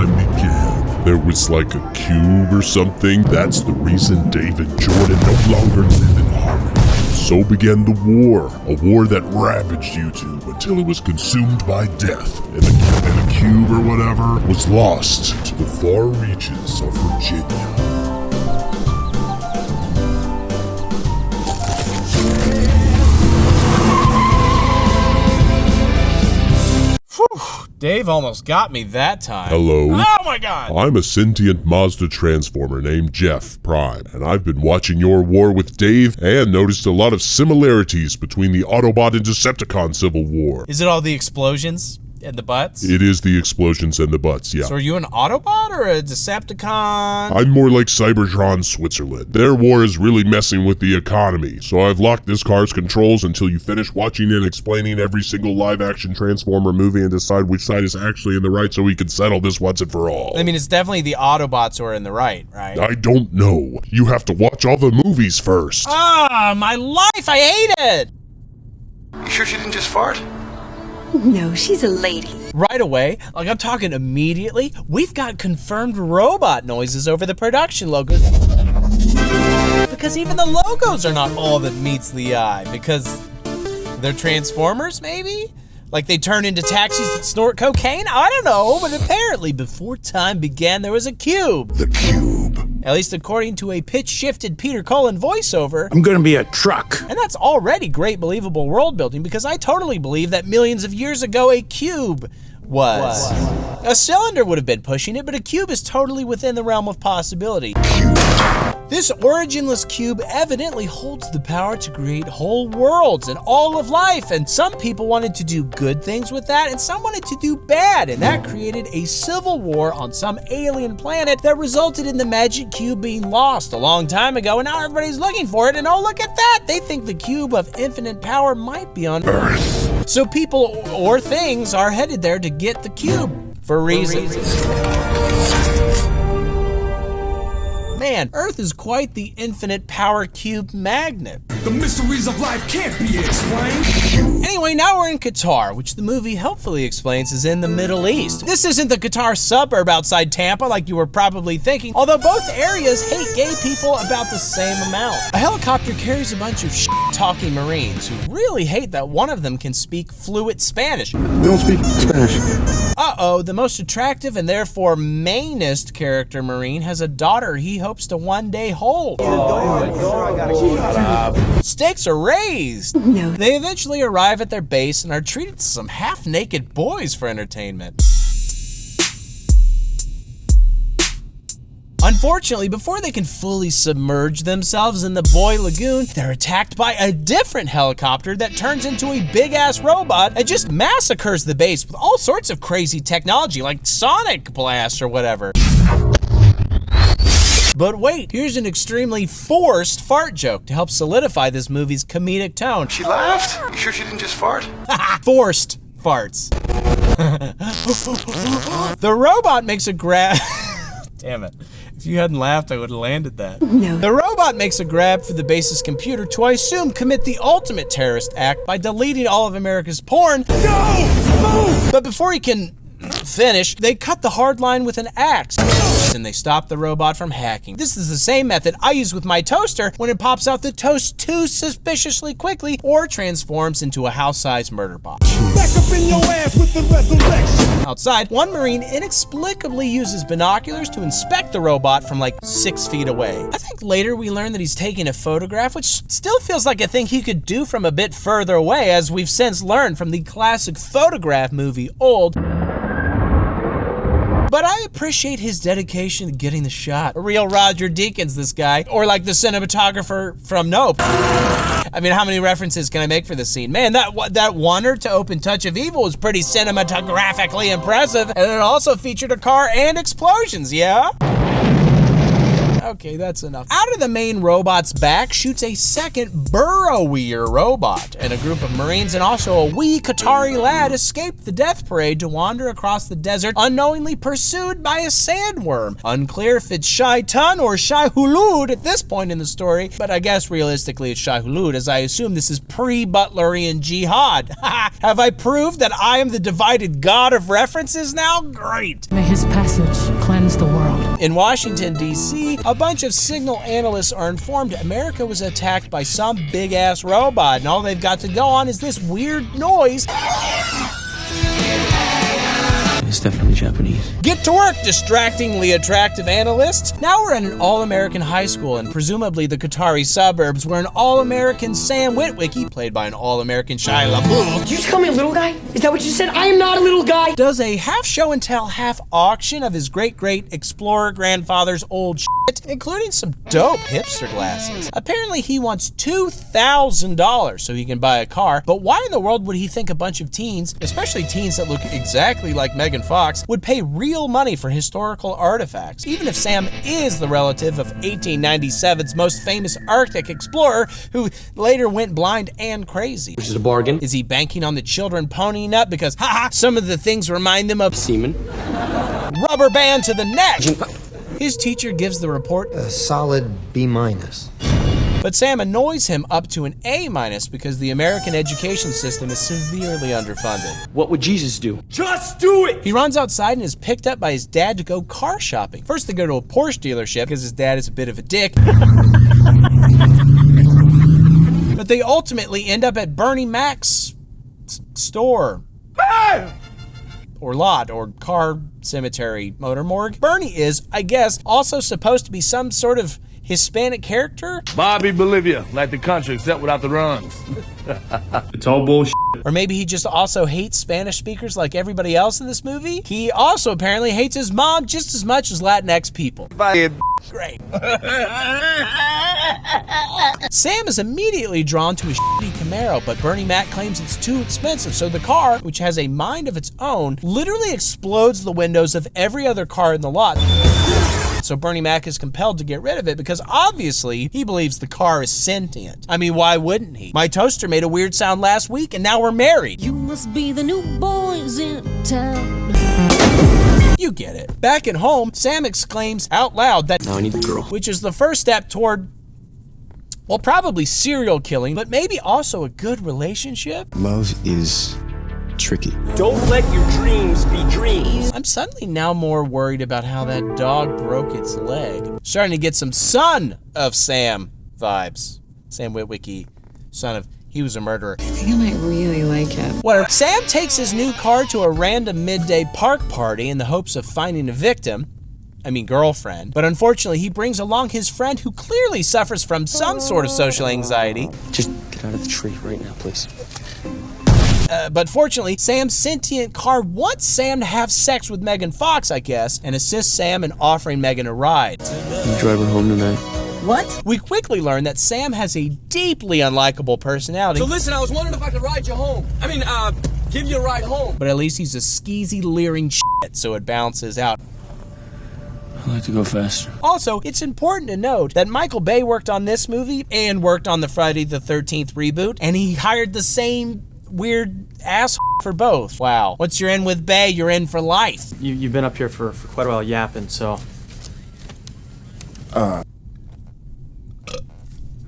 time began. There was like a cube or something. That's the reason Dave and Jordan no longer live in harmony. So began the war, a war that ravaged YouTube until it was consumed by death, and the cube or whatever was lost to the far reaches of Virginia. Dave almost got me that time. Hello. Oh my god! I'm a sentient Mazda transformer named Jeff Prime, and I've been watching your war with Dave and noticed a lot of similarities between the Autobot and Decepticon Civil War. Is it all the explosions and the butts? It is the explosions and the butts, yeah. So are you an Autobot or a Decepticon? I'm more like Cybertron Switzerland. Their war is really messing with the economy, so I've locked this car's controls until you finish watching and explaining every single live-action Transformer movie and decide which side is actually in the right so we can settle this once and for all. I mean, it's definitely the Autobots who are in the right? I don't know. You have to watch all the movies first. Ah, my life! I hate it! You sure she didn't just fart? No, she's a lady. Right away, like I'm talking immediately, we've got confirmed robot noises over the production logos. Because even the logos are not all that meets the eye. Because they're Transformers, maybe? Like they turn into taxis that snort cocaine? I don't know, but apparently before time began, there was a cube. The cube. At least according to a pitch-shifted Peter Cullen voiceover. I'm gonna be a truck. And that's already great believable world building because I totally believe that millions of years ago a cube was. A cylinder would have been pushing it, but a cube is totally within the realm of possibility. This originless cube evidently holds the power to create whole worlds and all of life, and some people wanted to do good things with that, and some wanted to do bad, and that created a civil war on some alien planet that resulted in the magic cube being lost a long time ago, and now everybody's looking for it, and oh, look at that! They think the cube of infinite power might be on Earth. So people or things are headed there to get the cube for reasons. Man, Earth is quite the infinite power cube magnet. The mysteries of life can't be explained. Anyway, now we're in Qatar, which the movie helpfully explains is in the Middle East. This isn't the Qatar suburb outside Tampa like you were probably thinking, although both areas hate gay people about the same amount. A helicopter carries a bunch of talking Marines who really hate that one of them can speak fluent Spanish. We don't speak Spanish. Uh-oh, the most attractive and therefore mainest character Marine has a daughter he hopes to one day hold. Stakes are raised. No. They eventually arrive at their base and are treated to some half-naked boys for entertainment. Unfortunately, before they can fully submerge themselves in the boy lagoon, they're attacked by a different helicopter that turns into a big-ass robot and just massacres the base with all sorts of crazy technology like sonic blast or whatever. But wait, here's an extremely forced fart joke to help solidify this movie's comedic tone. She laughed? You sure she didn't just fart? Forced farts. The robot makes a grab. Damn it. If you hadn't laughed, I would have landed that. No. The robot makes a grab for the base's computer to, I assume, commit the ultimate terrorist act by deleting all of America's porn. No! But before he can finish, they cut the hard line with an axe. And they stop the robot from hacking. This is the same method I use with my toaster when it pops out the toast too suspiciously quickly or transforms into a house-sized murder bot. Back up in your ass with the resurrection. Outside, one Marine inexplicably uses binoculars to inspect the robot from like 6 feet away. I think later we learn that he's taking a photograph, which still feels like a thing he could do from a bit further away, as we've since learned from the classic photograph movie Old. But I appreciate his dedication to getting the shot. A real Roger Deakins, this guy. Or like the cinematographer from Nope. I mean, how many references can I make for this scene? Man, that wander to Open Touch of Evil was pretty cinematographically impressive. And it also featured a car and explosions, yeah? Okay, that's enough. Out of the main robot's back shoots a second burrowier robot, and a group of Marines and also a wee Qatari lad escape the death parade to wander across the desert, unknowingly pursued by a sandworm. Unclear if it's Shai Tun or Shai Hulud at this point in the story, but I guess realistically it's Shai Hulud, as I assume this is pre-Butlerian jihad. Have I proved that I am the divided god of references now? Great. May his passage cleanse the world. In Washington, D.C., a bunch of signal analysts are informed America was attacked by some big-ass robot, and all they've got to go on is this weird noise. It's definitely Japanese. Get to work, distractingly attractive analysts. Now we're at an all-American high school, and presumably the Qatari suburbs, where an all-American Sam Witwicky, played by an all-American Shia LaBeouf. Did you just call me a little guy? Is that what you said? I am not a little guy. Does a half show and tell, half auction of his great-great explorer grandfather's old shit, including some dope hipster glasses. Apparently he wants $2,000 so he can buy a car, but why in the world would he think a bunch of teens, especially teens that look exactly like Megan Fox, would pay real money for historical artifacts, even if Sam is the relative of 1897's most famous Arctic explorer who later went blind and crazy? Which is a bargain. Is he banking on the children ponying up because, some of the things remind them of Semen. Rubber band to the neck? His teacher gives the report a solid B-. But Sam annoys him up to an A- because the American education system is severely underfunded. What would Jesus do? Just do it! He runs outside and is picked up by his dad to go car shopping. First they go to a Porsche dealership because his dad is a bit of a dick. But they ultimately end up at Bernie Mac's store. Or lot, or car cemetery, motor morgue. Bernie is, I guess, also supposed to be some sort of Hispanic character? Bobby Bolivia, like the country, except without the runs. It's all bullshit. Or maybe he just also hates Spanish speakers like everybody else in this movie? He also apparently hates his mom just as much as Latinx people. Great. Sam is immediately drawn to a shitty Camaro, but Bernie Mac claims it's too expensive, so the car, which has a mind of its own, literally explodes the windows of every other car in the lot. So Bernie Mac is compelled to get rid of it because obviously he believes the car is sentient. I mean, why wouldn't he? My toaster made a weird sound last week and now we're married. You must be the new boys in town. You get it. Back at home, Sam exclaims out loud that now I need the girl, which is the first step toward, well, probably serial killing, but maybe also a good relationship. Love is tricky. Don't let your dreams be dreams. I'm suddenly now more worried about how that dog broke its leg. Starting to get some Son of Sam vibes. Sam Witwicky, son of, he was a murderer. I think I might really like it. Whatever. Sam takes his new car to a random midday park party in the hopes of finding a victim. Girlfriend. But unfortunately, he brings along his friend who clearly suffers from some sort of social anxiety. Just get out of the tree right now, please. But fortunately, Sam's sentient car wants Sam to have sex with Megan Fox, I guess, and assists Sam in offering Megan a ride. You drive her home tonight. What? We quickly learn that Sam has a deeply unlikable personality. So listen, I was wondering if I could ride you home. Give you a ride home. But at least he's a skeezy, leering shit, so it balances out. I like to go faster. Also, it's important to note that Michael Bay worked on this movie and worked on the Friday the 13th reboot, and he hired the same weird ass for both. Wow. Once you're in with Bay, you're in for life. You've been up here for quite a while yapping, so...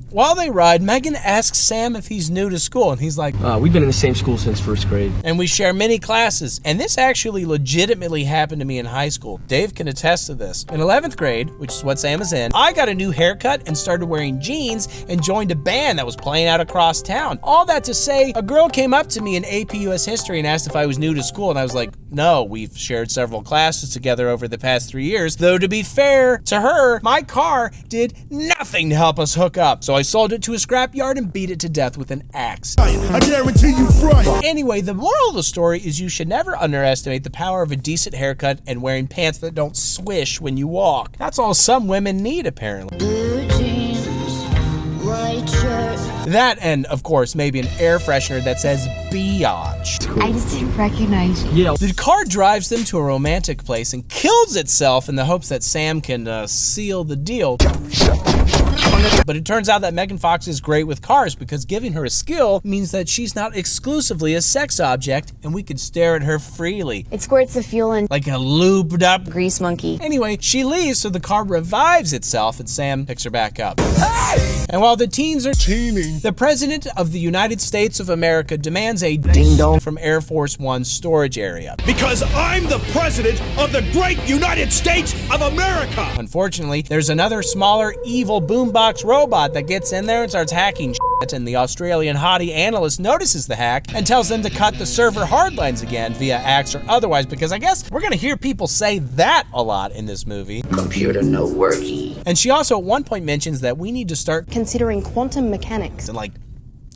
While they ride, Megan asks Sam if he's new to school, and he's like, we've been in the same school since first grade. And we share many classes. And this actually legitimately happened to me in high school. Dave can attest to this. In 11th grade, which is what Sam is in, I got a new haircut and started wearing jeans and joined a band that was playing out across town. All that to say, a girl came up to me in AP US History and asked if I was new to school, and I was like, no, we've shared several classes together over the past 3 years. Though to be fair to her, my car did nothing to help us hook up. So I sold it to a scrapyard and beat it to death with an axe. I guarantee you fright. Anyway, the moral of the story is you should never underestimate the power of a decent haircut and wearing pants that don't swish when you walk. That's all some women need, apparently. Blue jeans, white shirt. That and, of course, maybe an air freshener that says biatch. I just didn't recognize you. Yeah. The car drives them to a romantic place and kills itself in the hopes that Sam can seal the deal. But it turns out that Megan Fox is great with cars because giving her a skill means that she's not exclusively a sex object and we can stare at her freely. It squirts the fuel in Like a lubed up grease monkey. Anyway, she leaves so the car revives itself and Sam picks her back up. Hey! And while the teens are teaming, the President of the United States of America demands a ding-dong from Air Force One's storage area. Because I'm the president of the great United States of America! Unfortunately, there's another smaller, evil boombox robot that gets in there and starts hacking shit, and the Australian hottie analyst notices the hack and tells them to cut the server hardlines again via axe or otherwise, because I guess we're gonna hear people say that a lot in this movie. Computer no worky. And she also at one point mentions that we need to start considering quantum mechanics. And like,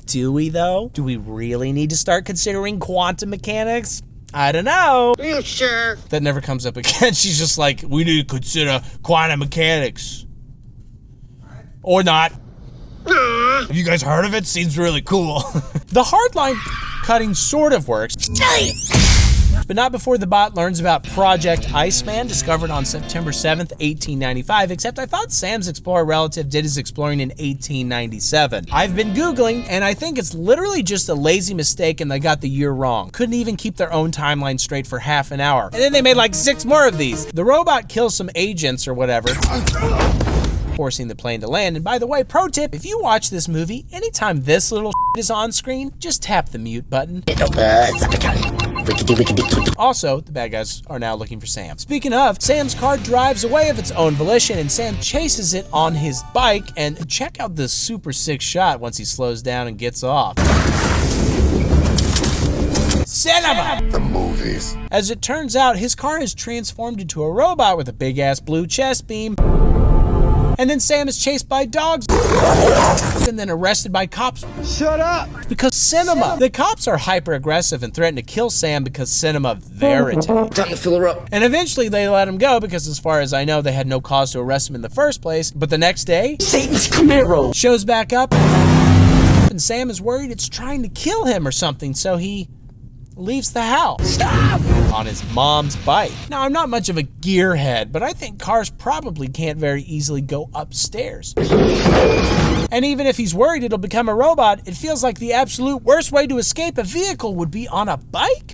do we though? Do we really need to start considering quantum mechanics? I don't know. Are you sure? That never comes up again. She's just like, we need to consider quantum mechanics. Or not. Have you guys heard of it? Seems really cool. The hardline cutting sort of works. But not before the bot learns about Project Iceman, discovered on September 7th, 1895, except I thought Sam's Explorer relative did his exploring in 1897. I've been Googling, and I think it's literally just a lazy mistake and they got the year wrong. Couldn't even keep their own timeline straight for half an hour. And then they made like 6 more of these. The robot kills some agents or whatever, forcing the plane to land. And by the way, pro tip, if you watch this movie, anytime this little is on screen, just tap the mute button. Also, the bad guys are now looking for Sam. Speaking of, Sam's car drives away of its own volition and Sam chases it on his bike, and check out this super sick shot once he slows down and gets off. Cinema! The movies. As it turns out, his car is transformed into a robot with a big ass blue chest beam. And then Sam is chased by dogs and then arrested by cops. Shut up! Because cinema. The cops are hyper aggressive and threaten to kill Sam because cinema verite. Time to fill her up. And eventually they let him go because as far as I know, they had no cause to arrest him in the first place. But the next day, Satan's Camaro shows back up and Sam is worried it's trying to kill him or something, so he leaves the house. Stop! On his mom's bike. Now, I'm not much of a gearhead, but I think cars probably can't very easily go upstairs. And even if he's worried it'll become a robot, it feels like the absolute worst way to escape a vehicle would be on a bike.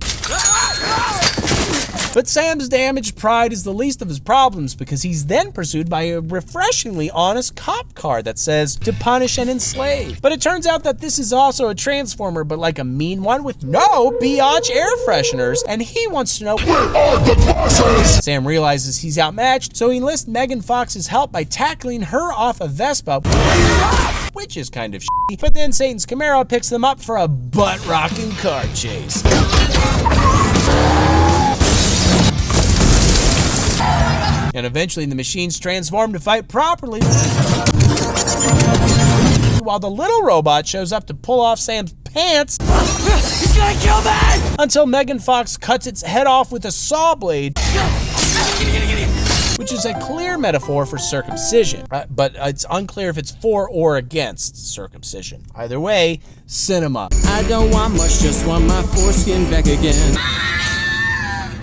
But Sam's damaged pride is the least of his problems because he's then pursued by a refreshingly honest cop car that says to punish and enslave. But it turns out that this is also a transformer, but like a mean one with no biatch air fresheners, and he wants to know where are the bosses? Sam realizes he's outmatched, so he enlists Megan Fox's help by tackling her off a Vespa, which is kind of shitty. But then Satan's Camaro picks them up for a butt-rocking car chase. And eventually the machines transform to fight properly, while the little robot shows up to pull off Sam's pants. He's gonna kill me! Until Megan Fox cuts its head off with a saw blade, which is a clear metaphor for circumcision, but it's unclear if it's for or against circumcision. Either way, cinema. I don't want much, just want my foreskin back again.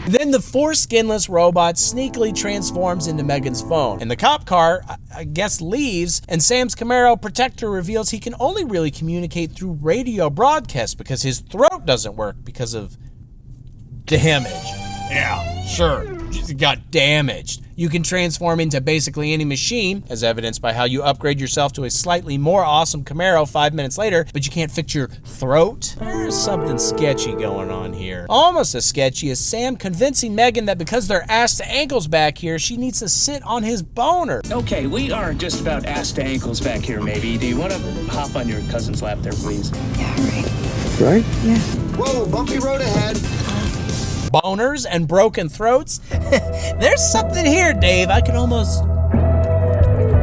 Then the foreskinless robot sneakily transforms into Megan's phone, and the cop car, I guess, leaves, and Sam's Camaro protector reveals he can only really communicate through radio broadcasts because his throat doesn't work because of damage. Yeah, sure, just got damaged. You can transform into basically any machine, as evidenced by how you upgrade yourself to a slightly more awesome Camaro 5 minutes later, but you can't fix your throat? There's something sketchy going on here. Almost as sketchy as Sam convincing Megan that because they're ass to ankles back here, she needs to sit on his boner. Okay, we aren't just about ass to ankles back here, maybe. Do you want to hop on your cousin's lap there, please? Yeah, right. Right? Yeah. Whoa, bumpy road ahead. Boners and broken throats? There's something here, Dave. I can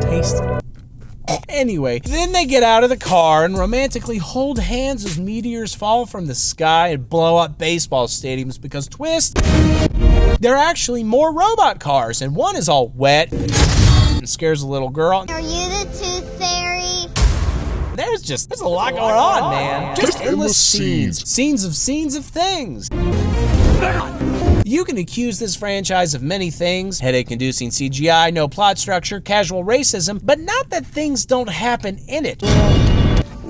taste it. Anyway, then they get out of the car and romantically hold hands as meteors fall from the sky and blow up baseball stadiums because, twist, they're actually more robot cars, and one is all wet and scares a little girl. Are you the tooth fairy? There's there's a lot going on, man. Just endless scenes. Scenes of things. You can accuse this franchise of many things: headache-inducing CGI, no plot structure, casual racism, but not that things don't happen in it.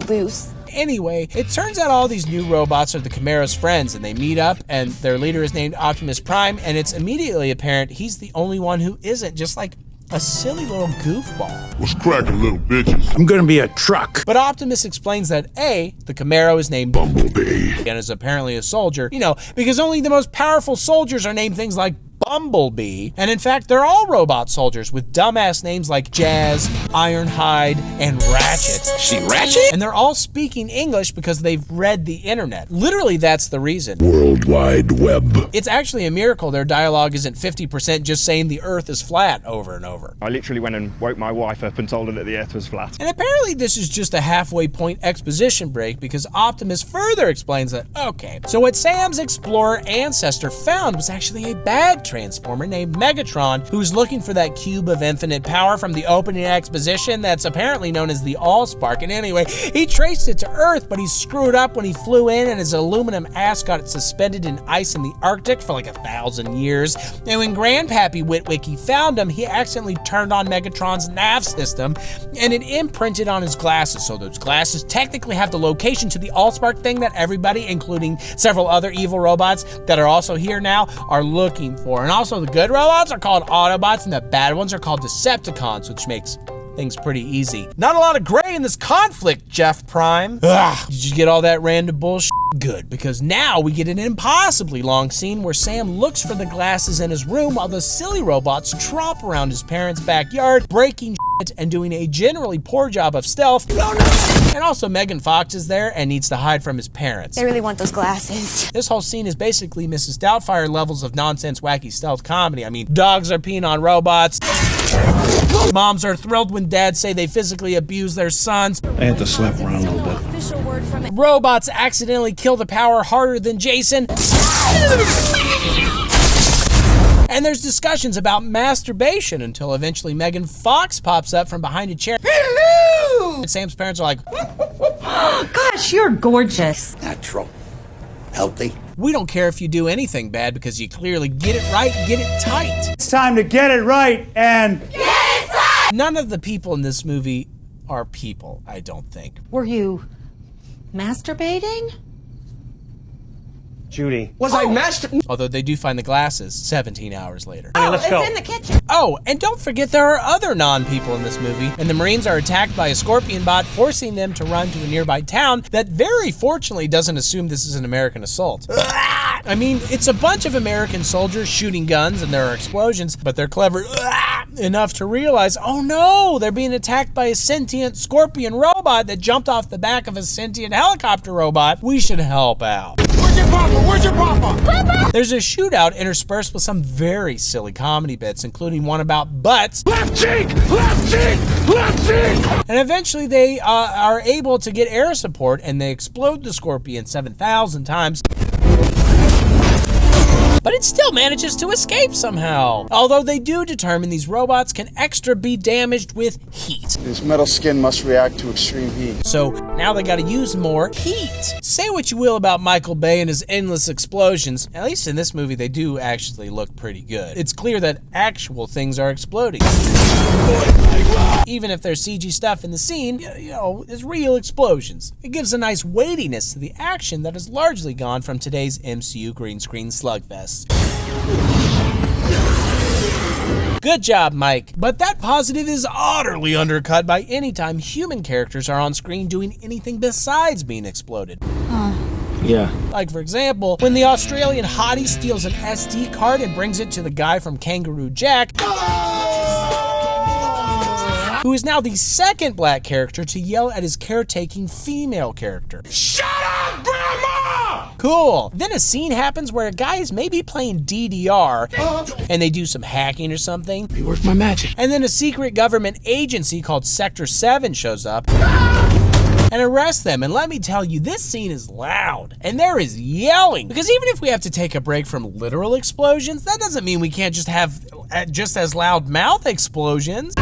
Loose. Anyway, it turns out all these new robots are the Camaro's friends, and they meet up, and their leader is named Optimus Prime, and it's immediately apparent he's the only one who isn't, just like a silly little goofball. What's cracking, little bitches? I'm gonna be a truck. But Optimus explains that A, the Camaro is named Bumblebee and is apparently a soldier, because only the most powerful soldiers are named things like Bumblebee, and in fact, they're all robot soldiers with dumbass names like Jazz, Ironhide, and Ratchet. She Ratchet? And they're all speaking English because they've read the internet. Literally, that's the reason. World Wide Web. It's actually a miracle their dialogue isn't 50% just saying the Earth is flat over and over. I literally went and woke my wife up and told her that the Earth was flat. And apparently this is just a halfway point exposition break, because Optimus further explains that, okay, so what Sam's Explorer ancestor found was actually a bad transformer named Megatron, who's looking for that cube of infinite power from the opening exposition that's apparently known as the Allspark. And anyway, he traced it to Earth, but he screwed up when he flew in, and his aluminum ass got suspended in ice in the Arctic for like 1,000 years. And when Grandpappy Witwicky found him, he accidentally turned on Megatron's nav system, and it imprinted on his glasses. So those glasses technically have the location to the Allspark thing that everybody, including several other evil robots that are also here now, are looking for. And also, the good robots are called Autobots, and the bad ones are called Decepticons, which makes things pretty easy. Not a lot of gray in this conflict, Jeff Prime. Ugh, did you get all that random bullshit? Good, because now we get an impossibly long scene where Sam looks for the glasses in his room while the silly robots tromp around his parents' backyard, breaking shit and doing a generally poor job of stealth. And also Megan Fox is there and needs to hide from his parents. They really want those glasses. This whole scene is basically Mrs. Doubtfire levels of nonsense, wacky stealth comedy. I mean, dogs are peeing on robots. Moms are thrilled when dads say they physically abuse their sons. I had to slap around a little bit. Robots accidentally kill the power harder than Jason. And there's discussions about masturbation until eventually Megan Fox pops up from behind a chair. Hello! And Sam's parents are like, gosh, you're gorgeous. Natural. Healthy. We don't care if you do anything bad because you clearly get it right, get it tight. It's time to get it right and get it tight! None of the people in this movie are people, I don't think. Were you masturbating? Judy. Was I masturbating? Although they do find the glasses 17 hours later. Oh, let's go. It's in the kitchen. Oh, and don't forget there are other non-people in this movie, and the Marines are attacked by a scorpion bot, forcing them to run to a nearby town that very fortunately doesn't assume this is an American assault. I mean, it's a bunch of American soldiers shooting guns and there are explosions, but they're clever enough to realize, oh no, they're being attacked by a sentient scorpion robot that jumped off the back of a sentient helicopter robot. We should help out. Where's your papa? Where's your papa? There's a shootout interspersed with some very silly comedy bits, including one about butts. Left cheek! Left cheek! Left cheek! And eventually they are able to get air support and they explode the scorpion 7,000 times. But it still manages to escape somehow. Although they do determine these robots can extra be damaged with heat. This metal skin must react to extreme heat. So now they gotta use more heat. Say what you will about Michael Bay and his endless explosions, at least in this movie they do actually look pretty good. It's clear that actual things are exploding. Even if there's CG stuff in the scene, it's real explosions. It gives a nice weightiness to the action that is largely gone from today's MCU green screen slugfest. Good job, Mike. But that positive is utterly undercut by any time human characters are on screen doing anything besides being exploded. Yeah. Like, for example, when the Australian hottie steals an SD card and brings it to the guy from Kangaroo Jack, who is now the second black character to yell at his caretaking female character. Shut up, Grandma! Cool. Then a scene happens where a guy is maybe playing DDR and they do some hacking or something. Be worth my magic. And then a secret government agency called Sector 7 shows up and arrests them. And let me tell you, this scene is loud and there is yelling. Because even if we have to take a break from literal explosions, that doesn't mean we can't just have just as loud mouth explosions.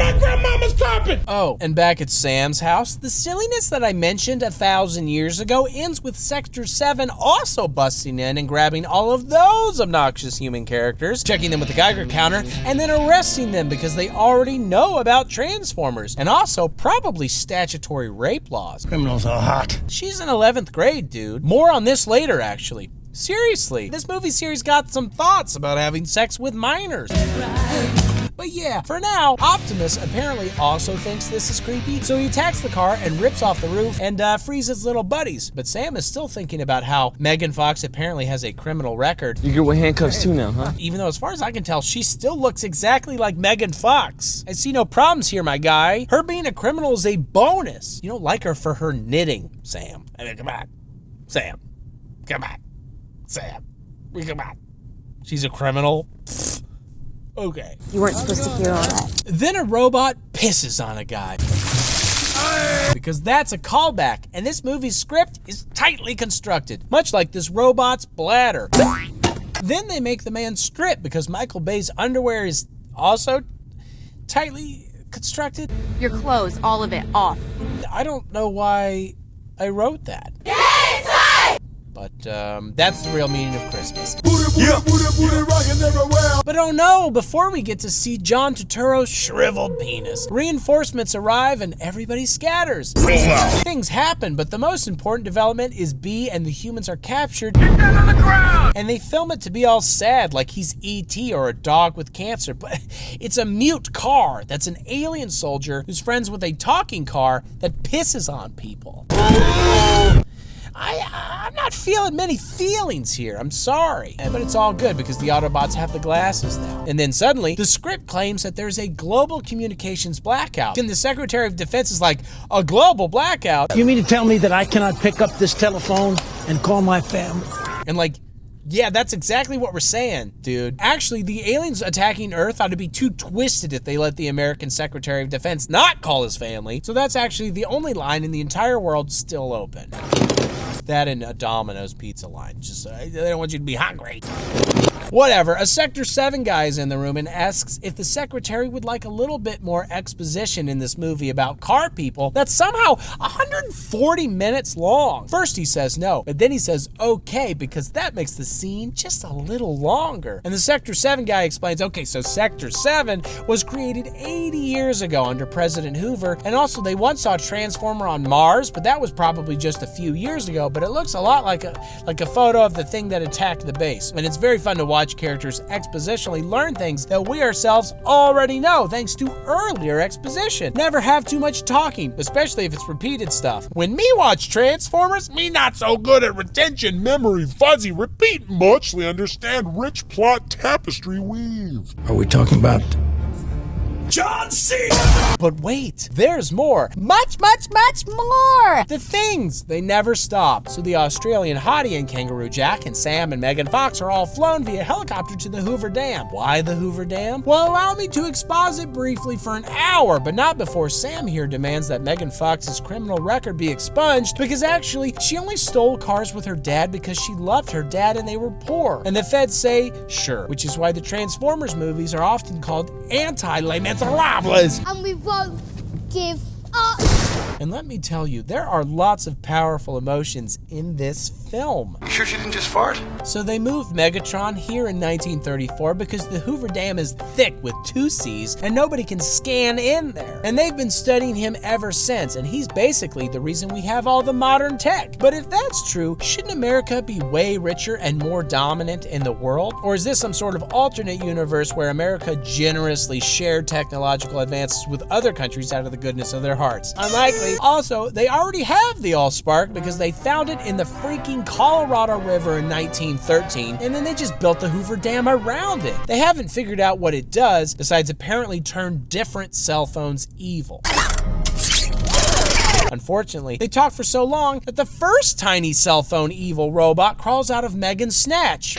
my grandmama's carpet! Oh, and back at Sam's house, the silliness that I mentioned 1,000 years ago ends with Sector 7 also busting in and grabbing all of those obnoxious human characters, checking them with the Geiger counter, and then arresting them because they already know about Transformers, and also probably statutory rape laws. Criminals are hot. She's in 11th grade, dude. More on this later, actually. Seriously, this movie series got some thoughts about having sex with minors. But yeah, for now, Optimus apparently also thinks this is creepy, so he attacks the car and rips off the roof and frees his little buddies. But Sam is still thinking about how Megan Fox apparently has a criminal record. You get with handcuffs too now, huh? Even though, as far as I can tell, she still looks exactly like Megan Fox. I see no problems here, my guy. Her being a criminal is a bonus. You don't like her for her knitting, Sam. I mean, come on. Sam. Come on. Sam. Come on. She's a criminal? Pfft. Okay. You weren't supposed to hear all that. Then a robot pisses on a guy. Because that's a callback, and this movie's script is tightly constructed, much like this robot's bladder. Then they make the man strip because Michael Bay's underwear is also tightly constructed. Your clothes, all of it, off. I don't know why I wrote that. But that's the real meaning of Christmas. But oh no, before we get to see John Turturro's shriveled penis, reinforcements arrive and everybody scatters. Things happen, but the most important development is B and the humans are captured. Get down on the ground! And they film it to be all sad, like he's E.T. or a dog with cancer. But it's a mute car that's an alien soldier who's friends with a talking car that pisses on people. I'm not feeling many feelings here, I'm sorry. But it's all good because the Autobots have the glasses now. And then suddenly, the script claims that there's a global communications blackout. And the Secretary of Defense is like, a global blackout? You mean to tell me that I cannot pick up this telephone and call my family? And like, yeah, that's exactly what we're saying, dude. Actually, the aliens attacking Earth ought to be too twisted if they let the American Secretary of Defense not call his family. So that's actually the only line in the entire world still open. That and a Domino's pizza line. Just, they don't want you to be hungry. Whatever, a Sector 7 guy is in the room and asks if the secretary would like a little bit more exposition in this movie about car people that's somehow 140 minutes long. First he says no, but then he says okay, because that makes the scene just a little longer. And the Sector 7 guy explains, okay, so Sector 7 was created 80 years ago under President Hoover, and also they once saw a Transformer on Mars, but that was probably just a few years ago, but it looks a lot like a photo of the thing that attacked the base. And it's very fun to watch characters expositionally learn things that we ourselves already know thanks to earlier exposition. Never have too much talking, especially if it's repeated stuff. When me watch Transformers, me not so good at retention, memory, fuzzy, repeat, muchly understand, rich plot tapestry weave. Are we talking about John C. But wait, there's more. Much, much, much more. The things, they never stop. So the Australian hottie and Kangaroo Jack and Sam and Megan Fox are all flown via helicopter to the Hoover Dam. Why the Hoover Dam? Well, allow me to exposit briefly for an hour, but not before Sam here demands that Megan Fox's criminal record be expunged, because actually, she only stole cars with her dad because she loved her dad and they were poor. And the feds say, sure, which is why the Transformers movies are often called anti-Les Miserables. And we won't give up. And let me tell you, there are lots of powerful emotions in this film. You sure she didn't just fart? So they moved Megatron here in 1934 because the Hoover Dam is thick with 2 C's and nobody can scan in there. And they've been studying him ever since, and he's basically the reason we have all the modern tech. But if that's true, shouldn't America be way richer and more dominant in the world? Or is this some sort of alternate universe where America generously shared technological advances with other countries out of the goodness of their hearts? Unlikely. Also, they already have the Allspark because they found it in the freaking Colorado River in 1913, and then they just built the Hoover Dam around it. They haven't figured out what it does, besides apparently turn different cell phones evil. Unfortunately, they talk for so long that the first tiny cell phone evil robot crawls out of Megan's snatch.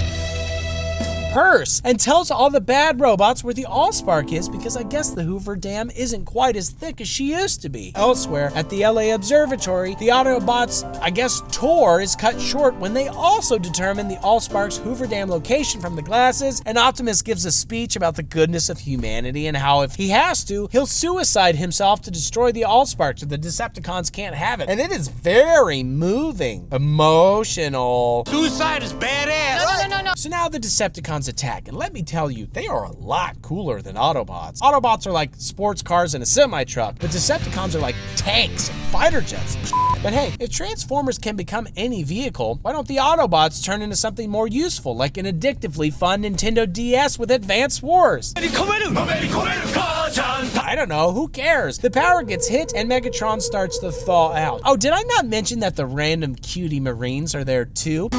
purse and tells all the bad robots where the Allspark is because I guess the Hoover Dam isn't quite as thick as she used to be. Elsewhere, at the LA Observatory, the Autobots, I guess, tour is cut short when they also determine the Allspark's Hoover Dam location from the glasses, and Optimus gives a speech about the goodness of humanity and how if he has to, he'll suicide himself to destroy the Allspark so the Decepticons can't have it. And it is very moving, emotional. Suicide is badass. No. So now the Decepticons attack, and let me tell you, they are a lot cooler than Autobots. Autobots are like sports cars and a semi-truck, but Decepticons are like tanks and fighter jets and shit. But hey, if Transformers can become any vehicle, why don't the Autobots turn into something more useful, like an addictively fun Nintendo DS with Advance Wars? I don't know, who cares? The power gets hit and Megatron starts to thaw out. Oh, did I not mention that the random cutie Marines are there too?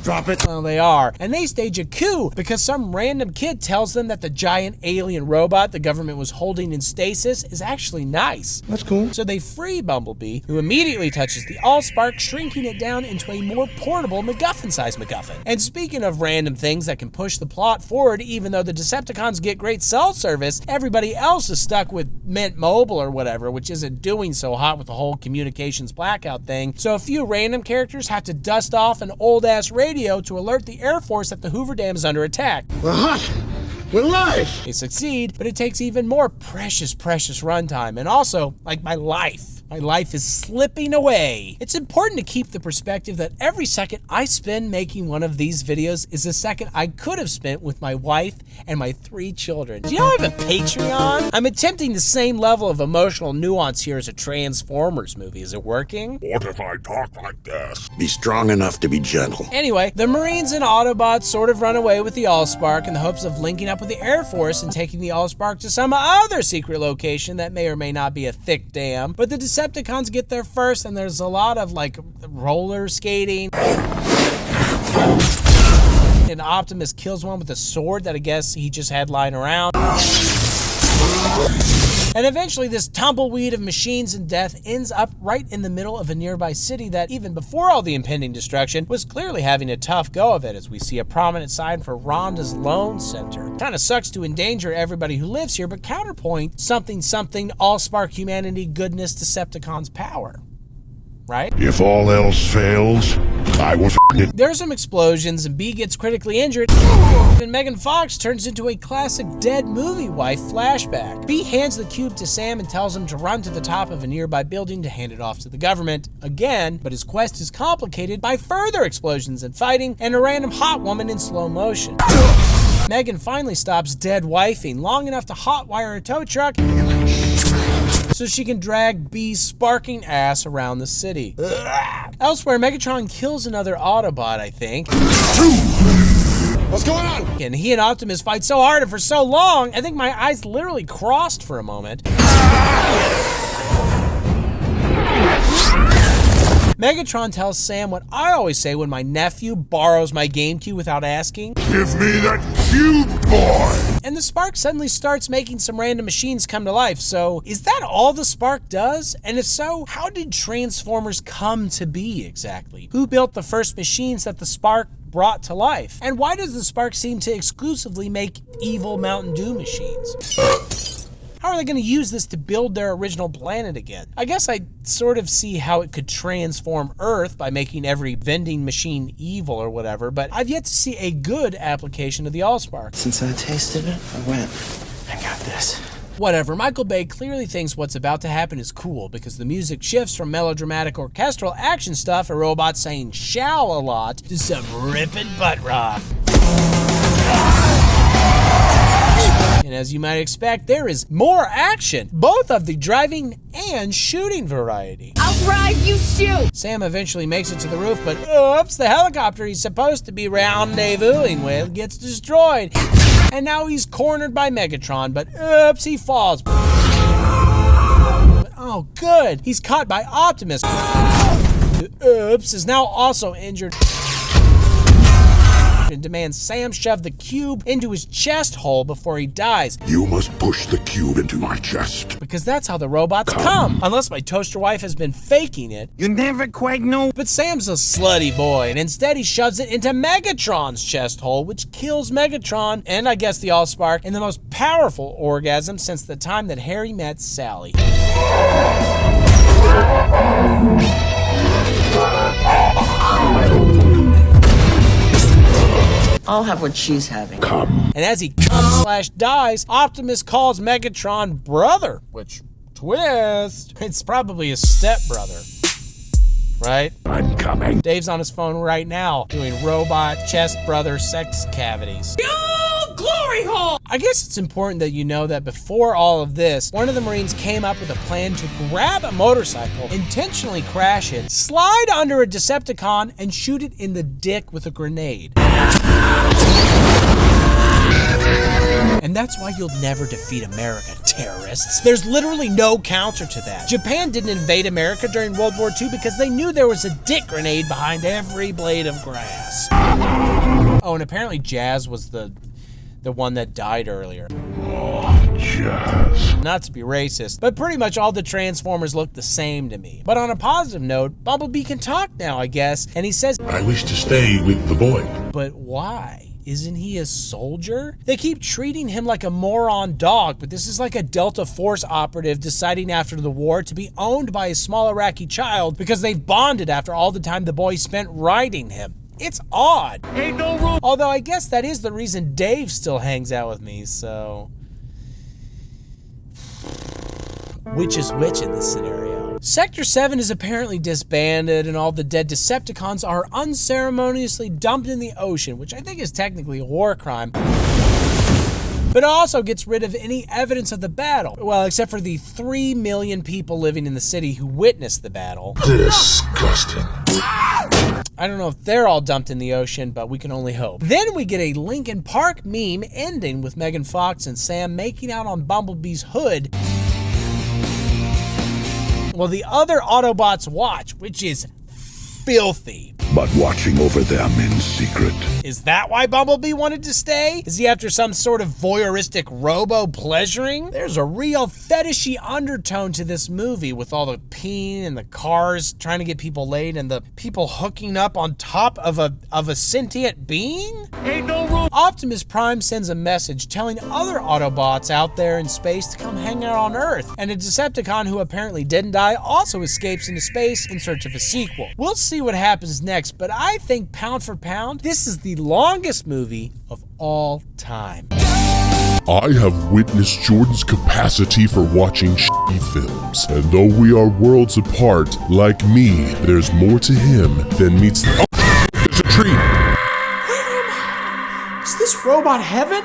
Drop it. Well, they are. And they stage a coup because some random kid tells them that the giant alien robot the government was holding in stasis is actually nice. That's cool. So they free Bumblebee, who immediately touches the Allspark, shrinking it down into a more portable MacGuffin-sized MacGuffin. And speaking of random things that can push the plot forward, even though the Decepticons get great cell service, everybody else is stuck with Mint Mobile or whatever, which isn't doing so hot with the whole communications blackout thing. So a few random characters have to dust off an old-ass radio to alert the Air Force that the Hoover Dam is under attack. We're hot. We're live. They succeed, but it takes even more precious runtime, and also, like my life. My life is slipping away. It's important to keep the perspective that every second I spend making one of these videos is a second I could have spent with my wife and my 3 children. Do you know I have a Patreon? I'm attempting the same level of emotional nuance here as a Transformers movie. Is it working? What if I talk like this? Be strong enough to be gentle. Anyway, the Marines and Autobots sort of run away with the Allspark in the hopes of linking up with the Air Force and taking the Allspark to some other secret location that may or may not be a thick dam. But the Decepticons get there first, and there's a lot of like roller skating. And Optimus kills one with a sword that I guess he just had lying around. And eventually this tumbleweed of machines and death ends up right in the middle of a nearby city that, even before all the impending destruction, was clearly having a tough go of it, as we see a prominent sign for Rhonda's Loan Center. Kinda sucks to endanger everybody who lives here, but counterpoint something Allspark humanity goodness Decepticons power. Right? If all else fails, I will it. There's some explosions and Bee gets critically injured, and Megan Fox turns into a classic dead movie wife flashback. Bee hands the cube to Sam and tells him to run to the top of a nearby building to hand it off to the government again, but his quest is complicated by further explosions and fighting and a random hot woman in slow motion. Megan finally stops dead wifing long enough to hotwire a tow truck so she can drag Bee's sparking ass around the city. Elsewhere, Megatron kills another Autobot, I think. What's going on? And he and Optimus fight so hard and for so long, I think my eyes literally crossed for a moment. Megatron tells Sam what I always say when my nephew borrows my GameCube without asking. Give me that cube, boy! And the Spark suddenly starts making some random machines come to life. So, is that all the Spark does? And if so, how did Transformers come to be exactly? Who built the first machines that the Spark brought to life? And why does the Spark seem to exclusively make evil Mountain Dew machines? How are they going to use this to build their original planet again? I guess I sort of see how it could transform Earth by making every vending machine evil or whatever, but I've yet to see a good application of the Allspark. Since I tasted it, I went and got this. Whatever, Michael Bay clearly thinks what's about to happen is cool because the music shifts from melodramatic orchestral action stuff, a robot saying "shall" a lot, to some ripping butt rock. And as you might expect, there is more action, both of the driving and shooting variety. I'll drive, you shoot! Sam eventually makes it to the roof, but oops, the helicopter he's supposed to be rendezvousing with gets destroyed. And now he's cornered by Megatron, but oops, he falls. But, oh good, he's caught by Optimus. Oops, is now also injured. and demands Sam shove the cube into his chest hole before he dies. You must push the cube into my chest. Because that's how the robots come. Unless my toaster wife has been faking it. You never quite know. But Sam's a slutty boy, and instead he shoves it into Megatron's chest hole, which kills Megatron, and I guess the Allspark, in the most powerful orgasm since the time that Harry met Sally. I'll have what she's having. Come. And as he comes/dies, Optimus calls Megatron brother, which, twist, it's probably his stepbrother. Right? I'm coming. Dave's on his phone right now doing robot chest brother sex cavities. Yo, glory hole! I guess it's important that you know that before all of this, one of the Marines came up with a plan to grab a motorcycle, intentionally crash it, slide under a Decepticon, and shoot it in the dick with a grenade. And that's why you'll never defeat America, terrorists. There's literally no counter to that. Japan didn't invade America during World War II because they knew there was a dick grenade behind every blade of grass. Oh, and apparently Jazz was the one that died earlier. Oh, Jazz. Not to be racist, but pretty much all the Transformers look the same to me. But on a positive note, Bumblebee can talk now, I guess, and he says, I wish to stay with the boy. But why? Isn't he a soldier? They keep treating him like a moron dog, but this is like a Delta Force operative deciding after the war to be owned by a small Iraqi child because they've bonded after all the time the boy spent riding him. It's odd. Ain't no rule. Although I guess that is the reason Dave still hangs out with me, so... Which is which in this scenario? Sector 7 is apparently disbanded and all the dead Decepticons are unceremoniously dumped in the ocean, which I think is technically a war crime. But it also gets rid of any evidence of the battle. Well, except for the 3 million people living in the city who witnessed the battle. Disgusting. I don't know if they're all dumped in the ocean, but we can only hope. Then we get a Linkin Park meme ending with Megan Fox and Sam making out on Bumblebee's hood while the other Autobots watch, which is filthy. But watching over them in secret. Is that why Bumblebee wanted to stay? Is he after some sort of voyeuristic robo-pleasuring? There's a real fetishy undertone to this movie with all the peeing and the cars trying to get people laid and the people hooking up on top of a sentient being? Ain't no rule. Optimus Prime sends a message telling other Autobots out there in space to come hang out on Earth, and a Decepticon who apparently didn't die also escapes into space in search of a sequel. We'll see what happens next, but I think pound for pound, this is the longest movie of all time. I have witnessed Jordan's capacity for watching shitty films, and though we are worlds apart, like me, there's more to him than meets the— Oh, there's a tree! Where am I? Is this robot heaven?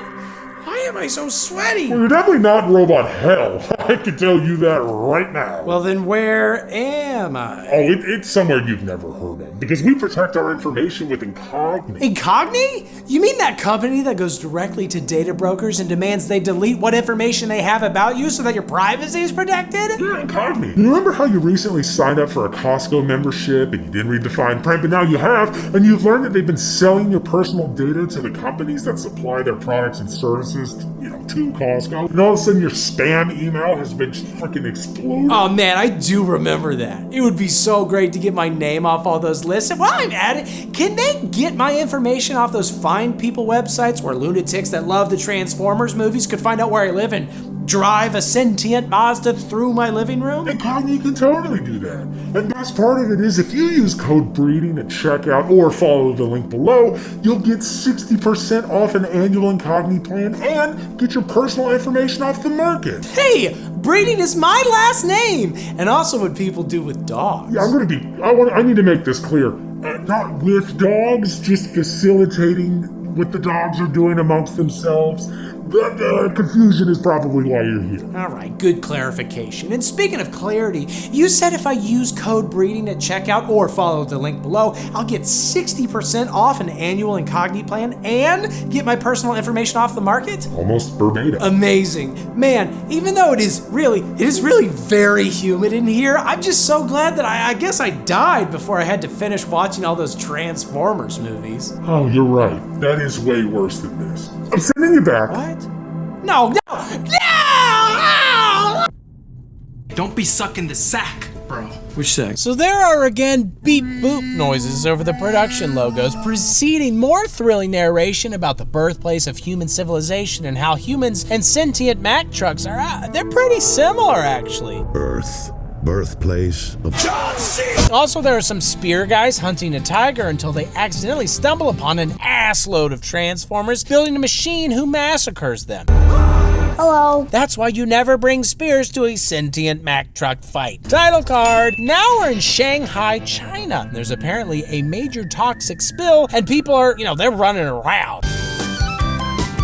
Why am I so sweaty? Well, you're definitely not robot hell. I can tell you that right now. Well, then where am I? Oh, it's somewhere you've never heard of, because we protect our information with INCOGNI. INCOGNI? You mean that company that goes directly to data brokers and demands they delete what information they have about you so that your privacy is protected? Yeah, INCOGNI. You remember how you recently signed up for a Costco membership and you didn't read the fine print, but now you have, and you've learned that they've been selling your personal data to the companies that supply their products and services, to Costco, and all of a sudden your spam email has been freaking exploding. Oh man, I do remember that. It would be so great to get my name off all those lists. And while I'm at it, can they get my information off those Find People websites where lunatics that love the Transformers movies could find out where I live and drive a sentient Mazda through my living room? INCOGNI can totally do that. And the best part of it is if you use code BREEDING at checkout or follow the link below, you'll get 60% off an annual INCOGNI plan and get your personal information off the market. Hey, breeding is my last name, and also what people do with dogs. Yeah, I need to make this clear. Not with dogs, just facilitating what the dogs are doing amongst themselves. That confusion is probably why you're here. All right, good clarification. And speaking of clarity, you said if I use code breeding at checkout or follow the link below, I'll get 60% off an annual INCOGNI plan and get my personal information off the market? Almost verbatim. Amazing. Man, even though it is really very humid in here, I'm just so glad that I guess I died before I had to finish watching all those Transformers movies. Oh, you're right. That is way worse than this. I'm sending you back. What? No! Don't be sucking the sack, bro. Which sack? So there are again beep boop noises over the production logos, preceding more thrilling narration about the birthplace of human civilization and how humans and sentient Mack trucks are, they're pretty similar actually. Birthplace of John C. Also, there are some spear guys hunting a tiger until they accidentally stumble upon an assload of Transformers building a machine who massacres them. Hello. That's why you never bring spears to a sentient Mack truck fight. Title card. Now we're in Shanghai, China. There's apparently a major toxic spill and people are, they're running around.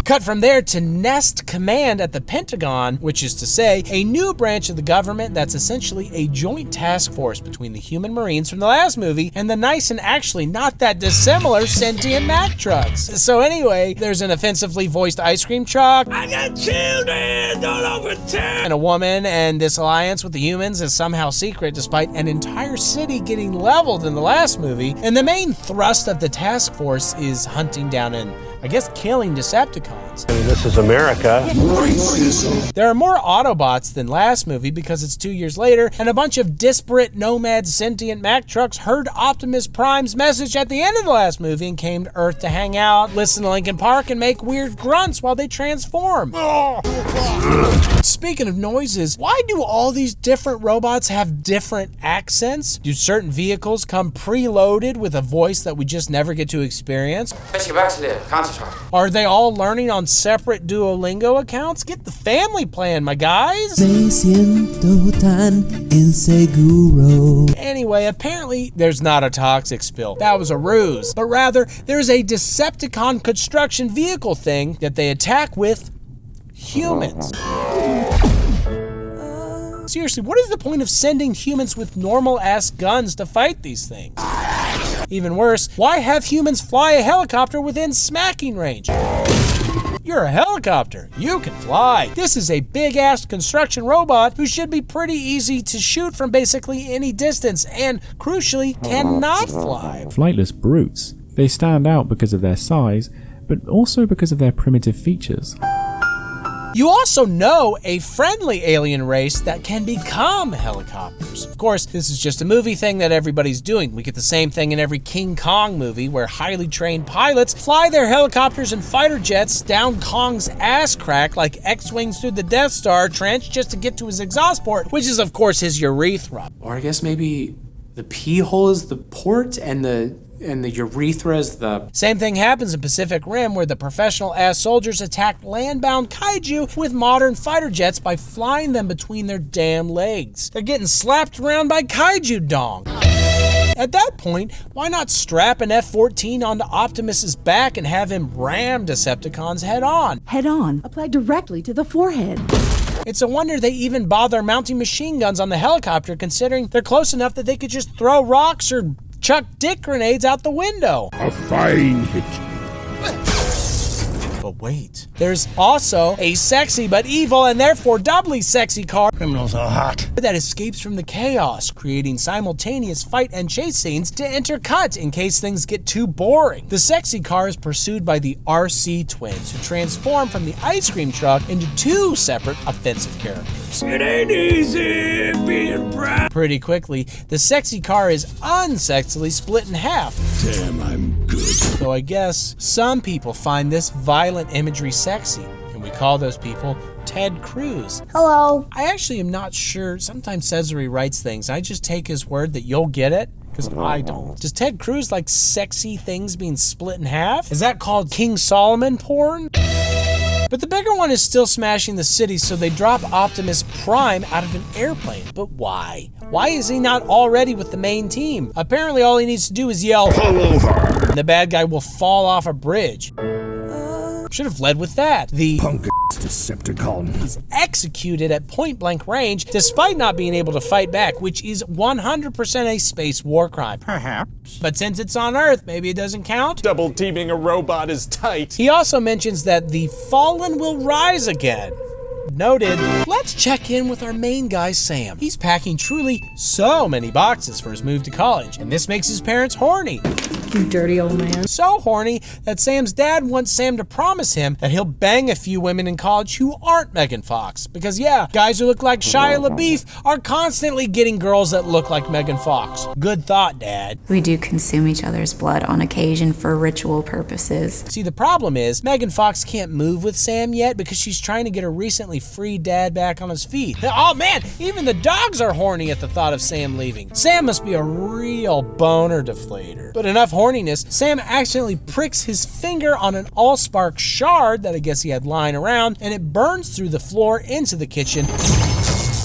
Cut from there to Nest Command at the Pentagon, which is to say, a new branch of the government that's essentially a joint task force between the human Marines from the last movie and the nice and actually not that dissimilar sentient Mack trucks. So anyway, there's an offensively voiced ice cream truck. I got children, don't overturn. And a woman, and this alliance with the humans is somehow secret despite an entire city getting leveled in the last movie. And the main thrust of the task force is hunting down and killing Decepticons. This is America. There are more Autobots than last movie because it's 2 years later, and a bunch of disparate nomad sentient Mack trucks heard Optimus Prime's message at the end of the last movie and came to Earth to hang out, listen to Linkin Park, and make weird grunts while they transform. Speaking of noises, why do all these different robots have different accents? Do certain vehicles come preloaded with a voice that we just never get to experience? Are they all learning on separate Duolingo accounts? Get the family plan, my guys. Me siento tan inseguro. Anyway, apparently there's not a toxic spill. That was a ruse. But rather, there's a Decepticon construction vehicle thing that they attack with humans. Seriously, what is the point of sending humans with normal-ass guns to fight these things? Even worse, why have humans fly a helicopter within smacking range? You're a helicopter. You can fly. This is a big-ass construction robot who should be pretty easy to shoot from basically any distance and, crucially, cannot fly. Flightless brutes. They stand out because of their size, but also because of their primitive features. You also know a friendly alien race that can become helicopters. Of course, this is just a movie thing that everybody's doing. We get the same thing in every King Kong movie where highly trained pilots fly their helicopters and fighter jets down Kong's ass crack like X-Wings through the Death Star trench just to get to his exhaust port, which is of course his urethra. Or I guess maybe the pee hole is the port and the urethra is the... Same thing happens in Pacific Rim where the professional-ass soldiers attack land-bound kaiju with modern fighter jets by flying them between their damn legs. They're getting slapped around by kaiju dong. At that point, why not strap an F-14 onto Optimus's back and have him ram Decepticons head-on? Head-on, applied directly to the forehead. It's a wonder they even bother mounting machine guns on the helicopter considering they're close enough that they could just throw rocks or chuck dick grenades out the window. A fine hit. But wait, there's also a sexy but evil and therefore doubly sexy car. Criminals are hot. That escapes from the chaos, creating simultaneous fight and chase scenes to intercut in case things get too boring. The sexy car is pursued by the RC twins who transform from the ice cream truck into two separate offensive characters. It ain't easy being proud. Pretty quickly, the sexy car is unsexily split in half. Damn, I'm good. So I guess some people find this violent imagery sexy, and we call those people Ted Cruz. Hello. I actually am not sure. Sometimes Cezary writes things. I just take his word that you'll get it, because I don't. Does Ted Cruz like sexy things being split in half? Is that called King Solomon porn? But the bigger one is still smashing the city, so they drop Optimus Prime out of an airplane. But why? Why is he not already with the main team? Apparently all he needs to do is yell, "Pull over!" and the bad guy will fall off a bridge. Should have led with that. The punk Decepticon. He's executed at point-blank range despite not being able to fight back, which is 100% a space war crime. Perhaps. But since it's on Earth, maybe it doesn't count? Double teaming a robot is tight. He also mentions that the fallen will rise again. Noted. Let's check in with our main guy, Sam. He's packing truly so many boxes for his move to college, and this makes his parents horny. You dirty old man. So horny that Sam's dad wants Sam to promise him that he'll bang a few women in college who aren't Megan Fox. Because yeah, guys who look like Shia LaBeouf are constantly getting girls that look like Megan Fox. Good thought, Dad. We do consume each other's blood on occasion for ritual purposes. See, the problem is Megan Fox can't move with Sam yet because she's trying to get a recently free dad back on his feet. Oh man, even the dogs are horny at the thought of Sam leaving. Sam must be a real boner deflator. But enough horniness, Sam accidentally pricks his finger on an Allspark shard that I guess he had lying around, and it burns through the floor into the kitchen,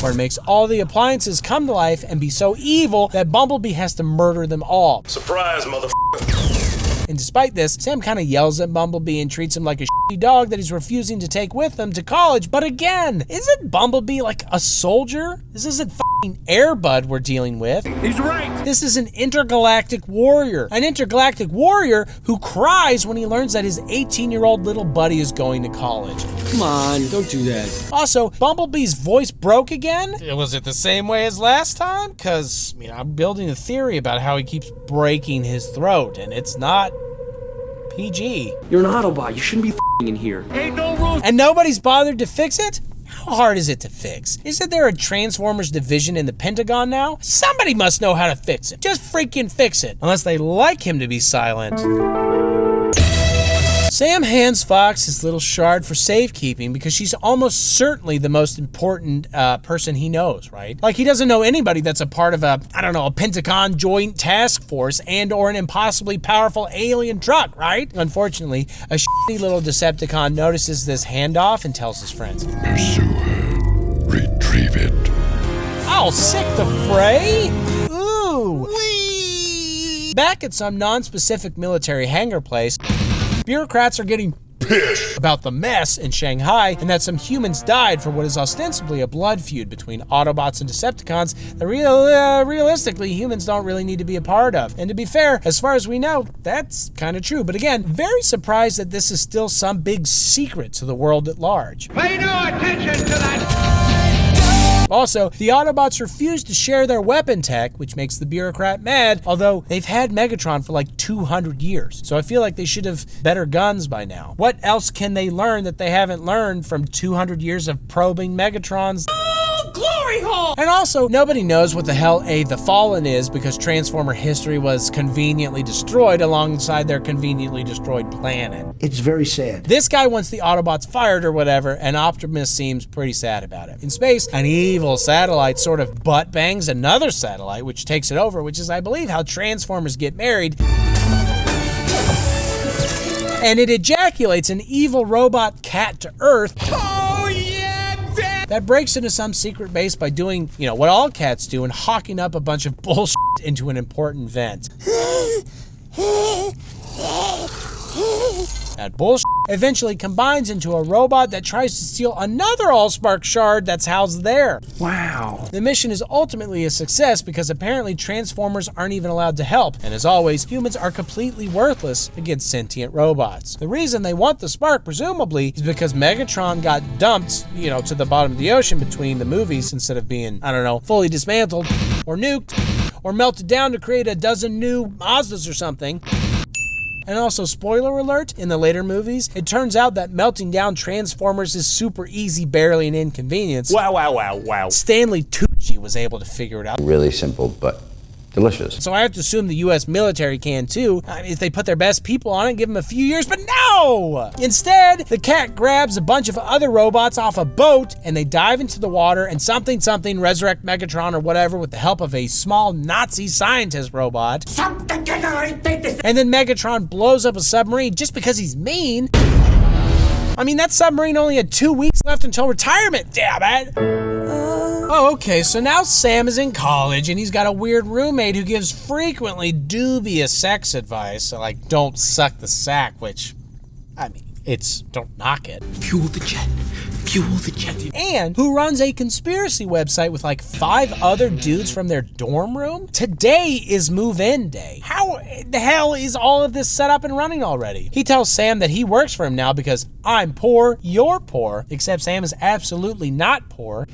where it makes all the appliances come to life and be so evil that Bumblebee has to murder them all. Surprise, motherfucker. And despite this, Sam kind of yells at Bumblebee and treats him like a shitty dog that he's refusing to take with him to college. But again, isn't Bumblebee like a soldier? This isn't f***ing Air Bud we're dealing with. He's right. This is an intergalactic warrior. An intergalactic warrior who cries when he learns that his 18-year-old little buddy is going to college. Come on, don't do that. Also, Bumblebee's voice broke again? Was it the same way as last time? Because, I'm building a theory about how he keeps breaking his throat, and it's not PG. You're an Autobot. You shouldn't be f***ing in here. Ain't no rules. And nobody's bothered to fix it? How hard is it to fix? Isn't there a Transformers division in the Pentagon now? Somebody must know how to fix it. Just freaking fix it. Unless they like him to be silent. Sam hands Fox his little shard for safekeeping because she's almost certainly the most important person he knows, right? Like, he doesn't know anybody that's a part of a Pentagon joint task force and or an impossibly powerful alien truck, right? Unfortunately, a shitty little Decepticon notices this handoff and tells his friends, Pursue her. Retrieve it. I'll sick the fray? Ooh. Whee! Back at some non-specific military hangar place, bureaucrats are getting pissed about the mess in Shanghai and that some humans died for what is ostensibly a blood feud between Autobots and Decepticons that realistically humans don't really need to be a part of. And to be fair, as far as we know, that's kind of true. But again, very surprised that this is still some big secret to the world at large. Pay no attention to that. Also, the Autobots refuse to share their weapon tech, which makes the bureaucrat mad, although they've had Megatron for like 200 years. So I feel like they should have better guns by now. What else can they learn that they haven't learned from 200 years of probing Megatron's glory hole? And also, nobody knows what the hell the Fallen is because Transformer history was conveniently destroyed alongside their conveniently destroyed planet. It's very sad. This guy wants the Autobots fired or whatever, and Optimus seems pretty sad about it. In space, an evil satellite sort of butt bangs another satellite, which takes it over, which is, I believe, how Transformers get married. And it ejaculates an evil robot cat to Earth. Oh yeah, Dad! That breaks into some secret base by doing, what all cats do and hawking up a bunch of bullshit into an important vent. That bullshit eventually combines into a robot that tries to steal another Allspark shard that's housed there. Wow. The mission is ultimately a success because apparently Transformers aren't even allowed to help, and as always, humans are completely worthless against sentient robots. The reason they want the spark, presumably, is because Megatron got dumped, to the bottom of the ocean between the movies instead of being, fully dismantled, or nuked, or melted down to create a dozen new Mazdas or something. And also, spoiler alert, in the later movies, it turns out that melting down Transformers is super easy, barely an inconvenience. Wow. Stanley Tucci was able to figure it out. Really simple, but delicious. So I have to assume the U.S. military can too, if they put their best people on it and give them a few years, but no! Instead, the cat grabs a bunch of other robots off a boat and they dive into the water and something resurrect Megatron or whatever with the help of a small Nazi scientist robot. And then Megatron blows up a submarine just because he's mean. That submarine only had 2 weeks left until retirement, damn it! Oh, okay, so now Sam is in college and he's got a weird roommate who gives frequently dubious sex advice, like don't suck the sack, which, it's don't knock it. Fuel the jet. You hold the jet. And who runs a conspiracy website with like 5 other dudes from their dorm room. Today is move-in day. How the hell is all of this set up and running already? He tells Sam that he works for him now because I'm poor, you're poor, except Sam is absolutely not poor.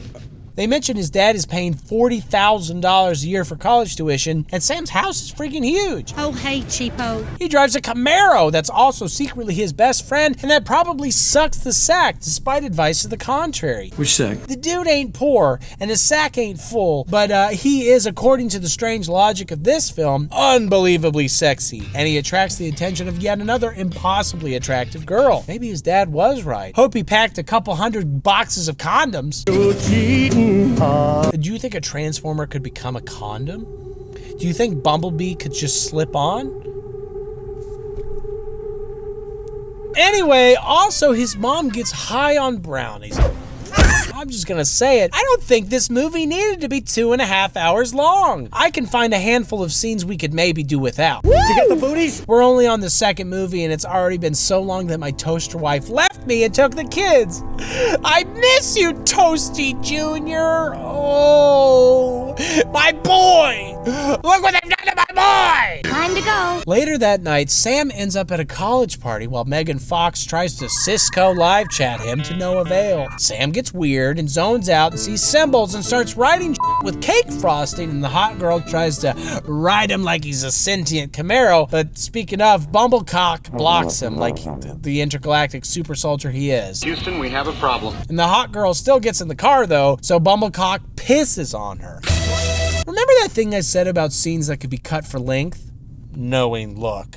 They mention his dad is paying $40,000 a year for college tuition, and Sam's house is freaking huge. Oh, hey, cheapo. He drives a Camaro that's also secretly his best friend, and that probably sucks the sack, despite advice to the contrary. Which sack? The dude ain't poor, and his sack ain't full, but he is, according to the strange logic of this film, unbelievably sexy, and he attracts the attention of yet another impossibly attractive girl. Maybe his dad was right. Hope he packed a couple hundred boxes of condoms. Do you think a transformer could become a condom? Do you think Bumblebee could just slip on? Anyway, also his mom gets high on brownies. I'm just gonna say it. I don't think this movie needed to be 2.5 hours long. I can find a handful of scenes we could maybe do without. Did you get the booties? We're only on the second movie and it's already been so long that my toaster wife left me and took the kids. I miss you, Toasty Jr. Oh, my boy. Look what they've done to my boy. Time to go. Later that night, Sam ends up at a college party while Megan Fox tries to Cisco live chat him to no avail. Sam gets weird and zones out and sees symbols and starts writing with cake frosting, and the hot girl tries to ride him like he's a sentient Camaro, but speaking of, Bumblecock blocks him like the intergalactic super soldier he is. Houston, we have a problem. And the hot girl still gets in the car though, so Bumblecock pisses on her. Remember that thing I said about scenes that could be cut for length? Knowing look.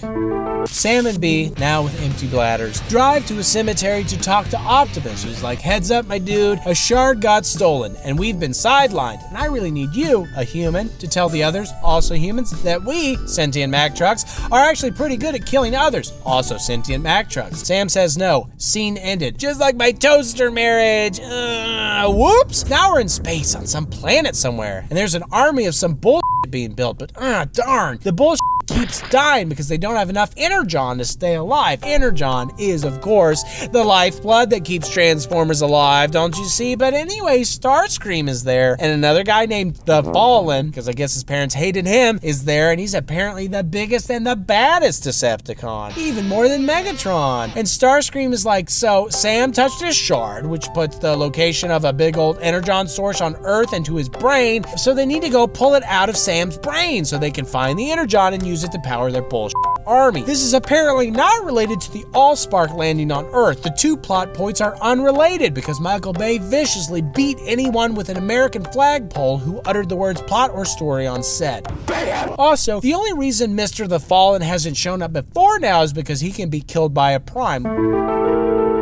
Sam and B, now with empty bladders, drive to a cemetery to talk to Optimus, who's like, heads up, my dude, a shard got stolen, and we've been sidelined, and I really need you, a human, to tell the others, also humans, that we, sentient Mack trucks, are actually pretty good at killing others, also sentient Mack trucks. Sam says no. Scene ended. Just like my toaster marriage. Whoops! Now we're in space on some planet somewhere, and there's an army of some bullshit being built, but darn, the bullshit keeps dying because they don't have enough energon to stay alive. Energon is, of course, the lifeblood that keeps Transformers alive, don't you see? But anyway, Starscream is there, and another guy named The Fallen, because I guess his parents hated him, is there, and he's apparently the biggest and the baddest Decepticon, even more than Megatron. And Starscream is like, so Sam touched his shard, which puts the location of a big old energon source on Earth into his brain, so they need to go pull it out of Sam's brain so they can find the energon and use it to power their bullshit army. This is apparently not related to the Allspark landing on Earth. The two plot points are unrelated because Michael Bay viciously beat anyone with an American flagpole who uttered the words plot or story on set. Bam! Also, the only reason Mr. The Fallen hasn't shown up before now is because he can be killed by a Prime.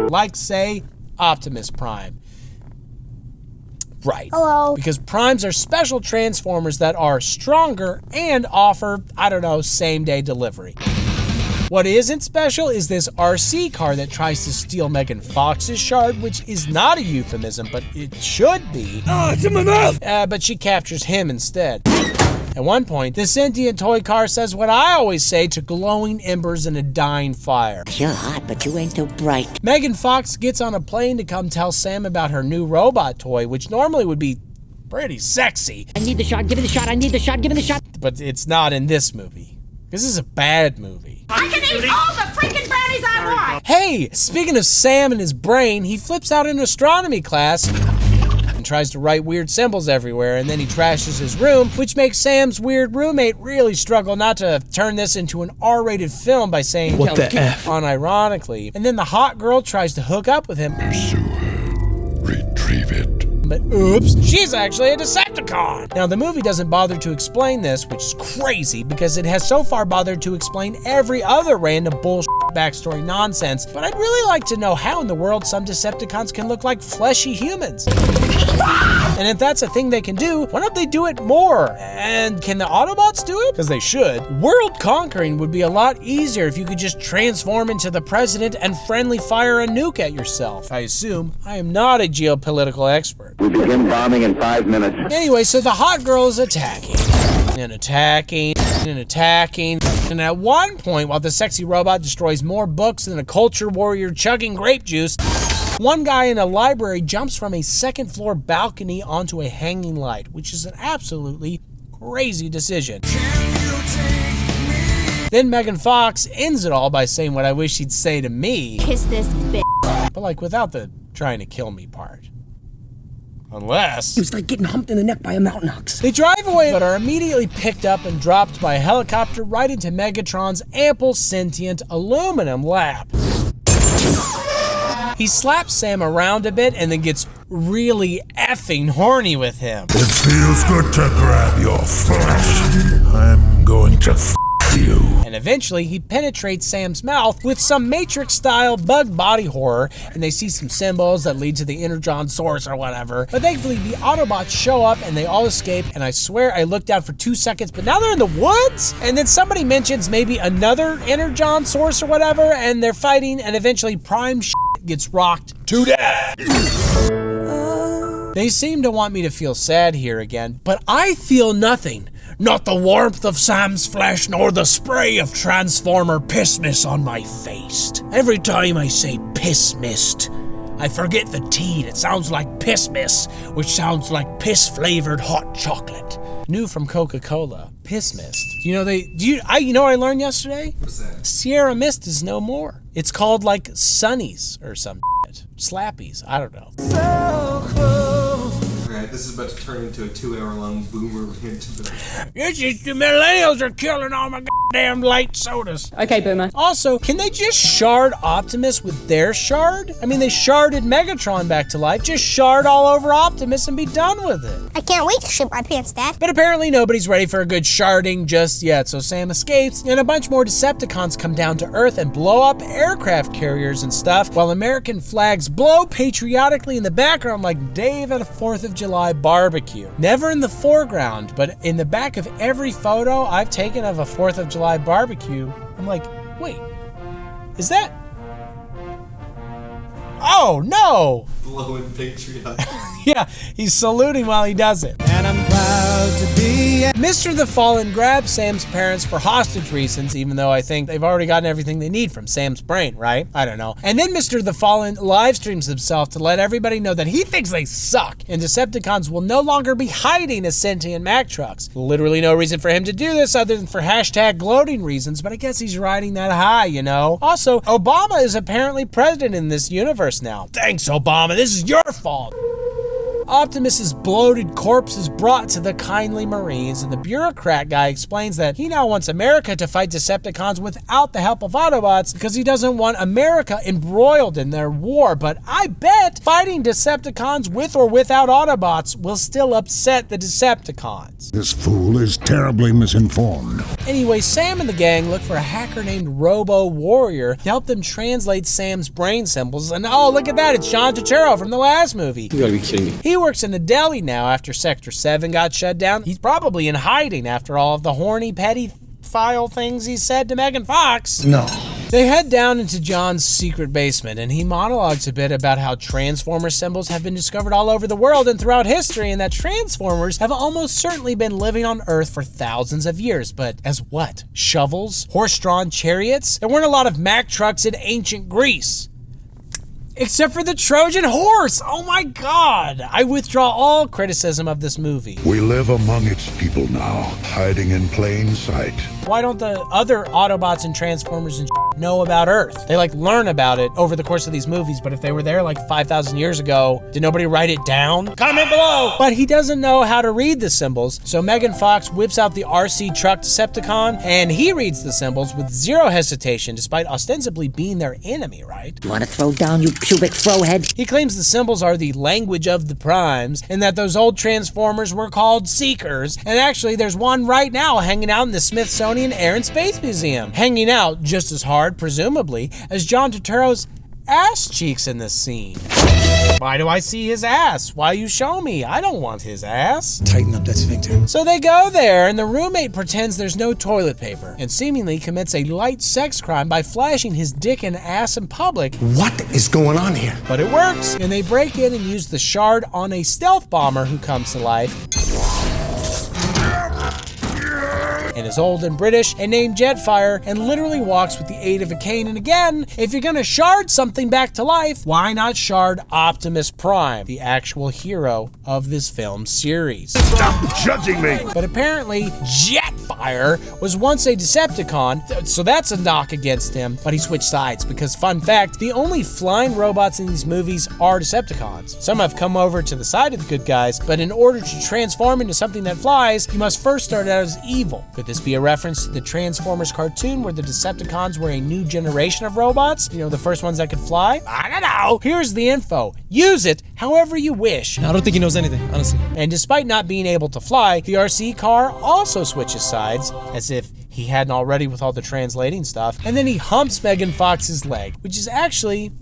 Like, say, Optimus Prime. Right. Hello. Because Primes are special Transformers that are stronger and offer, I don't know, same-day delivery. What isn't special is this RC car that tries to steal Megan Fox's shard, which is not a euphemism, but it should be. Oh, it's in my mouth! But she captures him instead. At one point, the sentient toy car says what I always say to glowing embers in a dying fire. You're hot, but you ain't so bright. Megan Fox gets on a plane to come tell Sam about her new robot toy, which normally would be pretty sexy. I need the shot, give me the shot, I need the shot, give me the shot. But it's not in this movie. This is a bad movie. I can eat all the freaking brownies I want! Hey, speaking of Sam and his brain, he flips out in astronomy class and tries to write weird symbols everywhere, and then he trashes his room, which makes Sam's weird roommate really struggle not to turn this into an R-rated film by saying, what the F? Unironically. And then the hot girl tries to hook up with him. Pursue her. Retrieve it. But oops, she's actually a Decepticon. Now, the movie doesn't bother to explain this, which is crazy because it has so far bothered to explain every other random bullshit backstory nonsense, but I'd really like to know how in the world some Decepticons can look like fleshy humans. And if that's a thing they can do, why don't they do it more? And can the Autobots do it? Because they should. World conquering would be a lot easier if you could just transform into the president and friendly fire a nuke at yourself. I assume. I am not a geopolitical expert. We begin bombing in 5 minutes. Anyway, so the hot girl is attacking. And attacking, and attacking, and at one point, while the sexy robot destroys more books than a culture warrior chugging grape juice, One guy in a library jumps from a second floor balcony onto a hanging light, which is an absolutely crazy decision. Then Megan Fox ends it all by saying what I wish she'd say to me. Kiss this bitch. But like without the trying to kill me part. Unless... It was like getting humped in the neck by a mountain ox. They drive away but are immediately picked up and dropped by a helicopter right into Megatron's ample sentient aluminum lap. He slaps Sam around a bit and then gets really effing horny with him. It feels good to grab your flesh. I'm going to you. And eventually he penetrates Sam's mouth with some Matrix-style bug body horror, and they see some symbols that lead to the Energon source or whatever. But thankfully the Autobots show up and they all escape, and I swear I looked out for 2 seconds, but now they're in the woods? And then somebody mentions maybe another Energon source or whatever, and they're fighting, and eventually Prime gets rocked to death. They seem to want me to feel sad here again, but I feel nothing. Not the warmth of Sam's flesh, nor the spray of Transformer piss mist on my face. Every time I say piss mist, I forget the T. It sounds like piss mist, which sounds like piss-flavored hot chocolate. New from Coca-Cola, piss mist. You know what I learned yesterday? What's that? Sierra Mist is no more. It's called like Sunnies or some shit. Slappies, I don't know. So close. Alright, this is about to turn into a 2-hour-long boomer rant. This is the millennials are killing all my goddamn light sodas. Okay, boomer. Also, can they just shard Optimus with their shard? I mean, they sharded Megatron back to life. Just shard all over Optimus and be done with it. I can't wait to shit my pants, Dad. But apparently nobody's ready for a good sharding just yet, so Sam escapes, and a bunch more Decepticons come down to Earth and blow up aircraft carriers and stuff, while American flags blow patriotically in the background like Dave at a 4th of July barbecue. Never in the foreground, but in the back of every photo I've taken of a 4th of July barbecue, I'm like, wait, is that? Oh, no! Blowing patriot. Yeah, he's saluting while he does it. And I'm proud to be Mr. The Fallen grabs Sam's parents for hostage reasons, even though I think they've already gotten everything they need from Sam's brain, right? I don't know. And then Mr. The Fallen live streams himself to let everybody know that he thinks they suck, and Decepticons will no longer be hiding as sentient Mack trucks. Literally no reason for him to do this other than for hashtag gloating reasons, but I guess he's riding that high, you know? Also, Obama is apparently president in this universe now. Thanks, Obama. This is your fault. Optimus's bloated corpse is brought to the kindly Marines, and the bureaucrat guy explains that he now wants America to fight Decepticons without the help of Autobots because he doesn't want America embroiled in their war. But I bet fighting Decepticons with or without Autobots will still upset the Decepticons. This fool is terribly misinformed. Anyway, Sam and the gang look for a hacker named Robo Warrior to help them translate Sam's brain symbols, and oh, look at that, it's John Turturro from the last movie. You gotta be kidding me. He works in a deli now after Sector 7 got shut down. He's probably in hiding after all of the horny pedophile things he said to Megan Fox. No. They head down into John's secret basement, and he monologues a bit about how Transformer symbols have been discovered all over the world and throughout history, and that Transformers have almost certainly been living on Earth for thousands of years. But as what? Shovels? Horse-drawn chariots? There weren't a lot of Mack trucks in ancient Greece. Except for the Trojan horse! Oh my god! I withdraw all criticism of this movie. We live among its people now, hiding in plain sight. Why don't the other Autobots and Transformers and know about Earth? They learn about it over the course of these movies, but if they were there 5,000 years ago, did nobody write it down? Comment below! But he doesn't know how to read the symbols, so Megan Fox whips out the RC truck Decepticon, and he reads the symbols with zero hesitation, despite ostensibly being their enemy, right? You wanna throw down, you pubic throwhead? He claims the symbols are the language of the primes, and that those old Transformers were called Seekers, and actually there's one right now hanging out in the Smithsonian Air and Space Museum, hanging out just as hard, presumably, as John Turturro's ass cheeks in this scene. Why do I see his ass? Why you show me? I don't want his ass. Tighten up that sphincter. So they go there, and the roommate pretends there's no toilet paper, and seemingly commits a light sex crime by flashing his dick and ass in public. What is going on here? But it works, and they break in and use the shard on a stealth bomber who comes to life. and is old and British and named Jetfire and literally walks with the aid of a cane. And again, if you're gonna shard something back to life, why not shard Optimus Prime, the actual hero of this film series? Stop judging me! But apparently, Jetfire was once a Decepticon, so that's a knock against him, but he switched sides because, fun fact, the only flying robots in these movies are Decepticons. Some have come over to the side of the good guys, but in order to transform into something that flies, you must first start out as evil. Could this be a reference to the Transformers cartoon where the Decepticons were a new generation of robots? You know, the first ones that could fly? I don't know. Here's the info. Use it however you wish. I don't think he knows anything, honestly. And despite not being able to fly, the RC car also switches sides, as if he hadn't already with all the translating stuff, and then he humps Megan Fox's leg, which is actually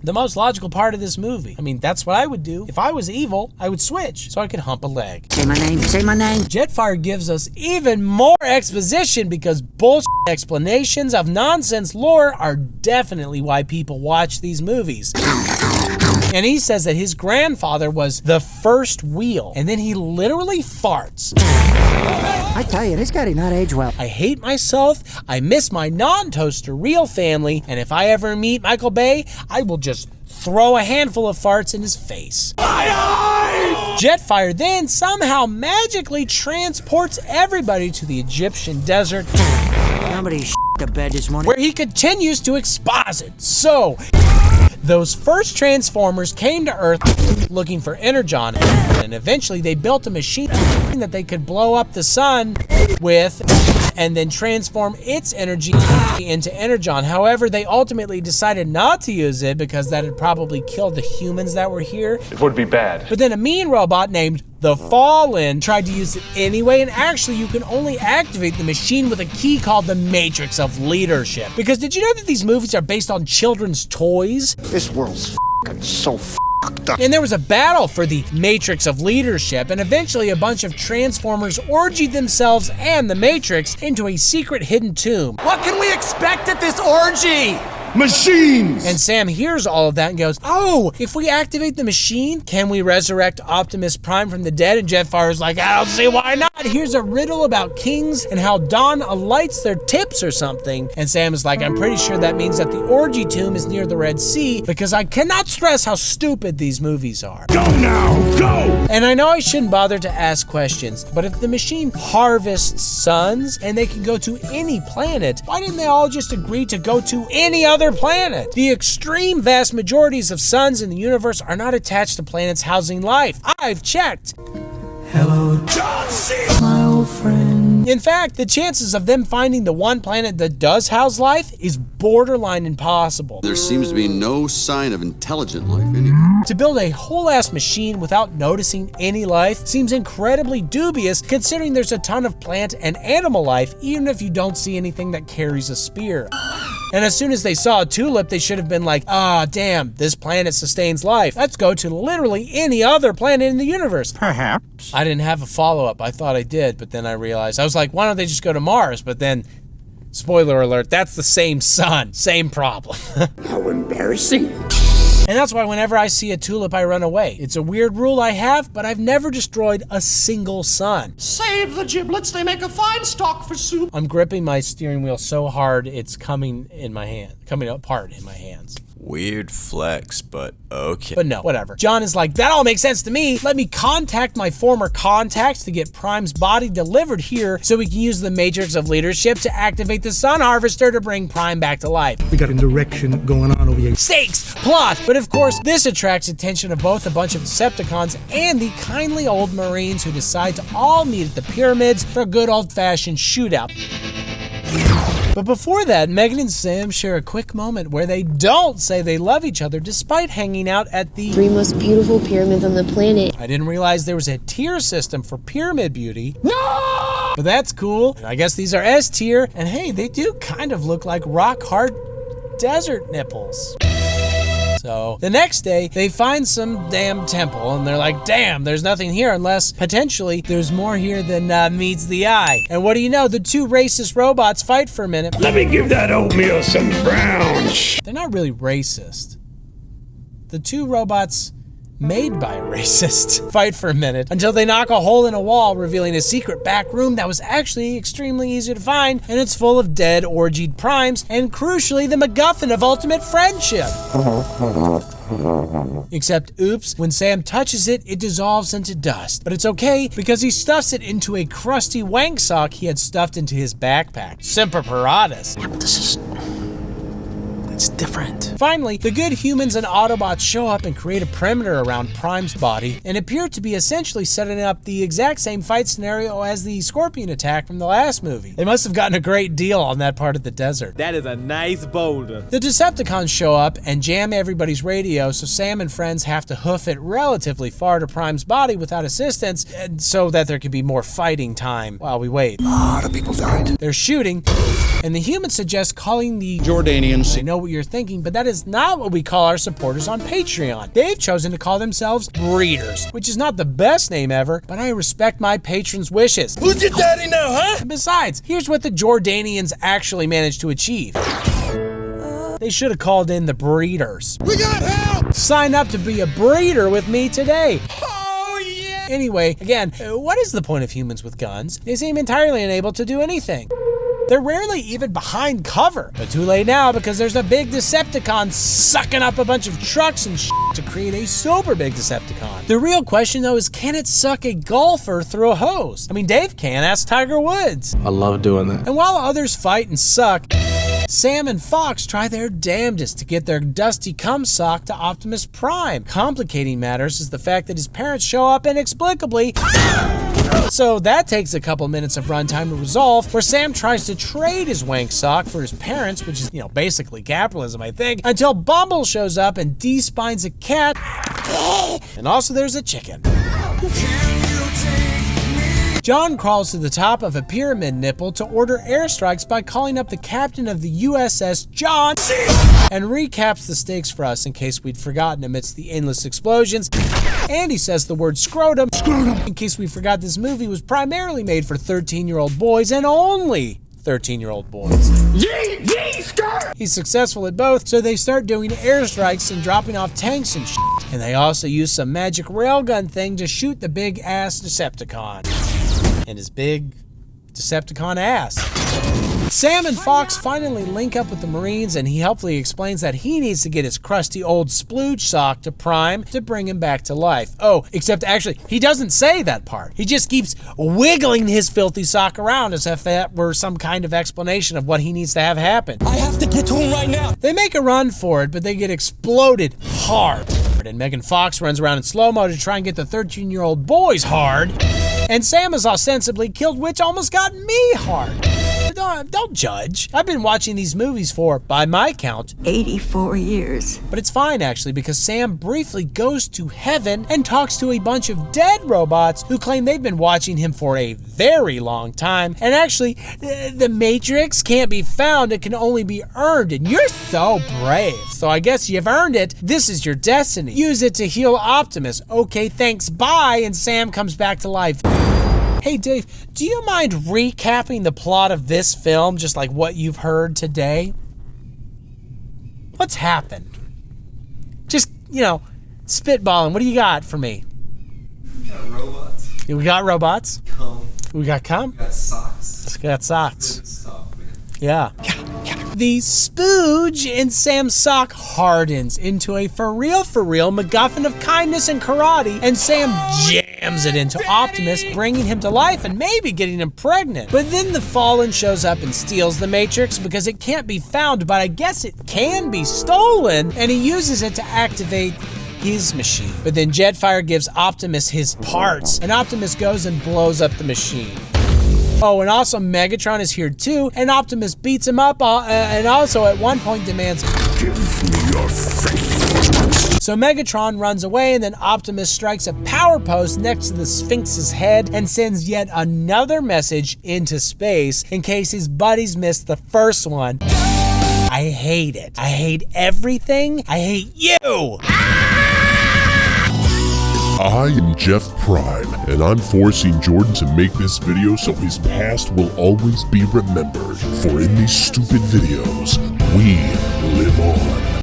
the most logical part of this movie. I mean, that's what I would do. If I was evil, I would switch so I could hump a leg. Say my name, say my name. Jetfire gives us even more exposition because bullshit explanations of nonsense lore are definitely why people watch these movies. And he says that his grandfather was the first wheel, and then he literally farts. I tell you, this guy did not age well. I hate myself, I miss my non-toaster real family, and if I ever meet Michael Bay, I will just throw a handful of farts in his face. Jetfire then somehow magically transports everybody to the Egyptian desert. Somebody shit the bed this morning. Where he continues to exposit. So, those first Transformers came to Earth looking for Energon, and eventually they built a machine that they could blow up the sun with and then transform its energy into Energon. However, they ultimately decided not to use it because that had probably killed the humans that were here. It would be bad. But then a mean robot named the Fallen tried to use it anyway, and actually you can only activate the machine with a key called the Matrix of Leadership. Because did you know that these movies are based on children's toys? This world's so fucked up. And there was a battle for the Matrix of Leadership, and eventually a bunch of Transformers orgied themselves and the Matrix into a secret hidden tomb. What can we expect at this orgy? Machines! And Sam hears all of that and goes, oh, if we activate the machine, can we resurrect Optimus Prime from the dead? And Jetfire's like, I don't see why not. Here's a riddle about kings and how dawn alights their tips or something. And Sam is like, I'm pretty sure that means that the orgy tomb is near the Red Sea, because I cannot stress how stupid these movies are. Go now, go! And I know I shouldn't bother to ask questions, but if the machine harvests suns and they can go to any planet, why didn't they all just agree to go to any other planet? The extreme vast majorities of suns in the universe are not attached to planets housing life. I've checked. Hello, John C. My old friend. In fact, the chances of them finding the one planet that does house life is borderline impossible. There seems to be no sign of intelligent life anywhere. To build a whole-ass machine without noticing any life seems incredibly dubious, considering there's a ton of plant and animal life, even if you don't see anything that carries a spear. And as soon as they saw a tulip, they should have been like, ah, damn, this planet sustains life. Let's go to literally any other planet in the universe. Perhaps. I didn't have a follow-up. I thought I did, but then I realized, I was like, why don't they just go to Mars? But then, spoiler alert, that's the same sun, same problem. How embarrassing. And that's why whenever I see a tulip, I run away. It's a weird rule I have, but I've never destroyed a single sun. Save the giblets, they make a fine stock for soup. I'm gripping my steering wheel so hard, it's coming apart in my hands. Weird flex, but okay. But no, whatever. John is like, that all makes sense to me. Let me contact my former contacts to get Prime's body delivered here so we can use the Matrix of Leadership to activate the Sun Harvester to bring Prime back to life. We got a direction going on over here. Stakes, plot. But of course, this attracts attention of both a bunch of Decepticons and the kindly old Marines who decide to all meet at the pyramids for a good old-fashioned shootout. But before that, Megan and Sam share a quick moment where they don't say they love each other despite hanging out at the 3 most beautiful pyramids on the planet. I didn't realize there was a tier system for pyramid beauty. No! But that's cool. I guess these are S tier, and hey, they do kind of look like rock-hard desert nipples. So the next day, they find some damn temple, and they're like, damn, there's nothing here unless, potentially, there's more here than meets the eye. And what do you know? The two racist robots fight for a minute. Let me give that oatmeal some browns. They're not really racist. The two robots made by a racist. Fight for a minute until they knock a hole in a wall, revealing a secret back room that was actually extremely easy to find, and it's full of dead, orgied primes, and crucially, the MacGuffin of ultimate friendship. Except, oops, when Sam touches it, it dissolves into dust. But it's okay, because he stuffs it into a crusty wank sock he had stuffed into his backpack. Semper Paratus. Yeah, but it's different. Finally, the good humans and Autobots show up and create a perimeter around Prime's body and appear to be essentially setting up the exact same fight scenario as the Scorpion attack from the last movie. They must have gotten a great deal on that part of the desert. That is a nice boulder. The Decepticons show up and jam everybody's radio, so Sam and friends have to hoof it relatively far to Prime's body without assistance, so that there can be more fighting time while we wait. A lot of people died. They're shooting, and the humans suggest calling the Jordanians. I know what you're thinking, but that is not what we call our supporters on Patreon. They've chosen to call themselves Breeders, which is not the best name ever, but I respect my patrons' wishes. Who's your daddy now, huh? And besides, here's what the Jordanians actually managed to achieve. They should have called in the Breeders. We got help! Sign up to be a breeder with me today. Oh, yeah! Anyway, again, what is the point of humans with guns? They seem entirely unable to do anything. They're rarely even behind cover, but too late now because there's a big Decepticon sucking up a bunch of trucks and shit to create a super big Decepticon. The real question though is, can it suck a golfer through a hose? I mean, Dave can, ask Tiger Woods. I love doing that. And while others fight and suck, Sam and Fox try their damnedest to get their dusty cum sock to Optimus Prime. Complicating matters is the fact that his parents show up inexplicably. So that takes a couple minutes of runtime to resolve, where Sam tries to trade his wank sock for his parents, which is, basically capitalism, I think, until Bumble shows up and de-spines a cat. And also there's a chicken. John crawls to the top of a pyramid nipple to order airstrikes by calling up the captain of the USS John and recaps the stakes for us in case we'd forgotten amidst the endless explosions. And he says the word scrotum in case we forgot this movie was primarily made for 13-year-old boys and only 13-year-old boys. He's successful at both, so they start doing airstrikes and dropping off tanks and shit. And they also use some magic railgun thing to shoot the big-ass Decepticon. And his big Decepticon ass. Sam and Fox finally link up with the Marines, and he helpfully explains that he needs to get his crusty old splooge sock to Prime to bring him back to life. Oh, except actually, he doesn't say that part. He just keeps wiggling his filthy sock around as if that were some kind of explanation of what he needs to have happen. I have to get to him right now. They make a run for it, but they get exploded hard. And Megan Fox runs around in slow-mo to try and get the 13-year-old boys hard. And Sam is ostensibly killed, which almost got me hard. Don't judge. I've been watching these movies for, by my count, 84 years. But it's fine actually, because Sam briefly goes to heaven and talks to a bunch of dead robots who claim they've been watching him for a very long time. And actually, the Matrix can't be found, it can only be earned, and you're so brave. So I guess you've earned it. This is your destiny. Use it to heal Optimus. Okay, thanks, bye, and Sam comes back to life. Hey Dave, do you mind recapping the plot of this film, just like what you've heard today? What's happened? Just, spitballing. What do you got for me? We got robots. We got robots. Cum. We got cum. We got socks. We got socks. Good stuff, man. Yeah. The spooge in Sam's sock hardens into a for real MacGuffin of kindness and karate, and Sam jams it into Optimus, bringing him to life and maybe getting him pregnant. But then the Fallen shows up and steals the Matrix because it can't be found, but I guess it can be stolen, and he uses it to activate his machine. But then Jetfire gives Optimus his parts, and Optimus goes and blows up the machine. Oh, and also Megatron is here too, and Optimus beats him up, and also at one point demands, "Give me your face." So Megatron runs away, and then Optimus strikes a power post next to the Sphinx's head and sends yet another message into space in case his buddies missed the first one. I hate it. I hate everything. I hate you. I am Jeff Prime, and I'm forcing Jordan to make this video so his past will always be remembered. For in these stupid videos, we live on.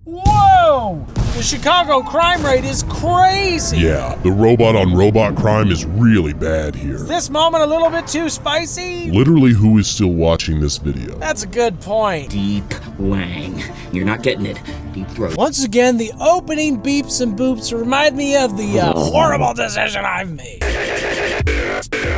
Whoa! The Chicago crime rate is crazy. Yeah, the robot-on-robot crime is really bad here. Is this moment a little bit too spicy? Literally, who is still watching this video? That's a good point. Deep wang. You're not getting it. Deep throat. Once again, the opening beeps and boops remind me of the horrible decision I've made.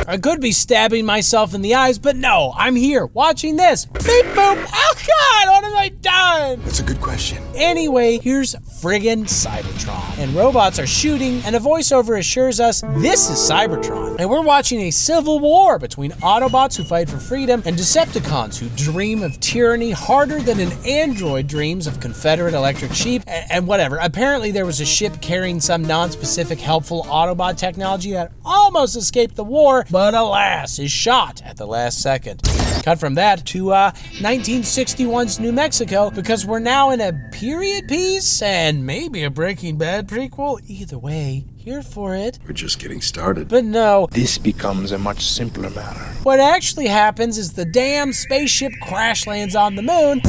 I could be stabbing myself in the eyes, but no, I'm here watching this. Beep boop. Oh God, what have I done? That's a good question. Anyway, here's friggin' Cybertron. And robots are shooting, and a voiceover assures us this is Cybertron. And we're watching a civil war between Autobots who fight for freedom and Decepticons who dream of tyranny harder than an android dreams of Confederate electric sheep and whatever. Apparently there was a ship carrying some non-specific helpful Autobot technology that almost escaped the war, but alas, is shot at the last second. Cut from that to 1961's New Mexico, because we're now in a period piece and maybe a Breaking Bad prequel. Either way, here for it. We're just getting started. But no. This becomes a much simpler matter. What actually happens is the damn spaceship crash lands on the moon,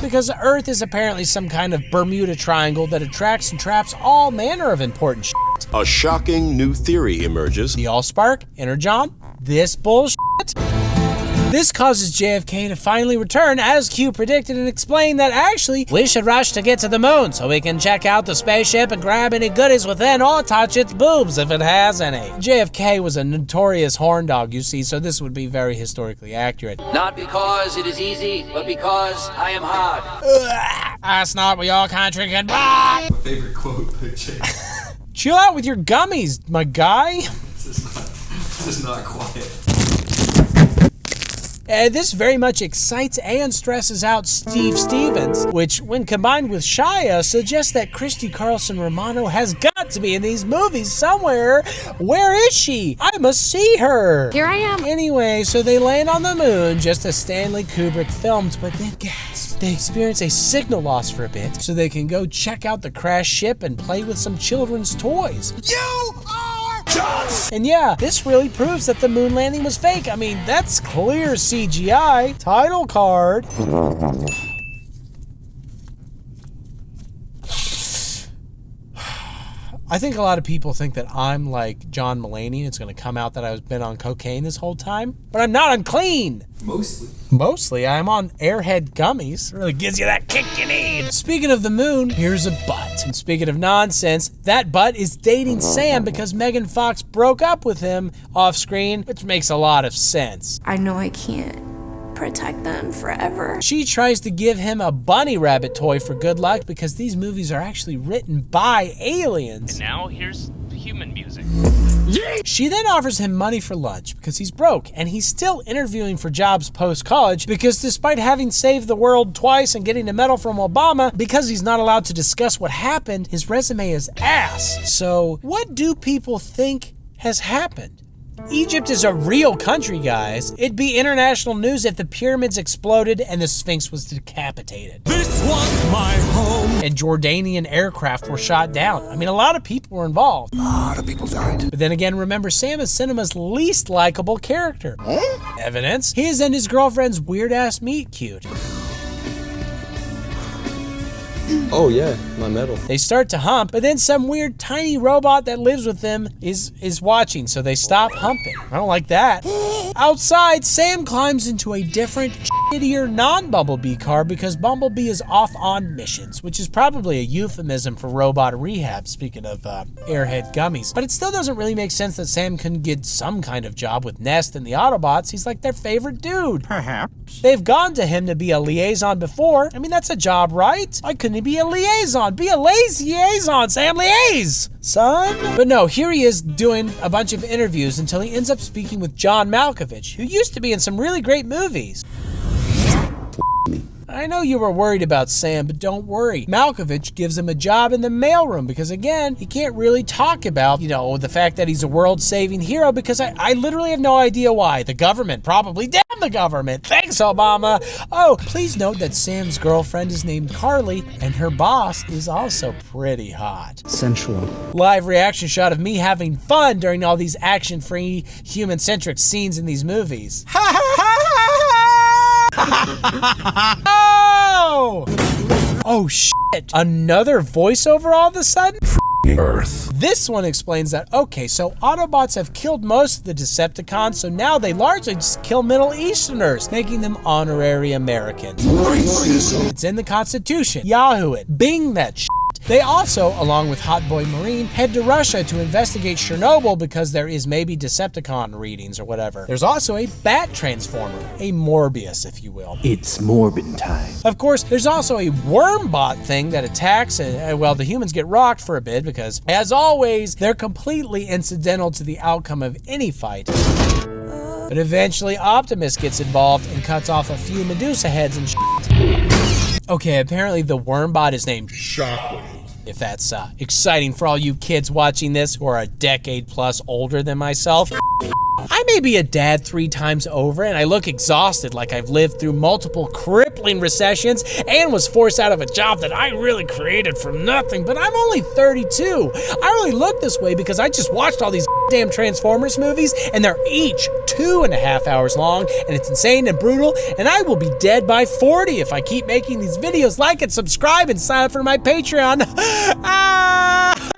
because Earth is apparently some kind of Bermuda Triangle that attracts and traps all manner of important shit. A shocking new theory emerges. The Allspark, Energon, this bullshit. This causes JFK to finally return, as Q predicted, and explain that actually, we should rush to get to the moon so we can check out the spaceship and grab any goodies within or touch its boobs if it has any. JFK was a notorious horn dog, you see, so this would be very historically accurate. Not because it is easy, but because I am hard. That's not what your country can buy. My favorite quote by Jake. Chill out with your gummies, my guy. This is not quiet. This very much excites and stresses out Steve Stevens, which, when combined with Shia, suggests that Christy Carlson Romano has got to be in these movies somewhere. Where is she? I must see her. Here I am. Anyway, so they land on the moon just as Stanley Kubrick filmed, but then gasp. They experience a signal loss for a bit, so they can go check out the crashed ship and play with some children's toys. You are done! And yeah, this really proves that the moon landing was fake. I mean, that's clear CGI. Title card. I think a lot of people think that I'm like John Mulaney and it's going to come out that I've been on cocaine this whole time. But I'm not, I'm clean. Mostly, I'm on Airhead gummies. It really gives you that kick you need. Speaking of the moon, here's a butt. And speaking of nonsense, that butt is dating Sam because Megan Fox broke up with him off screen, which makes a lot of sense. I know I can't protect them forever. She tries to give him a bunny rabbit toy for good luck because these movies are actually written by aliens. And now here's human music. She then offers him money for lunch because he's broke and he's still interviewing for jobs post-college because despite having saved the world twice and getting a medal from Obama, because he's not allowed to discuss what happened, his resume is ass. So what do people think has happened? Egypt is a real country, guys. It'd be international news if the pyramids exploded and the Sphinx was decapitated. This was my home. And Jordanian aircraft were shot down. I mean, a lot of people were involved. A lot of people died. But then again, remember, Sam is cinema's least likable character. Evidence, his and his girlfriend's weird-ass meet cute. Oh yeah, my medal. They start to hump, but then some weird tiny robot that lives with them is watching, so they stop humping. I don't like that. Outside, Sam climbs into a different, shittier non-Bumblebee car because Bumblebee is off on missions, which is probably a euphemism for robot rehab, speaking of Airhead gummies. But it still doesn't really make sense that Sam couldn't get some kind of job with Nest and the Autobots. He's like their favorite dude. Perhaps. They've gone to him to be a liaison before. I mean, that's a job, right? Why couldn't he be a liaison? Be a liaison, Sam. Liaise, son. But no, here he is doing a bunch of interviews until he ends up speaking with John Malkovich, who used to be in some really great movies. I know you were worried about Sam, but don't worry. Malkovich gives him a job in the mailroom because, again, he can't really talk about, you know, the fact that he's a world-saving hero because I literally have no idea why. The government, probably. Damn the government. Thanks, Obama. Oh, please note that Sam's girlfriend is named Carly, and her boss is also pretty hot. Sensual. Live reaction shot of me having fun during all these action-free, human-centric scenes in these movies. Ha ha ha ha ha! Oh! Oh shit, another voiceover all of a sudden? Earth. This one explains that, okay, so Autobots have killed most of the Decepticons, so now they largely just kill Middle Easterners, making them honorary Americans. It's in the Constitution. Yahoo it. Bing that shit. They also, along with Hot Boy Marine, head to Russia to investigate Chernobyl because there is maybe Decepticon readings or whatever. There's also a Bat Transformer, a Morbius, if you will. It's Morbin time. Of course, there's also a Wormbot thing that attacks, and well, the humans get rocked for a bit because, as always, they're completely incidental to the outcome of any fight. But eventually, Optimus gets involved and cuts off a few Medusa heads and shit. Okay, apparently the Wormbot is named Shockwave. If that's exciting for all you kids watching this who are a decade plus older than myself. I may be a dad 3 times over and I look exhausted like I've lived through multiple crippling recessions and was forced out of a job that I really created from nothing, but I'm only 32. I only look this way because I just watched all these damn Transformers movies and they're each 2.5 hours long and it's insane and brutal and I will be dead by 40 if I keep making these videos. Like and subscribe and sign up for my Patreon.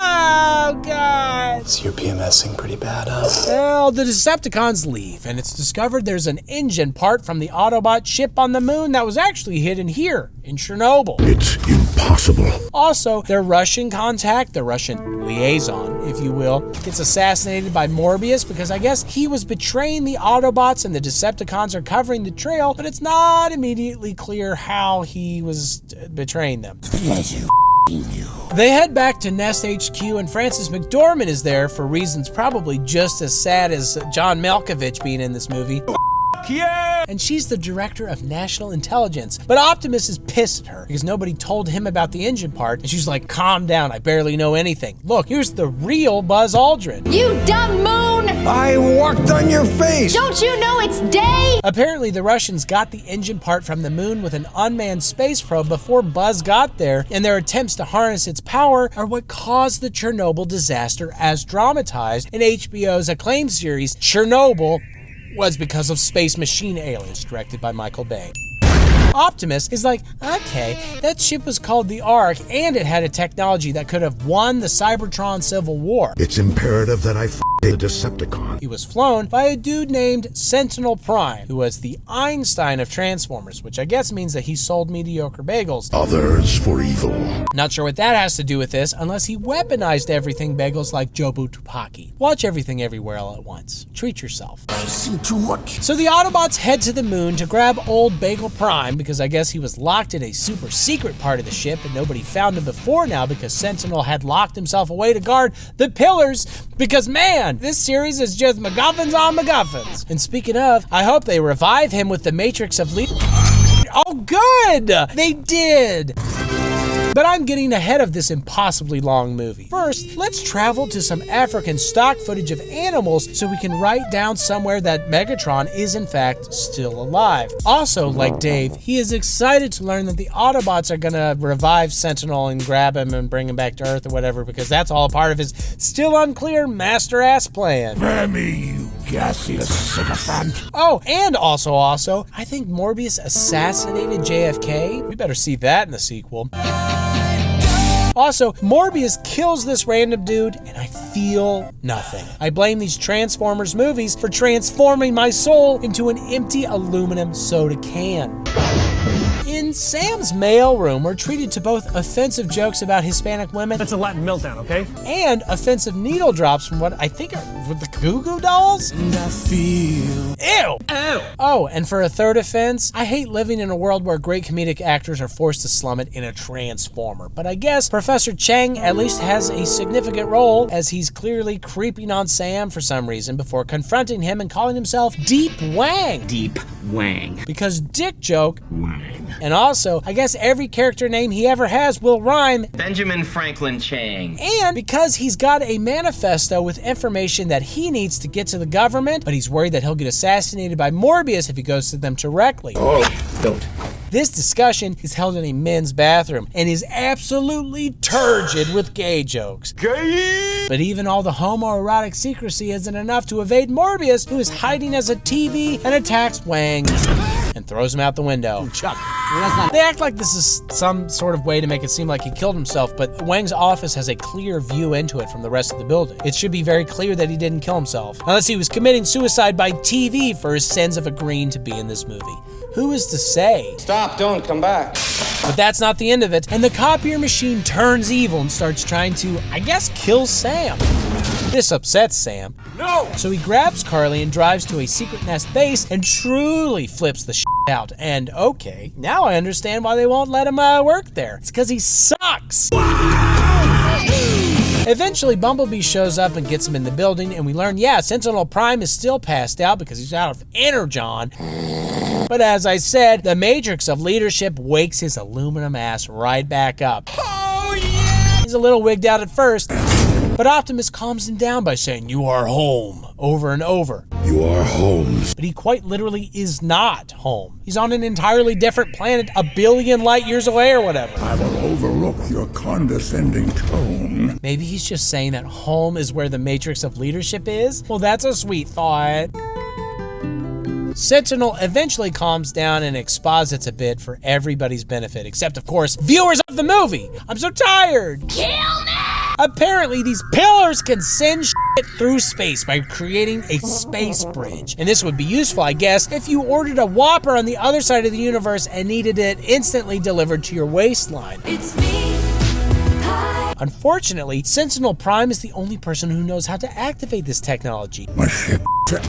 Oh God. So you're PMSing pretty bad, huh? Well, the Decepticons leave, and it's discovered there's an engine part from the Autobot ship on the moon that was actually hidden here in Chernobyl. It's impossible. Also, their Russian contact, the Russian liaison, if you will, gets assassinated by Morbius because I guess he was betraying the Autobots and the Decepticons are covering the trail, but it's not immediately clear how he was betraying them. They head back to Nest HQ and Frances McDormand is there for reasons probably just as sad as John Malkovich being in this movie. Yeah! And she's the director of national intelligence. But Optimus is pissed at her because nobody told him about the engine part. And she's like, calm down, I barely know anything. Look, here's the real Buzz Aldrin. You dumb moon! I walked on your face! Don't you know it's day? Apparently the Russians got the engine part from the moon with an unmanned space probe before Buzz got there, and their attempts to harness its power are what caused the Chernobyl disaster as dramatized in HBO's acclaimed series Chernobyl was because of Space Machine Aliens, directed by Michael Bay. Optimus is like, okay, that ship was called the Ark, and it had a technology that could have won the Cybertron Civil War. It's imperative that I the Decepticon. He was flown by a dude named Sentinel Prime, who was the Einstein of Transformers, which I guess means that he sold mediocre bagels. Others for evil. Not sure what that has to do with this, unless he weaponized everything bagels like Jobu Tupaki. Watch Everything Everywhere All at Once. Treat yourself. I see too much. So the Autobots head to the moon to grab old Bagel Prime, because I guess he was locked in a super secret part of the ship and nobody found him before now because Sentinel had locked himself away to guard the pillars, because man, this series is just MacGuffins on MacGuffins. And speaking of, I hope they revive him with the Matrix of Oh, good! They did! But I'm getting ahead of this impossibly long movie. First, let's travel to some African stock footage of animals so we can write down somewhere that Megatron is in fact still alive. Also, like Dave, he is excited to learn that the Autobots are gonna revive Sentinel and grab him and bring him back to Earth or whatever, because that's all part of his still unclear master-ass plan. Mammy, you gaseous sycophant. Oh, and also, I think Morbius assassinated JFK. We better see that in the sequel. Also, Morbius kills this random dude, and I feel nothing. I blame these Transformers movies for transforming my soul into an empty aluminum soda can. In Sam's mailroom, we're treated to both offensive jokes about Hispanic women. That's a Latin meltdown, okay? And offensive needle drops from what I think are with the Goo Goo Dolls. And I feel... Ew! Ew! Oh, and for a third offense, I hate living in a world where great comedic actors are forced to slum it in a Transformer. But I guess Professor Chang at least has a significant role, as he's clearly creeping on Sam for some reason before confronting him and calling himself Deep Wang. Deep Wang. Because dick joke. Wang. And also, I guess every character name he ever has will rhyme Benjamin Franklin Chang. And because he's got a manifesto with information that he needs to get to the government, but he's worried that he'll get assassinated by Morbius if he goes to them directly. Oh, don't. This discussion is held in a men's bathroom and is absolutely turgid with gay jokes. Gay! But even all the homoerotic secrecy isn't enough to evade Morbius, who is hiding as a TV and attacks Wang. and throws him out the window. They act like this is some sort of way to make it seem like he killed himself, but Wang's office has a clear view into it from the rest of the building. It should be very clear that he didn't kill himself, unless he was committing suicide by TV for his sins of agreeing to be in this movie. Who is to say? Stop, don't come back. But that's not the end of it, and the copier machine turns evil and starts trying to, I guess, kill Sam. This upsets Sam. No! So he grabs Carly and drives to a secret nest base and truly flips the shit out. And okay, now I understand why they won't let him work there. It's because he sucks. Eventually, Bumblebee shows up and gets him in the building, and we learn, yeah, Sentinel Prime is still passed out because he's out of energon. But as I said, the matrix of leadership wakes his aluminum ass right back up. Oh, yeah! He's a little wigged out at first, but Optimus calms him down by saying, "You are home," over and over. You are home. But he quite literally is not home. He's on an entirely different planet, a billion light years away or whatever. I will overlook your condescending tone. Maybe he's just saying that home is where the matrix of leadership is? Well, that's a sweet thought. Sentinel eventually calms down and exposits a bit for everybody's benefit, except of course, viewers of the movie. I'm so tired. Kill me! Apparently, these pillars can send shit through space by creating a space bridge. And this would be useful, I guess, if you ordered a Whopper on the other side of the universe and needed it instantly delivered to your waistline. It's me. Hi. Unfortunately, Sentinel Prime is the only person who knows how to activate this technology.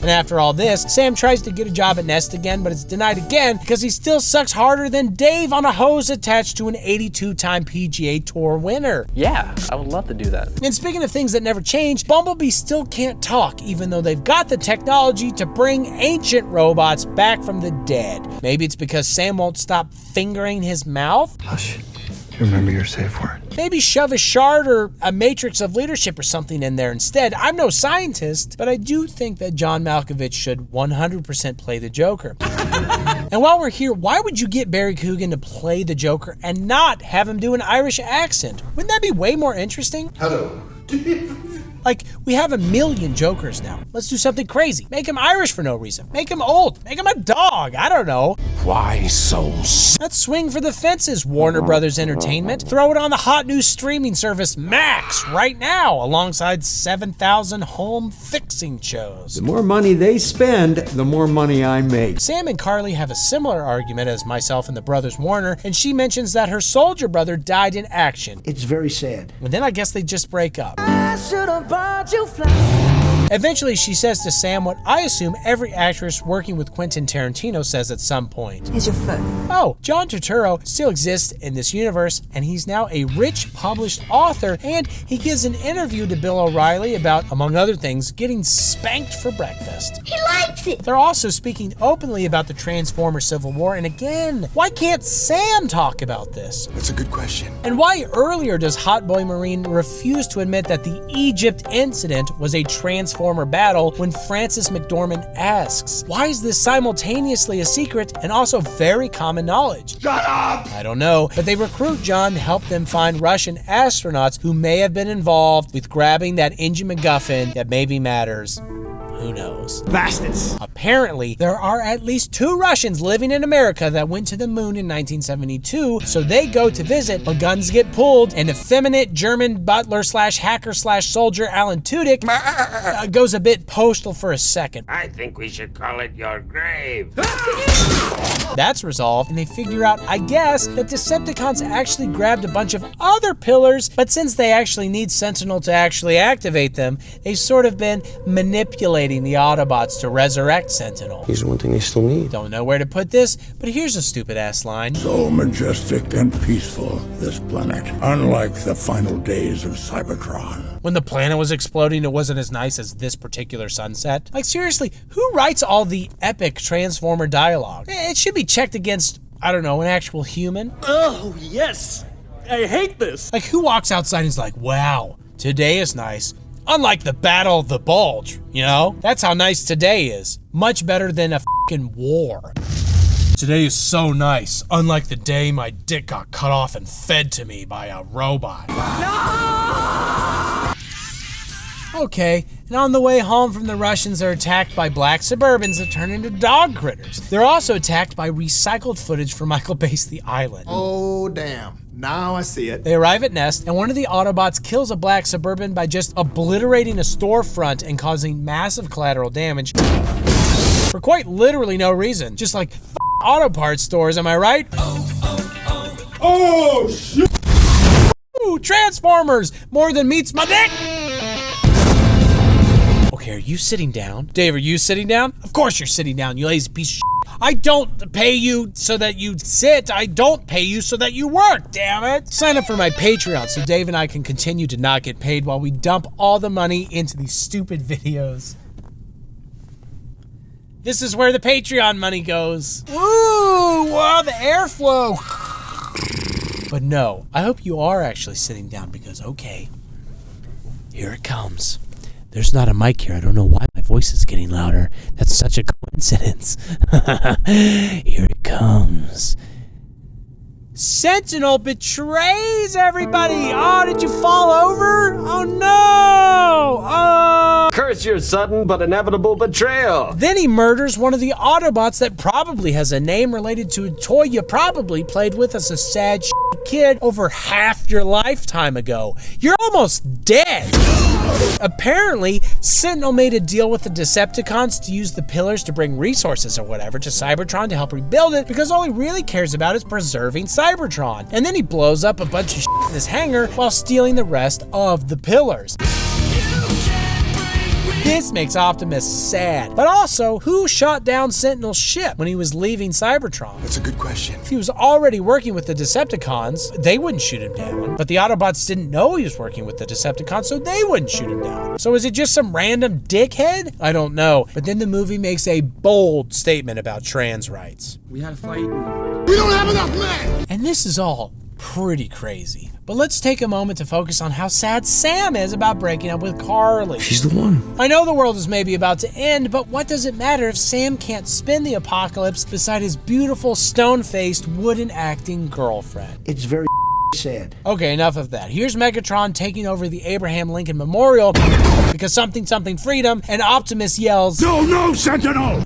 And after all this, Sam tries to get a job at Nest again, but it's denied again because he still sucks harder than Dave on a hose attached to an 82-time PGA Tour winner. Yeah, I would love to do that. And speaking of things that never change, Bumblebee still can't talk, even though they've got the technology to bring ancient robots back from the dead. Maybe it's because Sam won't stop fingering his mouth? Hush. Remember your safe word. Maybe shove a shard or a matrix of leadership or something in there instead. I'm no scientist, but I do think that John Malkovich should 100% play the Joker. And while we're here, why would you get Barry Coogan to play the Joker and not have him do an Irish accent? Wouldn't that be way more interesting? Hello. Like, we have a million Jokers now. Let's do something crazy. Make him Irish for no reason. Make him old. Make him a dog. I don't know. Why so? Let's swing for the fences, Warner Brothers Entertainment. Throw it on the hot new streaming service Max right now, alongside 7,000 home fixing shows. The more money they spend, the more money I make. Sam and Carly have a similar argument as myself and the brothers Warner, and she mentions that her soldier brother died in action. It's very sad. And then I guess they just break up. I should have bought you flowers. Eventually, she says to Sam what I assume every actress working with Quentin Tarantino says at some point. Here's your foot. Oh, John Turturro still exists in this universe, and he's now a rich published author, and he gives an interview to Bill O'Reilly about, among other things, getting spanked for breakfast. He likes it. They're also speaking openly about the Transformer Civil War, and again, why can't Sam talk about this? That's a good question. And why earlier does Hot Boy Marine refuse to admit that the Egypt incident was a Transformer battle when Francis McDormand asks? Why is this simultaneously a secret and also very common knowledge? Shut up! I don't know, but they recruit John to help them find Russian astronauts who may have been involved with grabbing that engine MacGuffin that maybe matters. Who knows? Bastards! Apparently, there are at least 2 Russians living in America that went to the moon in 1972, so they go to visit, but guns get pulled, and effeminate German butler slash hacker slash soldier Alan Tudyk goes a bit postal for a second. I think we should call it your grave. That's resolved, and they figure out, I guess, that Decepticons actually grabbed a bunch of other pillars, but since they actually need Sentinel to actually activate them, they've sort of been manipulating the Autobots to resurrect Sentinel. Here's one thing they still need. Don't know where to put this, but here's a stupid-ass line. So majestic and peaceful, this planet, unlike the final days of Cybertron. When the planet was exploding, it wasn't as nice as this particular sunset. Like, seriously, who writes all the epic Transformer dialogue? It should be checked against, I don't know, an actual human. Oh, yes! I hate this! Like, who walks outside and is like, wow, today is nice. Unlike the Battle of the Bulge, you know? That's how nice today is. Much better than a fucking war. Today is so nice, unlike the day my dick got cut off and fed to me by a robot. No! Okay, and on the way home from the Russians, they're attacked by black Suburbans that turn into dog critters. They're also attacked by recycled footage from Michael Bay's The Island. Oh, damn. Now I see it. They arrive at Nest, and one of the Autobots kills a black Suburban by just obliterating a storefront and causing massive collateral damage for quite literally no reason. Just like auto parts stores, am I right? Oh, shit! Ooh, Transformers! More than meets my dick! Okay, are you sitting down? Dave, are you sitting down? Of course you're sitting down, you lazy piece of shit. I don't pay you so that you sit. I don't pay you so that you work, damn it. Sign up for my Patreon so Dave and I can continue to not get paid while we dump all the money into these stupid videos. This is where the Patreon money goes. Ooh, wow, the airflow. But no, I hope you are actually sitting down because, okay, here it comes. There's not a mic here. I don't know why my voice is getting louder. That's such a coincidence. Here it comes. Sentinel betrays everybody. Oh, did you fall over? Oh no! Oh. Curse your sudden but inevitable betrayal. Then he murders one of the Autobots that probably has a name related to a toy you probably played with as a sad kid over half your lifetime ago. You're almost dead. Apparently, Sentinel made a deal with the Decepticons to use the pillars to bring resources or whatever to Cybertron to help rebuild it because all he really cares about is preserving Cybertron. And then he blows up a bunch of shit in his hangar while stealing the rest of the pillars. This makes Optimus sad. But also, who shot down Sentinel's ship when he was leaving Cybertron? That's a good question. If he was already working with the Decepticons, they wouldn't shoot him down. But the Autobots didn't know he was working with the Decepticons, so they wouldn't shoot him down. So is it just some random dickhead? I don't know. But then the movie makes a bold statement about trans rights. We had a fight. We don't have enough men! And this is all pretty crazy. But let's take a moment to focus on how sad Sam is about breaking up with Carly. She's the one. I know the world is maybe about to end, but what does it matter if Sam can't spin the apocalypse beside his beautiful, stone-faced, wooden-acting girlfriend? It's very sad. Okay, enough of that. Here's Megatron taking over the Abraham Lincoln Memorial because something freedom, and Optimus yells, No, Sentinel!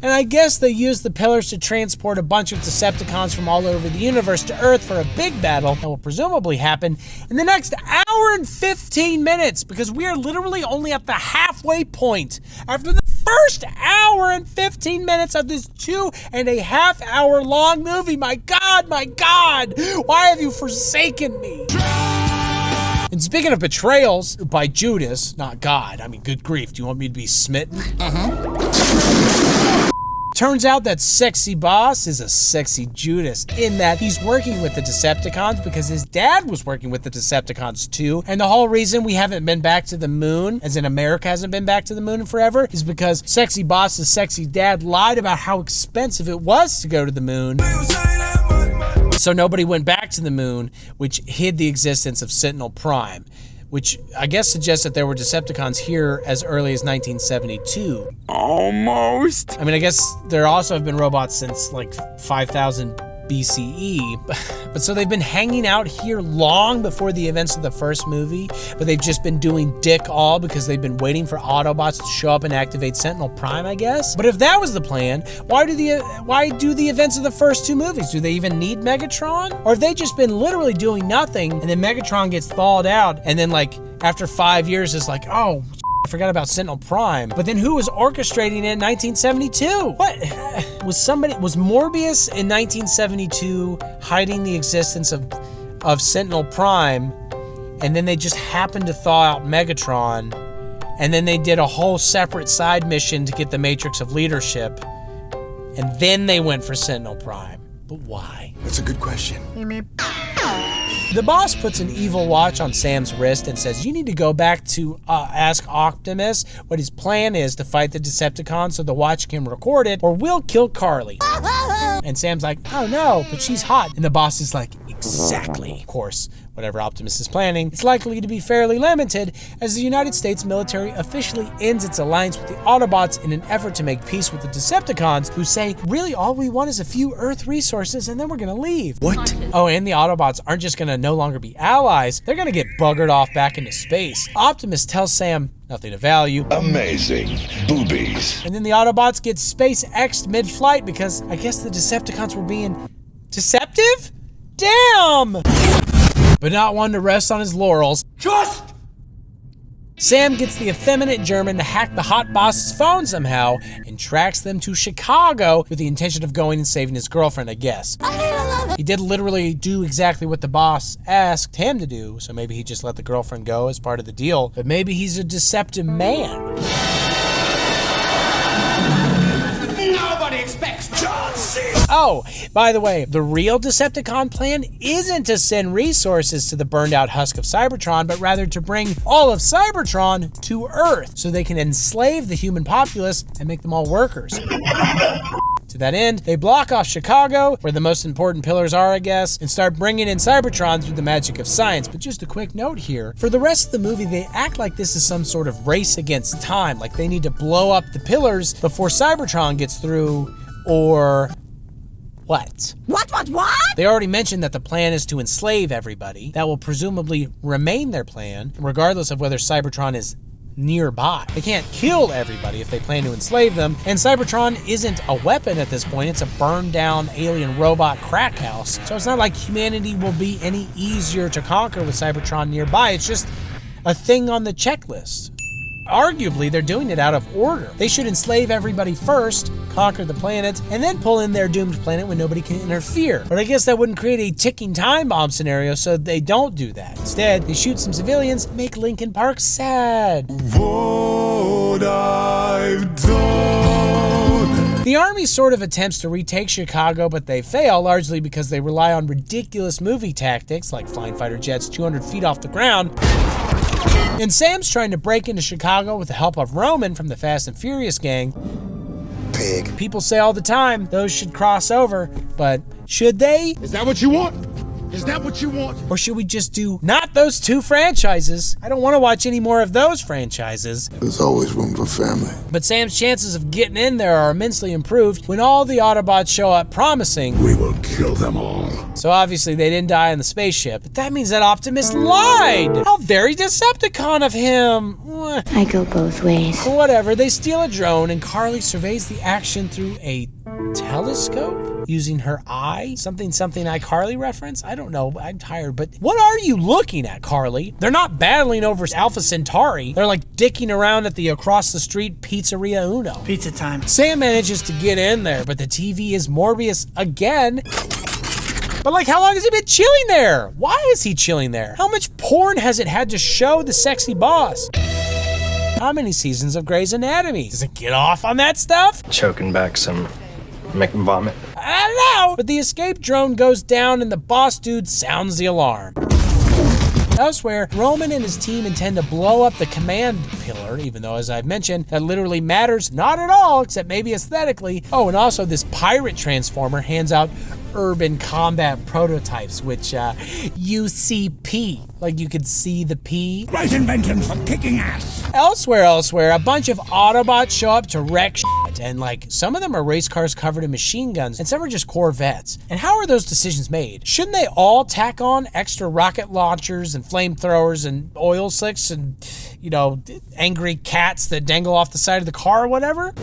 And I guess they used the pillars to transport a bunch of Decepticons from all over the universe to Earth for a big battle that will presumably happen in the next hour and 15 minutes because we are literally only at the halfway point after the first hour and 15 minutes of this 2.5 hour long movie. My God, why have you forsaken me? And speaking of betrayals by Judas, not God, I mean, good grief, do you want me to be smitten? Turns out that sexy boss is a sexy Judas in that he's working with the Decepticons because his dad was working with the Decepticons too. And the whole reason we haven't been back to the moon, as in America hasn't been back to the moon in forever, is because sexy boss's sexy dad lied about how expensive it was to go to the moon. So nobody went back to the moon, which hid the existence of Sentinel Prime, which I guess suggests that there were Decepticons here as early as 1972. Almost. I mean, I guess there also have been robots since like 5000 BCE, but so they've been hanging out here long before the events of the first movie, but they've just been doing dick all because they've been waiting for Autobots to show up and activate Sentinel Prime, I guess. But if that was the plan, why do the events of the first two movies? Do they even need Megatron? Or have they just been literally doing nothing and then Megatron gets thawed out and then like after 5 years is like, oh, I forgot about Sentinel Prime. But then who was orchestrating it in 1972? What? Was Morbius in 1972 hiding the existence of Sentinel Prime, and then they just happened to thaw out Megatron, and then they did a whole separate side mission to get the Matrix of Leadership, and then they went for Sentinel Prime. But why? That's a good question. The boss puts an evil watch on Sam's wrist and says, you need to go back to ask Optimus what his plan is to fight the Decepticons so the watch can record it, or we'll kill Carly. And Sam's like, oh no, but she's hot. And the boss is like, Exactly. Of course, whatever Optimus is planning, it's likely to be fairly limited, as the United States military officially ends its alliance with the Autobots in an effort to make peace with the Decepticons, who say, really all we want is a few Earth resources and then we're gonna leave. What? Oh, and the Autobots aren't just gonna no longer be allies, they're gonna get buggered off back into space. Optimus tells Sam nothing of value. Amazing. Boobies. And then the Autobots get SpaceX'd mid-flight because I guess the Decepticons were being deceptive? Damn! But not one to rest on his laurels. Just! Sam gets the effeminate German to hack the hot boss's phone somehow and tracks them to Chicago with the intention of going and saving his girlfriend, I guess. He did literally do exactly what the boss asked him to do, so maybe he just let the girlfriend go as part of the deal, but maybe he's a deceptive man. Nobody expects John C. Oh, by the way, the real Decepticon plan isn't to send resources to the burned out husk of Cybertron, but rather to bring all of Cybertron to Earth so they can enslave the human populace and make them all workers. To that end, they block off Chicago, where the most important pillars are, I guess, and start bringing in Cybertron through the magic of science. But just a quick note here, for the rest of the movie, they act like this is some sort of race against time, like they need to blow up the pillars before Cybertron gets through, or what? What? They already mentioned that the plan is to enslave everybody. That will presumably remain their plan, regardless of whether Cybertron is nearby. They can't kill everybody if they plan to enslave them, and Cybertron isn't a weapon at this point, it's a burned down alien robot crack house. So it's not like humanity will be any easier to conquer with Cybertron nearby, it's just a thing on the checklist. Arguably, they're doing it out of order. They should enslave everybody first, conquer the planet, and then pull in their doomed planet when nobody can interfere. But I guess that wouldn't create a ticking time bomb scenario, so they don't do that. Instead, they shoot some civilians, make Lincoln Park sad. What I've done. The army sort of attempts to retake Chicago, but they fail, largely because they rely on ridiculous movie tactics, like flying fighter jets 200 feet off the ground. And Sam's trying to break into Chicago with the help of Roman from the Fast and Furious gang. Pig. People say all the time those should cross over, but should they? Is that what you want? Is that what you want? Or should we just do not those two franchises? I don't want to watch any more of those franchises. There's always room for family. But Sam's chances of getting in there are immensely improved when all the Autobots show up promising, we will kill them all. So obviously they didn't die on the spaceship, but that means that Optimus lied. How very Decepticon of him. I go both ways. Whatever, they steal a drone and Carly surveys the action through a telescope using her eye. Something iCarly reference? I don't know, I'm tired, but what are you looking at, Carly? They're not battling over Alpha Centauri. They're like dicking around at the across the street Pizzeria Uno. Pizza time. Sam manages to get in there, but the TV is Morbius again. But like, how long has he been chilling there? Why is he chilling there? How much porn has it had to show the sexy boss? How many seasons of Grey's Anatomy? Does it get off on that stuff? Choking back some, make him vomit. I don't know, but the escape drone goes down and the boss dude sounds the alarm. Elsewhere, Roman and his team intend to blow up the command pillar, even though, as I've mentioned, that literally matters not at all, except maybe aesthetically. Oh, and also this pirate transformer hands out urban combat prototypes, which UCP, like you could see the P. Great invention for kicking ass. Elsewhere, a bunch of Autobots show up to wreck shit, and like some of them are race cars covered in machine guns, and some are just Corvettes. And how are those decisions made? Shouldn't they all tack on extra rocket launchers and flamethrowers and oil slicks and, you know, angry cats that dangle off the side of the car or whatever?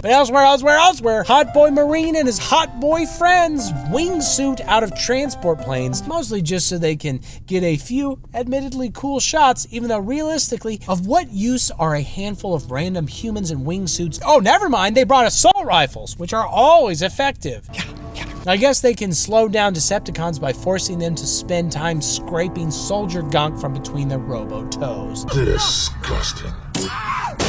But elsewhere, Hot Boy Marine and his hot boy friends wingsuit out of transport planes, mostly just so they can get a few admittedly cool shots, even though realistically, of what use are a handful of random humans in wingsuits? Oh, never mind, they brought assault rifles, which are always effective. I guess they can slow down Decepticons by forcing them to spend time scraping soldier gunk from between their robo-toes. Disgusting.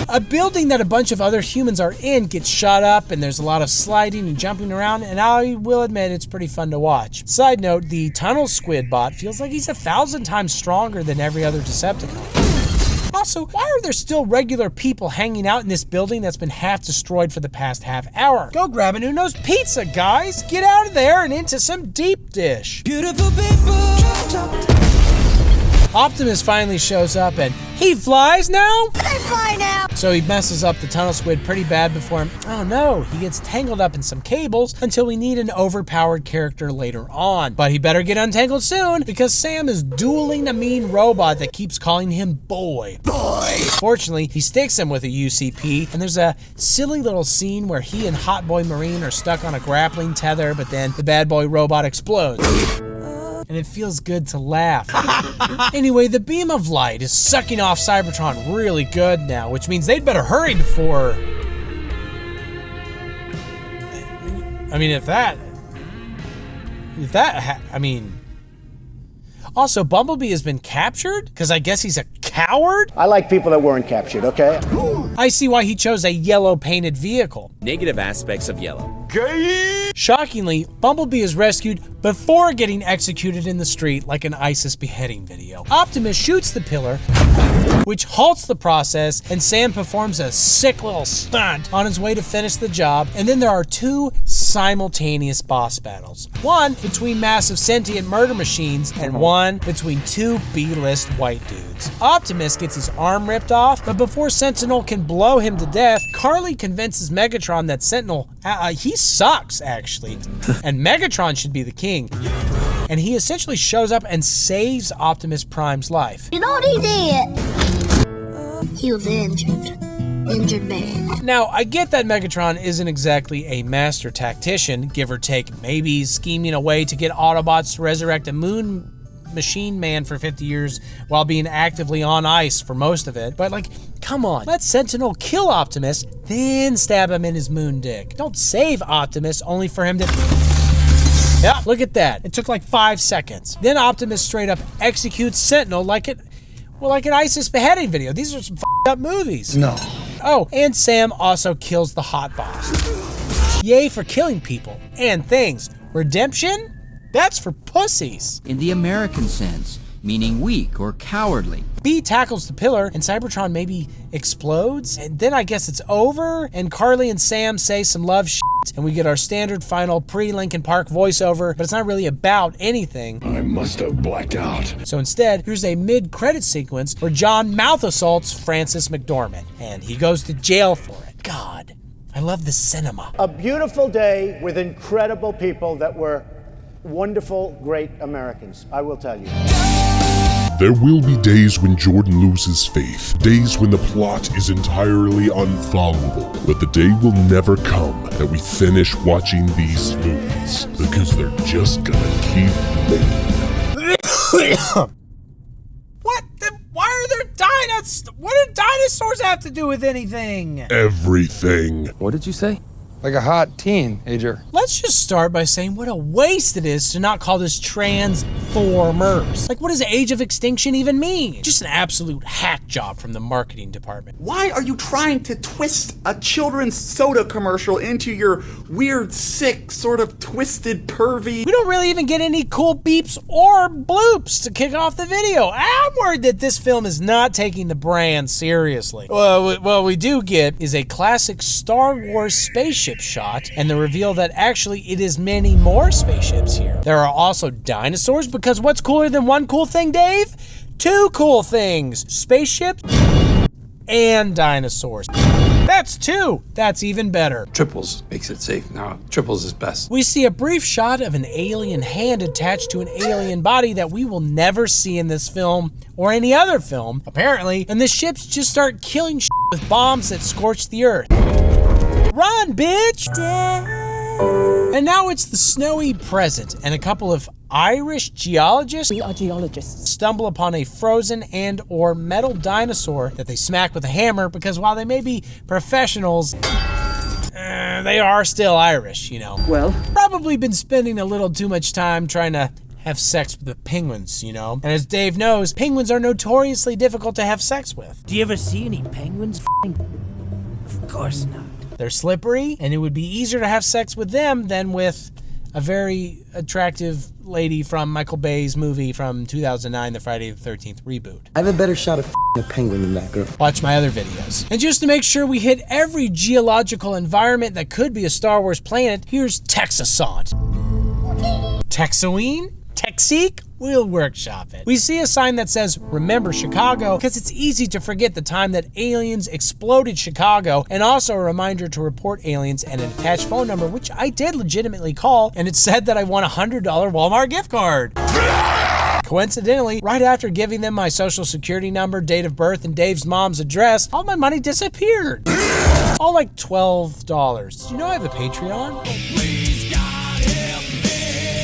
A building that a bunch of other humans are in gets shot up, and there's a lot of sliding and jumping around, and I will admit it's pretty fun to watch. Side note, the tunnel squid bot feels like he's 1,000 times stronger than every other Decepticon. How Also, why are there still regular people hanging out in this building that's been half destroyed for the past half hour? Go grab an Uno's pizza, guys. Get out of there and into some deep dish. Beautiful people. Optimus finally shows up and he flies now? I fly now. So he messes up the tunnel squid pretty bad before him. Oh no, he gets tangled up in some cables until we need an overpowered character later on. But he better get untangled soon because Sam is dueling a mean robot that keeps calling him boy. Fortunately, he sticks him with a UCP and there's a silly little scene where he and Hot Boy Marine are stuck on a grappling tether, but then the bad boy robot explodes. And it feels good to laugh. Anyway, the beam of light is sucking off Cybertron really good now, which means they'd better hurry before... I mean, Also, Bumblebee has been captured? Because I guess he's a coward? I like people that weren't captured, okay? I see why he chose a yellow painted vehicle. Negative aspects of yellow. Shockingly, Bumblebee is rescued before getting executed in the street like an ISIS beheading video. Optimus shoots the pillar, which halts the process, and Sam performs a sick little stunt on his way to finish the job, and then there are two simultaneous boss battles. One between massive sentient murder machines, and one between two B-list white dudes. Optimus gets his arm ripped off, but before Sentinel can blow him to death, Carly convinces Megatron that Sentinel, he sucks actually, and Megatron should be the king. And he essentially shows up and saves Optimus Prime's life. You know what he did? He was injured. Injured man. Now, I get that Megatron isn't exactly a master tactician, give or take. Maybe he's scheming a way to get Autobots to resurrect a moon machine man for 50 years while being actively on ice for most of it. But like, come on, let Sentinel kill Optimus, then stab him in his moon dick. Don't save Optimus only for him to... Yeah, look at that. It took like 5 seconds. Then Optimus straight up executes Sentinel like an ISIS beheading video. These are some f***ed up movies. No. Oh, and Sam also kills the hot boss. Yay for killing people and things. Redemption? That's for pussies. In the American sense, meaning weak or cowardly. B tackles the pillar and Cybertron maybe explodes, and then I guess it's over, and Carly and Sam say some love shit, and we get our standard final pre-Linkin Park voiceover, but it's not really about anything. I must have blacked out. So instead, here's a mid-credit sequence where John mouth assaults Francis McDormand, and he goes to jail for it. God, I love the cinema. A beautiful day with incredible people that were wonderful, great Americans, I will tell you. There will be days when Jordan loses faith, days when the plot is entirely unfollowable, but the day will never come that we finish watching these movies, because they're just gonna keep making them. Why are there dinosaurs? What do dinosaurs have to do with anything? Everything. What did you say? Like a hot teenager. Let's just start by saying what a waste it is to not call this Transformers. Like, what does Age of Extinction even mean? Just an absolute hack job from the marketing department. Why are you trying to twist a children's soda commercial into your weird, sick, sort of twisted, pervy... We don't really even get any cool beeps or bloops to kick off the video. I'm worried that this film is not taking the brand seriously. Well, what we do get is a classic Star Wars spaceship shot, and the reveal that actually it is many more spaceships here. There are also dinosaurs, because what's cooler than one cool thing, Dave? Two cool things. Spaceships and dinosaurs. That's two. That's even better. Triples makes it safe. Now, triples is best. We see a brief shot of an alien hand attached to an alien body that we will never see in this film or any other film, apparently, and the ships just start killing shit with bombs that scorch the earth. Run, bitch! And now it's the snowy present, and a couple of Irish geologists, we are geologists, stumble upon a frozen and or metal dinosaur that they smack with a hammer, because while they may be professionals, they are still Irish, you know. Well, probably been spending a little too much time trying to have sex with the penguins, you know? And as Dave knows, penguins are notoriously difficult to have sex with. Do you ever see any penguins Of course not. They're slippery, and it would be easier to have sex with them than with a very attractive lady from Michael Bay's movie from 2009, the Friday the 13th reboot. I have a better shot of a penguin than that girl. Watch my other videos. And just to make sure we hit every geological environment that could be a Star Wars planet, here's Texasant. Texoine? Texique? We'll workshop it. We see a sign that says, remember Chicago, because it's easy to forget the time that aliens exploded Chicago, and also a reminder to report aliens and an attached phone number, which I did legitimately call, and it said that I won a $100 Walmart gift card. Coincidentally, right after giving them my social security number, date of birth, and Dave's mom's address, all my money disappeared. All like $12. Did you know I have a Patreon?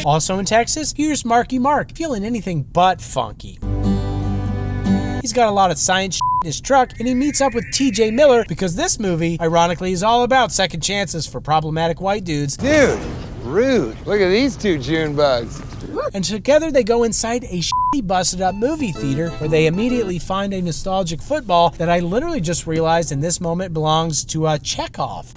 Also in Texas, here's Marky Mark, feeling anything but funky. He's got a lot of science in his truck, and he meets up with TJ Miller because this movie, ironically, is all about second chances for problematic white dudes. Dude, rude. Look at these two June bugs. And together they go inside a busted up movie theater where they immediately find a nostalgic football that I literally just realized in this moment belongs to Chekhov.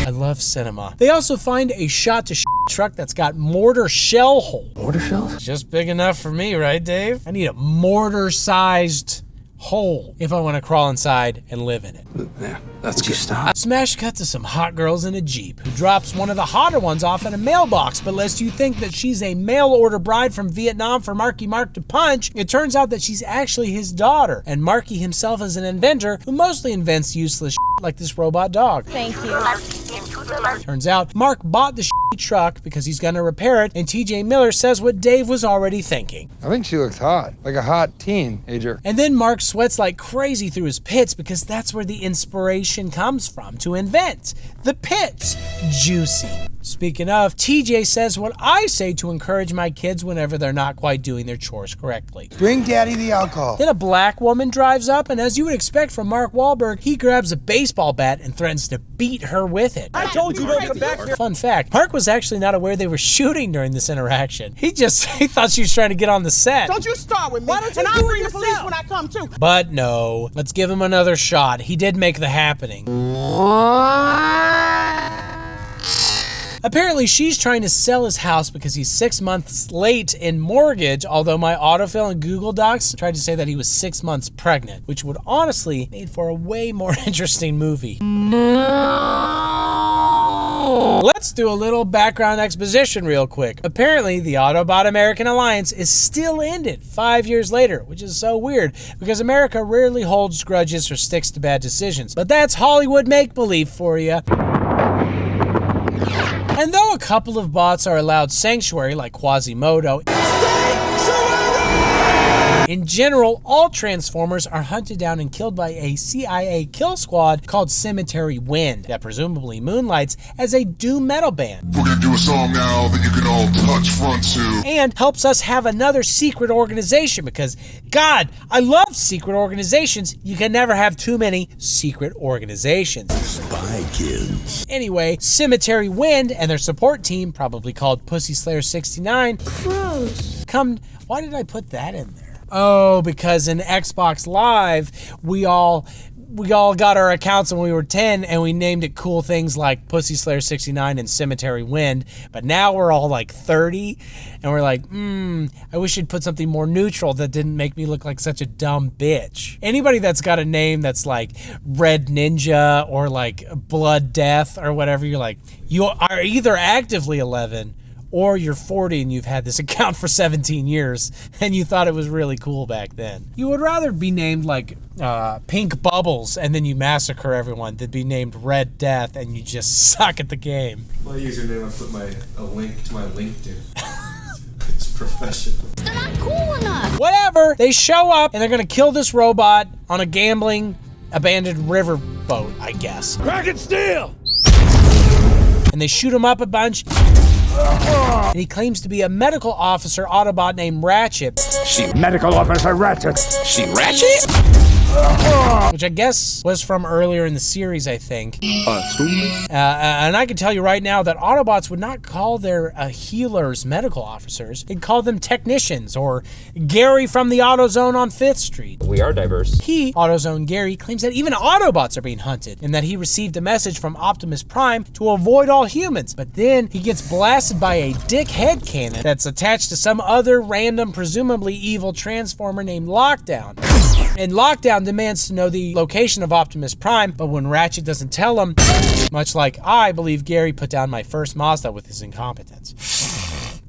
I love cinema. They also find a shot-to-shit truck that's got mortar shell hole. Mortar shells? Just big enough for me, right, Dave? I need a mortar-sized hole if I want to crawl inside and live in it. Yeah, that's good. Stop. Smash cut to some hot girls in a Jeep who drops one of the hotter ones off in a mailbox, but lest you think that she's a mail-order bride from Vietnam for Marky Mark to punch, it turns out that she's actually his daughter, and Marky himself is an inventor who mostly invents useless shit like this robot dog. Thank you. Turns out, Mark bought the truck because he's gonna repair it, and TJ Miller says what Dave was already thinking. I think she looks hot, like a hot teenager. And then Mark sweats like crazy through his pits because that's where the inspiration comes from to invent. The pits. Juicy. Speaking of, TJ says what I say to encourage my kids whenever they're not quite doing their chores correctly. Bring daddy the alcohol. Then a black woman drives up, and as you would expect from Mark Wahlberg, he grabs a baseball bat and threatens to beat her with it. I told you don't come back here. Fun fact, Mark was actually not aware they were shooting during this interaction. He thought she was trying to get on the set. Don't you start with me, and I'll bring the police when I come too. But no, let's give him another shot. He did make the happening. Apparently, she's trying to sell his house because he's 6 months late in mortgage, although my autofill and Google Docs tried to say that he was 6 months pregnant, which would honestly made for a way more interesting movie. Let's do a little background exposition real quick. Apparently, the Autobot American Alliance is still ended 5 years later, which is so weird because America rarely holds grudges or sticks to bad decisions. But that's Hollywood make-believe for you. And though a couple of bots are allowed sanctuary like Quasimodo, in general, all Transformers are hunted down and killed by a CIA kill squad called Cemetery Wind that presumably moonlights as a doom metal band. We're gonna do a song now that you can all touch front to. And helps us have another secret organization because, God, I love secret organizations. You can never have too many secret organizations. Spy Kids. Anyway, Cemetery Wind and their support team, probably called Pussy Slayer 69, why did I put that in there? Oh, because in Xbox Live, we all got our accounts when we were 10 and we named it cool things like Pussy Slayer 69 and Cemetery Wind. But now we're all like 30 and we're like, I wish you'd put something more neutral that didn't make me look like such a dumb bitch. Anybody that's got a name that's like Red Ninja or like Blood Death or whatever, you're like, you are either actively 11 or you're 40 and you've had this account for 17 years and you thought it was really cool back then. You would rather be named like Pink Bubbles and then you massacre everyone than be named Red Death and you just suck at the game. My username, I put a link to my LinkedIn. It's professional. They're not cool enough. Whatever. They show up and they're gonna kill this robot on a gambling abandoned river boat, I guess. Crack steel! And they shoot him up a bunch. And he claims to be a medical officer Autobot named Ratchet. She medical officer Ratchet. She Ratchet? which I guess was from earlier in the series, I think. And I can tell you right now that Autobots would not call their healers medical officers. They'd call them technicians, or Gary from the AutoZone on 5th Street. We are diverse. He, AutoZone Gary, claims that even Autobots are being hunted, and that he received a message from Optimus Prime to avoid all humans. But then he gets blasted by a dickhead cannon that's attached to some other random, presumably evil Transformer named Lockdown. And Lockdown demands to know the location of Optimus Prime, but when Ratchet doesn't tell him, much like I believe Gary put down my first Mazda with his incompetence.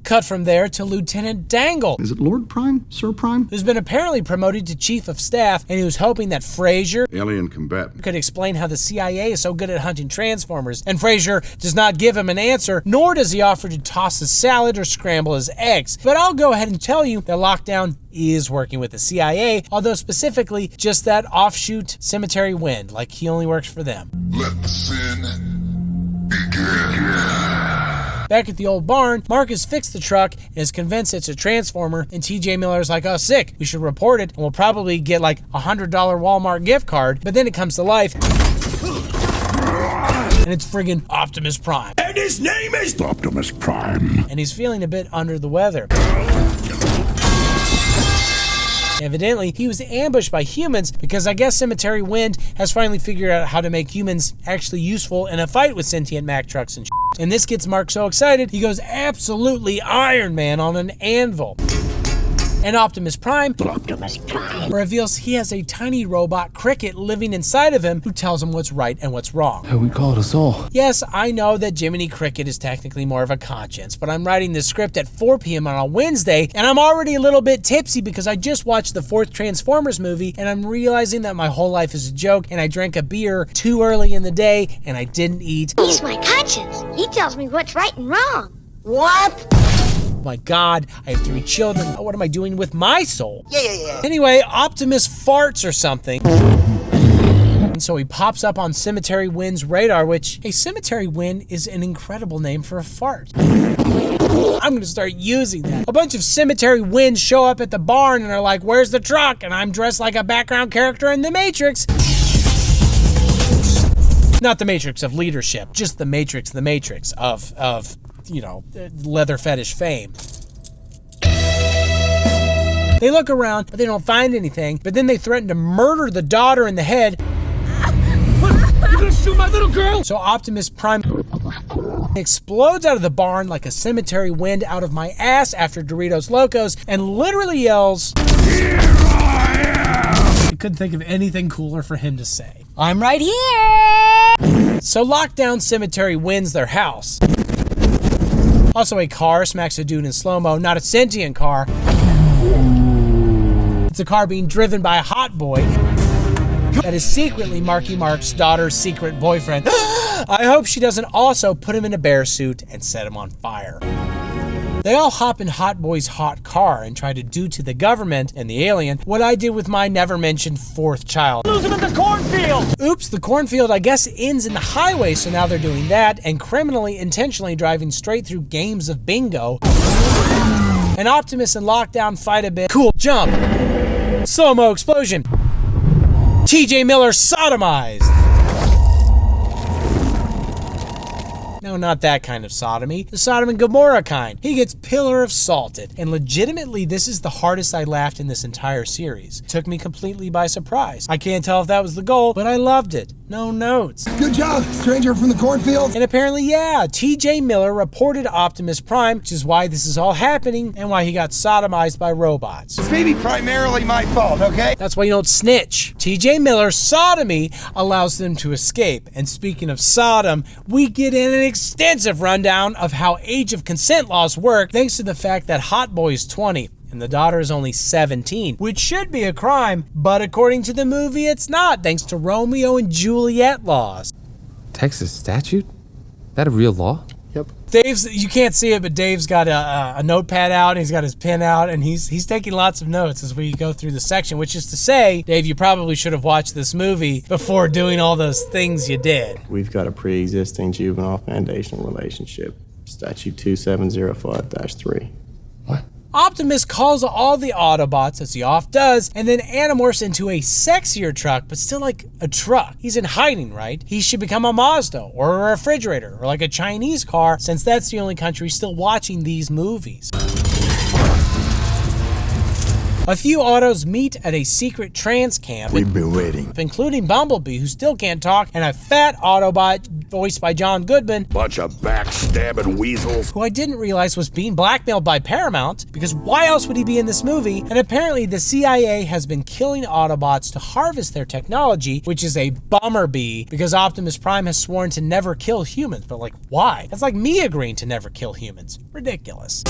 Cut from there to Lieutenant Dangle. Is it Lord Prime? Sir Prime? Who's been apparently promoted to Chief of Staff, and he was hoping that Frazier, alien combatant, could explain how the CIA is so good at hunting Transformers, and Frazier does not give him an answer, nor does he offer to toss his salad or scramble his eggs. But I'll go ahead and tell you that Lockdown is working with the CIA, although specifically just that offshoot Cemetery Wind, like he only works for them. Let the sin begin. Back at the old barn, Mark has fixed the truck and is convinced it's a Transformer, and TJ Miller's like, oh, sick, we should report it, and we'll probably get like a $100 Walmart gift card. But then it comes to life, and it's friggin' Optimus Prime. And his name is Optimus Prime. And he's feeling a bit under the weather. Evidently, he was ambushed by humans because I guess Cemetery Wind has finally figured out how to make humans actually useful in a fight with sentient Mack trucks and shit. And this gets Mark so excited, he goes absolutely Iron Man on an anvil. And Optimus Prime reveals he has a tiny robot cricket living inside of him who tells him what's right and what's wrong. Oh, we call it us all. Yes, I know that Jiminy Cricket is technically more of a conscience, but I'm writing this script at 4 p.m. on a Wednesday, and I'm already a little bit tipsy because I just watched the 4th Transformers movie, and I'm realizing that my whole life is a joke, and I drank a beer too early in the day, and I didn't eat. He's my conscience. He tells me what's right and wrong. What? My God, I have 3 children. What am I doing with my soul? Yeah. Anyway, Optimus farts or something. And so he pops up on Cemetery Wind's radar, which, a Cemetery Wind is an incredible name for a fart. I'm gonna start using that. A bunch of Cemetery Winds show up at the barn and are like, where's the truck? And I'm dressed like a background character in The Matrix. Not the Matrix of leadership, just the Matrix of you know, leather fetish fame. They look around, but they don't find anything, but then they threaten to murder the daughter in the head. You gonna shoot my little girl? So Optimus Prime explodes out of the barn like a Cemetery Wind out of my ass after Doritos Locos and literally yells, "Here I am!" I couldn't think of anything cooler for him to say. I'm right here! So Lockdown Cemetery wins their house. Also, a car smacks a dude in slow-mo, not a sentient car. It's a car being driven by a hot boy that is secretly Marky Mark's daughter's secret boyfriend. I hope she doesn't also put him in a bear suit and set him on fire. They all hop in Hot Boy's hot car and try to do to the government and the alien what I did with my never-mentioned 4th child. Lose him in the cornfield! Oops, the cornfield I guess ends in the highway, so now they're doing that and criminally intentionally driving straight through games of bingo. And Optimus and Lockdown fight a bit. Cool jump. Slow-mo explosion. TJ Miller sodomized. No, not that kind of sodomy. The Sodom and Gomorrah kind. He gets pillar of salted. And legitimately, this is the hardest I laughed in this entire series. It took me completely by surprise. I can't tell if that was the goal, but I loved it. No notes. Good job, stranger from the cornfield. And apparently, yeah, TJ Miller reported Optimus Prime, which is why this is all happening and why he got sodomized by robots. It's maybe primarily my fault, okay? That's why you don't snitch. TJ Miller's sodomy allows them to escape. And speaking of Sodom, we get in an extensive rundown of how age of consent laws work thanks to the fact that Hot Boy is 20 and the daughter is only 17, which should be a crime, but according to the movie it's not, thanks to Romeo and Juliet laws. Texas statute? That a real law? Yep. Dave's, you can't see it, but Dave's got a notepad out, and he's got his pen out, and he's taking lots of notes as we go through the section, which is to say, Dave, you probably should have watched this movie before doing all those things you did. We've got a pre-existing juvenile foundational relationship. Statute 2705-3. What? Optimus calls all the Autobots, as he oft does, and then animorphs into a sexier truck, but still like a truck. He's in hiding, right? He should become a Mazda or a refrigerator or like a Chinese car, since that's the only country still watching these movies. A few Autos meet at a secret trans camp. We've been waiting. Including Bumblebee, who still can't talk, and a fat Autobot voiced by John Goodman. Bunch of backstabbing weasels. Who I didn't realize was being blackmailed by Paramount, because why else would he be in this movie? And apparently the CIA has been killing Autobots to harvest their technology, which is a Bumblebee, because Optimus Prime has sworn to never kill humans. But like, why? That's like me agreeing to never kill humans. Ridiculous.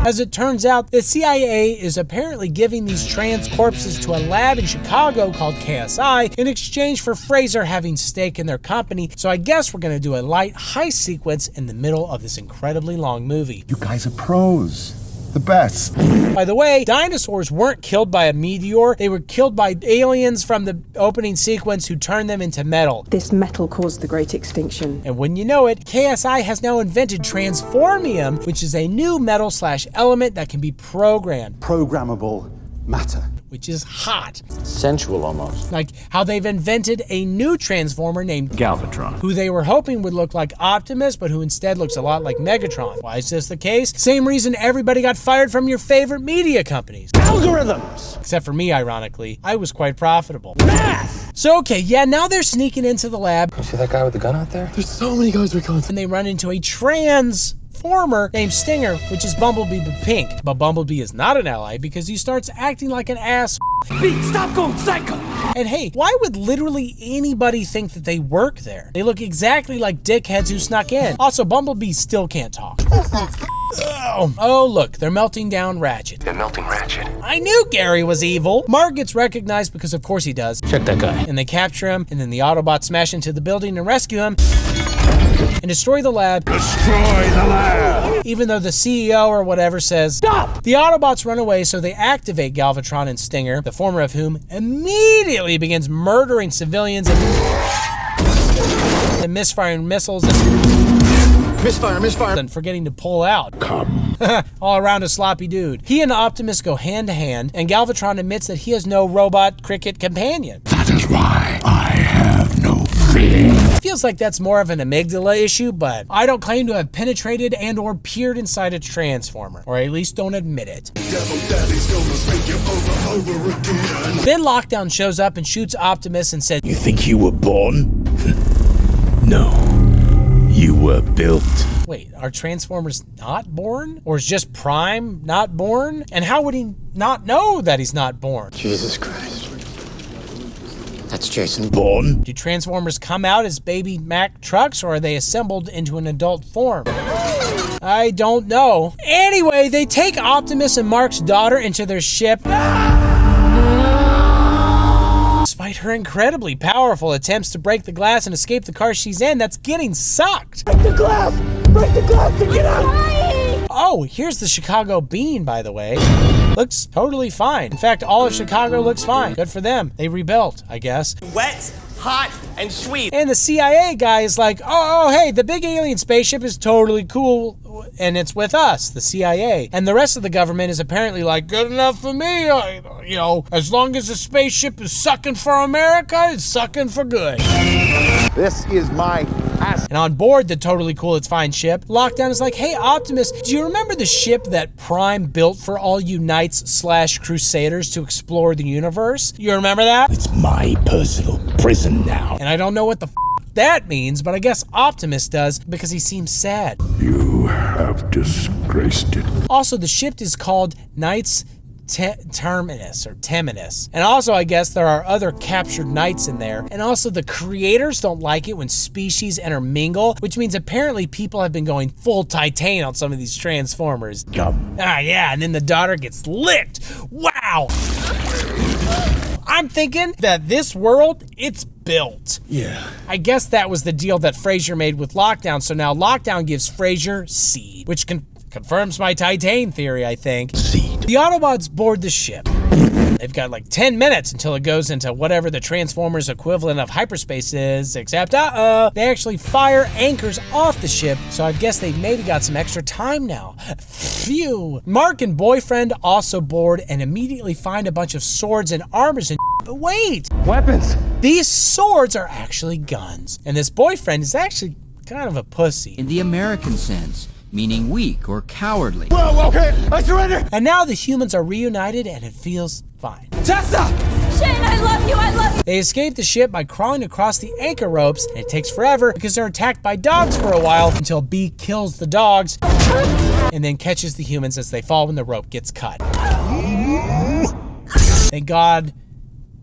As it turns out, the CIA is apparently giving these trans corpses to a lab in Chicago called KSI in exchange for Fraser having stake in their company. So I guess we're gonna do a light heist sequence in the middle of this incredibly long movie. You guys are pros. The best. By the way, dinosaurs weren't killed by a meteor. They were killed by aliens from the opening sequence who turned them into metal. This metal caused the Great Extinction. And when you know it, KSI has now invented transformium, which is a new metal/element that can be programmed. Programmable matter. Which is hot. Sensual almost. Like how they've invented a new transformer named Galvatron, who they were hoping would look like Optimus, but who instead looks a lot like Megatron. Why is this the case? Same reason everybody got fired from your favorite media companies. Algorithms! Except for me, ironically. I was quite profitable. Math! So okay, yeah, now they're sneaking into the lab. You see that guy with the gun out there? There's so many guys we can't. And they run into a transformer named Stinger, which is Bumblebee but pink. But Bumblebee is not an ally because he starts acting like an ass. Pete, stop going psycho! And hey, why would literally anybody think that they work there? They look exactly like dickheads who snuck in. Also, Bumblebee still can't talk. Oh, look, they're melting down Ratchet. They're melting Ratchet. I knew Gary was evil. Mark gets recognized because of course he does. Check that guy. And they capture him, and then the Autobots smash into the building and rescue him. And destroy the lab. Destroy the lab! Even though the CEO or whatever says, stop! The Autobots run away, so they activate Galvatron and Stinger, the former of whom immediately begins murdering civilians and misfiring missiles Misfire. and forgetting to pull out. Come. All around a sloppy dude. He and Optimus go hand to hand, and Galvatron admits that he has no robot cricket companion. That is why I have no fear. Feels like that's more of an amygdala issue, but I don't claim to have penetrated and or peered inside a transformer, or at least don't admit it. Then Lockdown shows up and shoots Optimus and says, You think you were born? No. You were built. wait, are Transformers not born? Or is just Prime not born? And how would he not know that he's not born? Jesus Christ. That's Jason. Born? Do Transformers come out as baby Mack trucks, or are they assembled into an adult form? I don't know. Anyway, they take Optimus and Mark's daughter into their ship. Despite her incredibly powerful attempts to break the glass and escape the car she's in, that's getting sucked. Break the glass! Break the glass to get out! Oh, here's the Chicago bean, by the way. Looks totally fine. In fact, all of Chicago looks fine. Good for them. They rebuilt, I guess. Wet, hot, and sweet. And the CIA guy is like, oh, hey, the big alien spaceship is totally cool, and it's with us, the CIA. And the rest of the government is apparently like, good enough for me. You know, as long as the spaceship is sucking for America, it's sucking for good. This is my ass. And on board the totally cool, it's fine ship, Lockdown is like, hey, Optimus, do you remember the ship that Prime built for all you Knights/Crusaders to explore the universe? You remember that? It's my personal prison now. And I don't know what the that means, but I guess Optimus does because he seems sad. You have disgraced it. Also, the ship is called Knights Terminus or Teminus. And also, I guess there are other captured knights in there. And also, the creators don't like it when species intermingle, which means apparently people have been going full Titan on some of these Transformers. Yum. Ah, yeah, and then the daughter gets licked. Wow! I'm thinking that this world, it's built. Yeah. I guess that was the deal that Fraser made with Lockdown, so now Lockdown gives Fraser seed, which confirms my Titan theory, I think. Seed. The Autobots board the ship. They've got like 10 minutes until it goes into whatever the Transformers equivalent of hyperspace is, except, they actually fire anchors off the ship, so I guess they've maybe got some extra time now. Phew. Mark and boyfriend also board and immediately find a bunch of swords and armors and but wait! Weapons! These swords are actually guns. And this boyfriend is actually kind of a pussy. In the American sense, meaning weak or cowardly. Whoa, okay, I surrender! And now the humans are reunited and it feels fine. Tessa! Shane, I love you, I love you! They escape the ship by crawling across the anchor ropes, and it takes forever because they're attacked by dogs for a while until B kills the dogs and then catches the humans as they fall when the rope gets cut. Thank God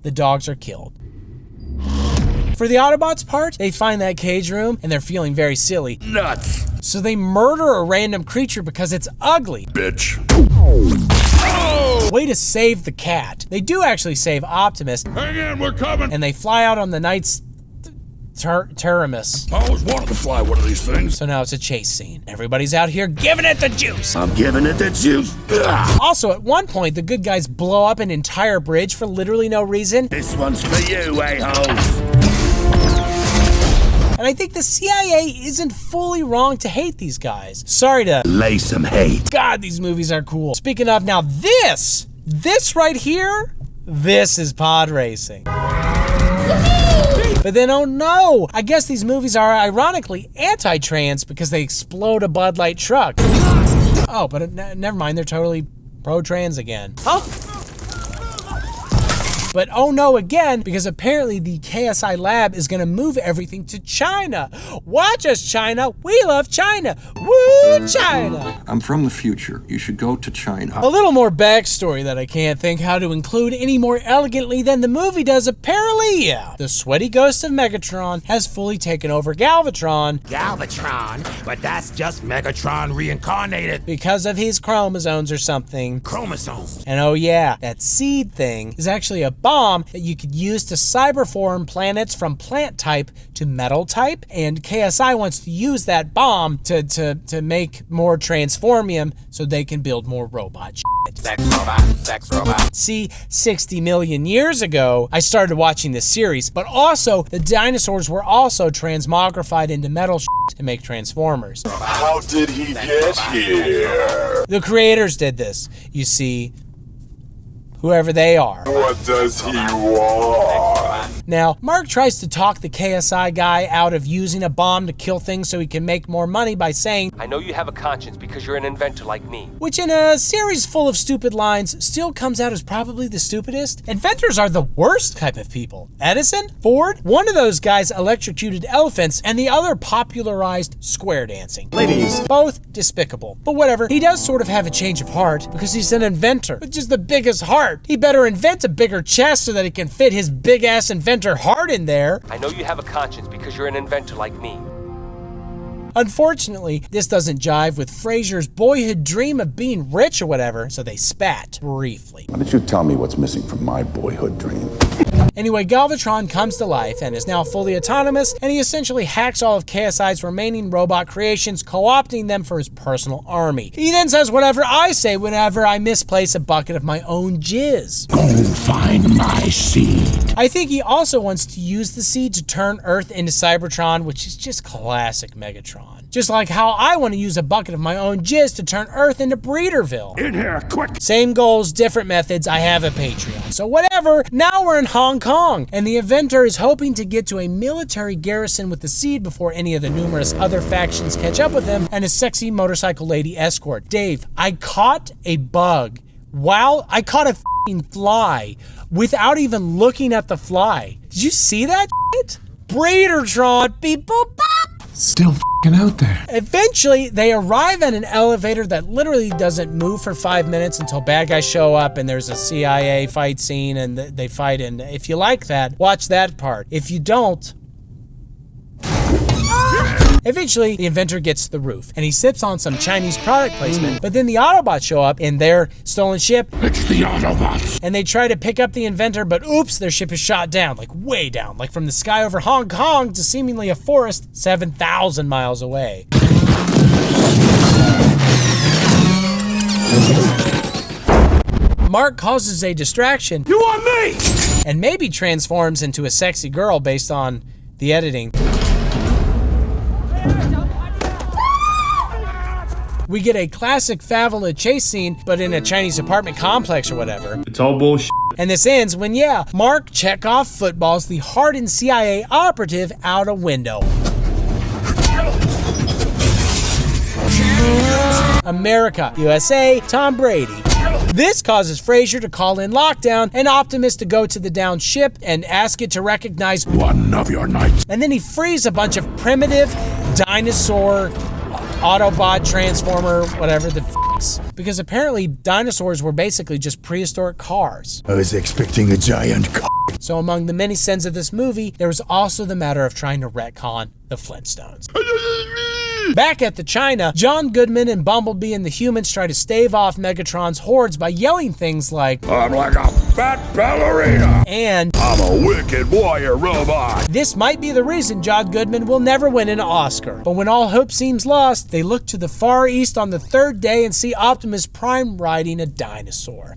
the dogs are killed. For the Autobots part, they find that cage room and they're feeling very silly. Nuts! So they murder a random creature because it's ugly. Bitch. Way to save the cat. They do actually save Optimus. Hang in, we're coming! And they fly out on the Knight's Terminus. I always wanted to fly one of these things. So now it's a chase scene. Everybody's out here giving it the juice. I'm giving it the juice. Also, at one point, the good guys blow up an entire bridge for literally no reason. This one's for you, a-holes. And I think the CIA isn't fully wrong to hate these guys. Sorry to lay some hate. God, these movies are cool. Speaking of, now this right here, this is pod racing. But then, oh no, I guess these movies are ironically anti-trans because they explode a Bud Light truck. Oh, but never mind, they're totally pro-trans again. Oh. But oh no again, because apparently the KSI lab is gonna move everything to China. Watch us, China. We love China. Woo, China. I'm from the future. You should go to China. A little more backstory that I can't think how to include any more elegantly than the movie does. Apparently, yeah, the sweaty ghost of Megatron has fully taken over Galvatron. Galvatron? But that's just Megatron reincarnated. Because of his chromosomes or something. Chromosomes. And oh yeah, that seed thing is actually a bomb that you could use to cyberform planets from plant type to metal type, and KSI wants to use that bomb to make more transformium so they can build more robot shit. Sex robot, sex robot. See, 60 million years ago, I started watching this series, but also the dinosaurs were also transmogrified into metal shit to make Transformers. How did he get here? The creators did this, you see. Whoever they are. What does he want? Now, Mark tries to talk the KSI guy out of using a bomb to kill things so he can make more money by saying, I know you have a conscience because you're an inventor like me. Which in a series full of stupid lines still comes out as probably the stupidest. Inventors are the worst type of people. Edison, Ford, one of those guys electrocuted elephants and the other popularized square dancing. Ladies. Both despicable. But whatever, he does sort of have a change of heart because he's an inventor with just the biggest heart. He better invent a bigger chest so that he can fit his big ass inventor heart in there. I know you have a conscience because you're an inventor like me. Unfortunately, this doesn't jive with Fraser's boyhood dream of being rich or whatever, so they spat briefly. Why don't you tell me what's missing from my boyhood dream? Anyway, Galvatron comes to life and is now fully autonomous, and he essentially hacks all of KSI's remaining robot creations, co-opting them for his personal army. He then says whatever I say whenever I misplace a bucket of my own jizz. Go find my seed. I think he also wants to use the seed to turn Earth into Cybertron, which is just classic Megatron. Just like how I want to use a bucket of my own jizz to turn Earth into Breederville. In here, quick! Same goals, different methods. I have a Patreon. So whatever, now we're in Hong Kong, and the inventor is hoping to get to a military garrison with the seed before any of the numerous other factions catch up with him and his sexy motorcycle lady escort. Dave, I caught a bug. Wow, I caught a f***ing fly without even looking at the fly. Did you see that shit? Breedertron, beep boop bop. Still f***ing out there. Eventually, they arrive at an elevator that literally doesn't move for 5 minutes until bad guys show up and there's a CIA fight scene and they fight. And if you like that, watch that part. If you don't... Eventually, the inventor gets to the roof, and he sips on some Chinese product placement, but then the Autobots show up in their stolen ship. It's the Autobots! And they try to pick up the inventor, but oops, their ship is shot down, like way down, like from the sky over Hong Kong to seemingly a forest 7,000 miles away. Mark causes a distraction. You want me? And maybe transforms into a sexy girl based on the editing. We get a classic Favela chase scene, but in a Chinese apartment complex or whatever. It's all bullshit. And this ends when, yeah, Mark Chekhov footballs the hardened CIA operative out a window. America, USA, Tom Brady. This causes Frazier to call in lockdown and Optimus to go to the downed ship and ask it to recognize one of your knights. And then he frees a bunch of primitive dinosaur, Autobot, Transformer, whatever the f***s. Because apparently dinosaurs were basically just prehistoric cars. I was expecting a giant So among the many sins of this movie, there was also the matter of trying to retcon the Flintstones. Back at the China, John Goodman and Bumblebee and the humans try to stave off Megatron's hordes by yelling things like, I'm like a fat ballerina, and I'm a wicked warrior robot. This might be the reason John Goodman will never win an Oscar. But when all hope seems lost, they look to the Far East on the third day and see Optimus Prime riding a dinosaur.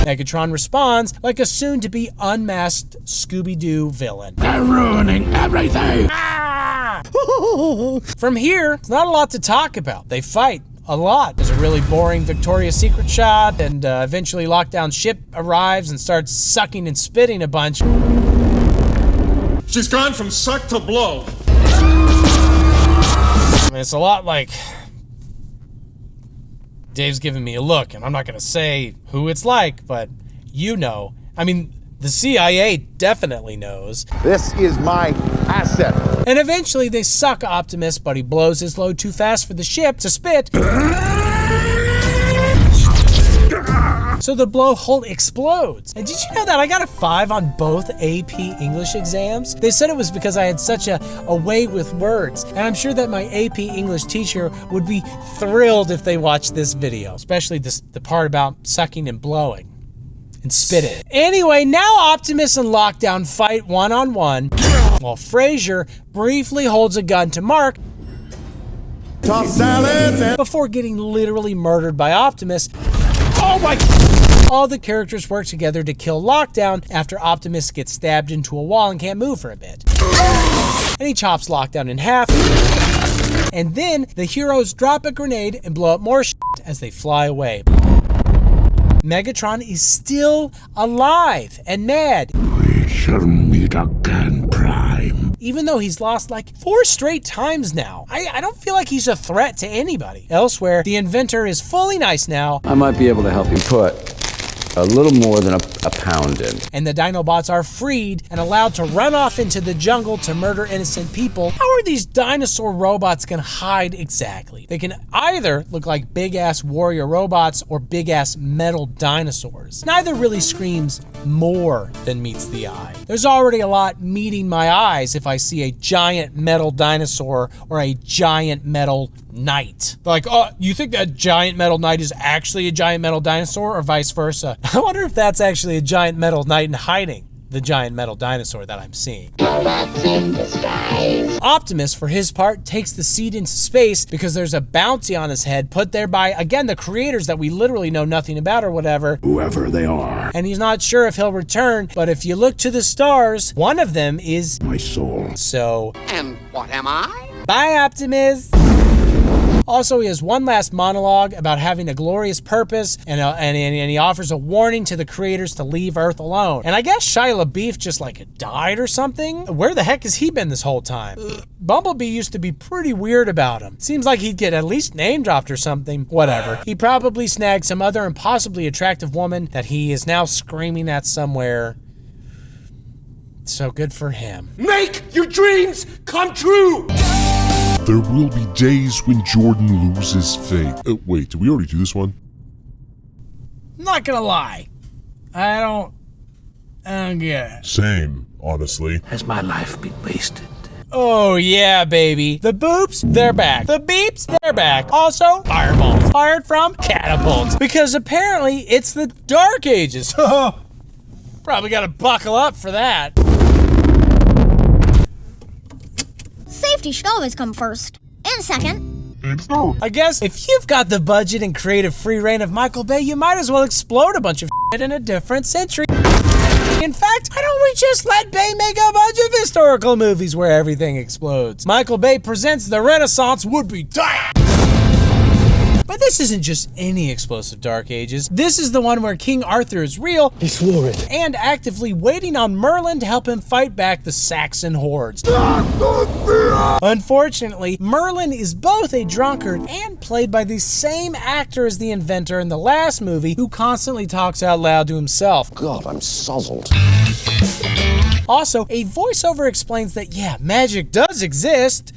Megatron responds like a soon-to-be unmasked Scooby-Doo villain. They're ruining everything! Ah! From here, it's not a lot to talk about. They fight a lot. There's a really boring Victoria's Secret shot, and eventually Lockdown ship arrives and starts sucking and spitting a bunch. She's gone from suck to blow. I mean, it's a lot like... Dave's giving me a look, and I'm not gonna say who it's like, but you know. I mean, the CIA definitely knows. This is my asset. And eventually they suck Optimus, but he blows his load too fast for the ship to spit. So the blowhole explodes. And did you know that I got a 5 on both AP English exams? They said it was because I had such a way with words. And I'm sure that my AP English teacher would be thrilled if they watched this video, especially the part about sucking and blowing and spitting. Anyway, now Optimus and Lockdown fight one-on-one, while Frazier briefly holds a gun to Mark before getting literally murdered by Optimus. Oh my! All the characters work together to kill Lockdown after Optimus gets stabbed into a wall and can't move for a bit. And he chops Lockdown in half. And then the heroes drop a grenade and blow up more shit as they fly away. Megatron is still alive and mad. We shall meet again, Prime. Even though he's lost like 4 straight times now. I don't feel like he's a threat to anybody. Elsewhere, the inventor is fully nice now. I might be able to help you put a little more than a pound in. And the Dinobots are freed and allowed to run off into the jungle to murder innocent people. How are these dinosaur robots gonna hide exactly? They can either look like big-ass warrior robots or big-ass metal dinosaurs. Neither really screams more than meets the eye. There's already a lot meeting my eyes if I see a giant metal dinosaur or a giant metal knight. Like, oh, you think that giant metal knight is actually a giant metal dinosaur or vice versa? I wonder if that's actually a giant metal knight in hiding the giant metal dinosaur that I'm seeing. Optimus, for his part, takes the seed into space because there's a bounty on his head put there by, again, the creators that we literally know nothing about or whatever. Whoever they are. And he's not sure if he'll return, but if you look to the stars, one of them is my soul. So... And what am I? Bye, Optimus! Also, he has one last monologue about having a glorious purpose, and he offers a warning to the creators to leave Earth alone. And I guess Shia LaBeouf just like died or something? Where the heck has he been this whole time? Bumblebee used to be pretty weird about him. Seems like he'd get at least name dropped or something. Whatever. He probably snagged some other impossibly attractive woman that he is now screaming at somewhere. So good for him. Make your dreams come true! There will be days when Jordan loses faith. Wait, did we already do this one? I'm not gonna lie. I don't get it. Same, honestly. Has my life been wasted? Oh yeah, baby. The boops, they're back. The beeps, they're back. Also, fireballs. Fired from catapults. Because apparently it's the Dark Ages. Probably gotta buckle up for that. Safety should always come first. And second. I guess if you've got the budget and creative free reign of Michael Bay, you might as well explode a bunch of shit in a different century. In fact, why don't we just let Bay make a bunch of historical movies where everything explodes? Michael Bay presents the Renaissance would-be. But this isn't just any explosive Dark Ages. This is the one where King Arthur is real. He swore it. And actively waiting on Merlin to help him fight back the Saxon hordes. Unfortunately, Merlin is both a drunkard and played by the same actor as the inventor in the last movie, who constantly talks out loud to himself. God, I'm sozzled. Also, a voiceover explains that, yeah, magic does exist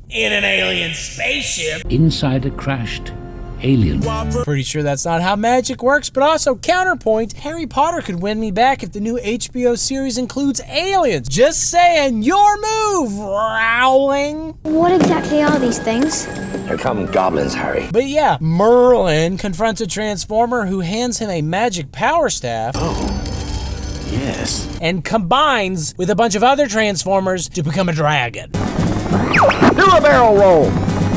in an alien spaceship. Inside a crashed alien. Pretty sure that's not how magic works, but also counterpoint, Harry Potter could win me back if the new HBO series includes aliens. Just saying, your move, Rowling. What exactly are these things? Here come goblins, Harry. But yeah, Merlin confronts a Transformer who hands him a magic power staff. Oh, yes. And combines with a bunch of other Transformers to become a dragon. Do a barrel roll.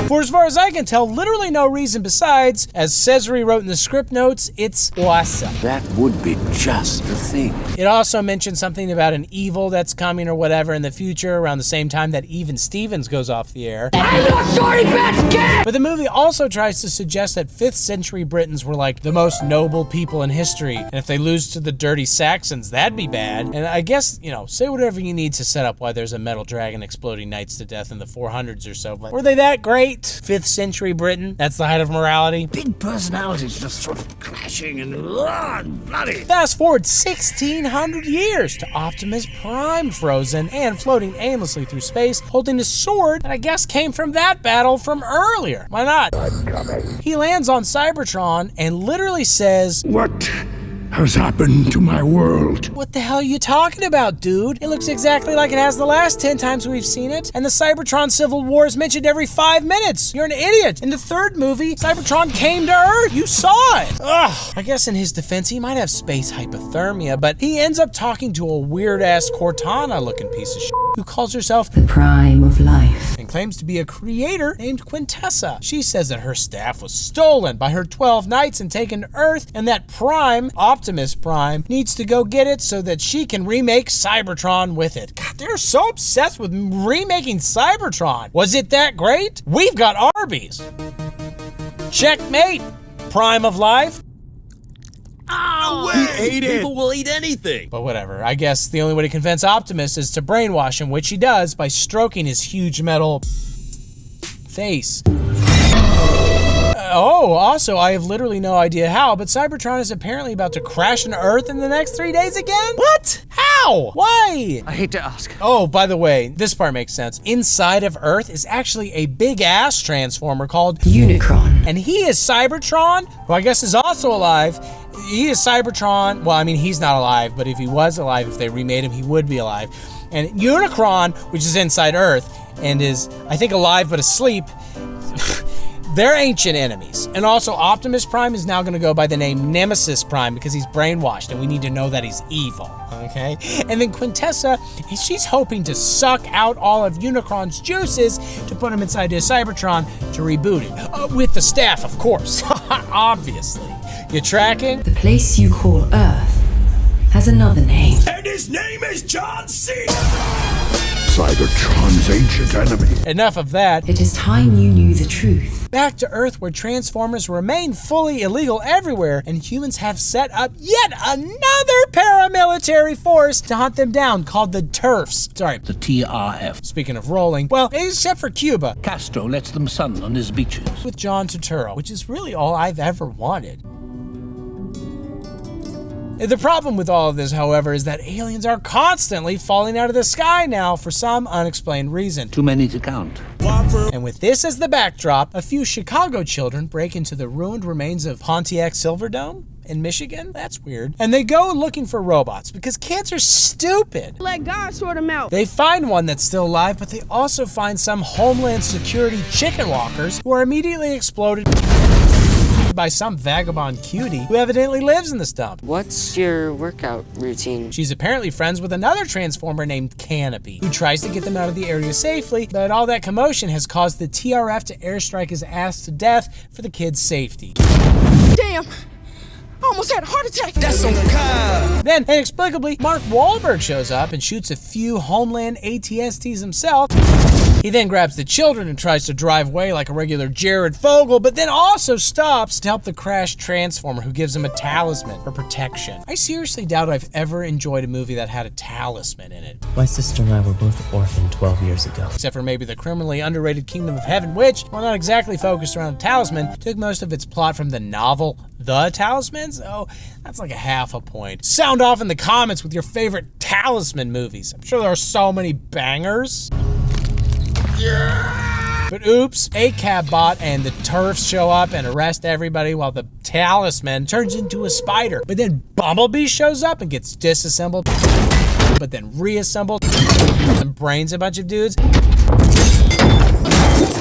For as far as I can tell, literally no reason besides, as Cezary wrote in the script notes, it's awesome. That would be just the thing. It also mentioned something about an evil that's coming or whatever in the future around the same time that Even Stevens goes off the air. I'm not sorry, bitch, kid! But the movie also tries to suggest that 5th century Britons were like the most noble people in history, and if they lose to the dirty Saxons, that'd be bad. And I guess, you know, say whatever you need to set up why there's a metal dragon exploding knights to death in the 400s or so, but were they that great? 5th century Britain, that's the height of morality. Big personalities just sort of clashing and bloody. Fast forward 1600 years to Optimus Prime frozen and floating aimlessly through space, holding a sword that I guess came from that battle from earlier. Why not? I'm coming. He lands on Cybertron and literally says, "What has happened to my world?" "What the hell are you talking about, dude? It looks exactly like it has the last 10 times we've seen it, and the Cybertron Civil War is mentioned every 5 minutes. You're an idiot. In the 3rd movie, Cybertron came to Earth. You saw it." Ugh. I guess in his defense, he might have space hypothermia, but he ends up talking to a weird-ass Cortana-looking piece of shit who calls herself The Prime of Life and claims to be a creator named Quintessa. She says that her staff was stolen by her 12 knights and taken to Earth, and that Prime, Optimus Prime, needs to go get it so that she can remake Cybertron with it. God, they're so obsessed with remaking Cybertron. Was it that great? We've got Arby's. Checkmate, Prime of Life. Oh, he ate it. People will eat anything. But whatever, I guess the only way to convince Optimus is to brainwash him, which he does by stroking his huge metal face. Also, I have literally no idea how, but Cybertron is apparently about to crash into Earth in the next 3 days again? What? How? Why? I hate to ask. Oh, by the way, this part makes sense. Inside of Earth is actually a big-ass Transformer called Unicron. And he is Cybertron, who I guess is also alive. He is Cybertron. Well, I mean, he's not alive, but if he was alive, if they remade him, he would be alive. And Unicron, which is inside Earth, and is, I think, alive but asleep, they're ancient enemies. And also, Optimus Prime is now going to go by the name Nemesis Prime because he's brainwashed and we need to know that he's evil, okay? And then Quintessa, she's hoping to suck out all of Unicron's juices to put him inside his Cybertron to reboot it. With the staff, of course, obviously. You tracking? The place you call Earth has another name. And his name is John C. Cybertron's ancient enemy. Enough of that. It is time you knew the truth. Back to Earth, where Transformers remain fully illegal everywhere, and humans have set up yet another paramilitary force to hunt them down, called the TERFs. Sorry. The TRF. Speaking of rolling, well, except for Cuba. Castro lets them sun on his beaches. With John Turturro, which is really all I've ever wanted. The problem with all of this, however, is that aliens are constantly falling out of the sky now for some unexplained reason. Too many to count. And with this as the backdrop, a few Chicago children break into the ruined remains of Pontiac Silverdome in Michigan. That's weird. And they go looking for robots because kids are stupid. Let God sort them out. They find one that's still alive, but they also find some Homeland Security chicken walkers who are immediately exploded by some vagabond cutie who evidently lives in this dump. What's your workout routine? She's apparently friends with another Transformer named Canopy, who tries to get them out of the area safely, but all that commotion has caused the TRF to airstrike his ass to death for the kid's safety. Damn! I almost had a heart attack. That's so kind. Then, inexplicably, Mark Wahlberg shows up and shoots a few Homeland ATSTs himself. He then grabs the children and tries to drive away like a regular Jared Fogle, but then also stops to help the crashed Transformer, who gives him a talisman for protection. I seriously doubt I've ever enjoyed a movie that had a talisman in it. My sister and I were both orphaned 12 years ago. Except for maybe the criminally underrated Kingdom of Heaven, which, while not exactly focused around a talisman, took most of its plot from the novel The Talisman, so that's like a half a point. Sound off in the comments with your favorite talisman movies. I'm sure there are so many bangers. Yeah! But oops, a cab bot and the turfs show up and arrest everybody while the talisman turns into a spider. But then Bumblebee shows up and gets disassembled, but then reassembled and brains a bunch of dudes,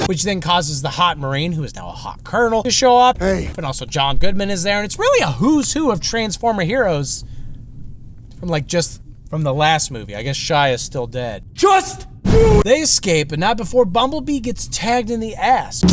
which then causes the hot Marine, who is now a hot colonel, to show up. Hey. But also John Goodman is there, and it's really a who's who of Transformer heroes from the last movie. I guess Shia's still dead. They escape, but not before Bumblebee gets tagged in the ass.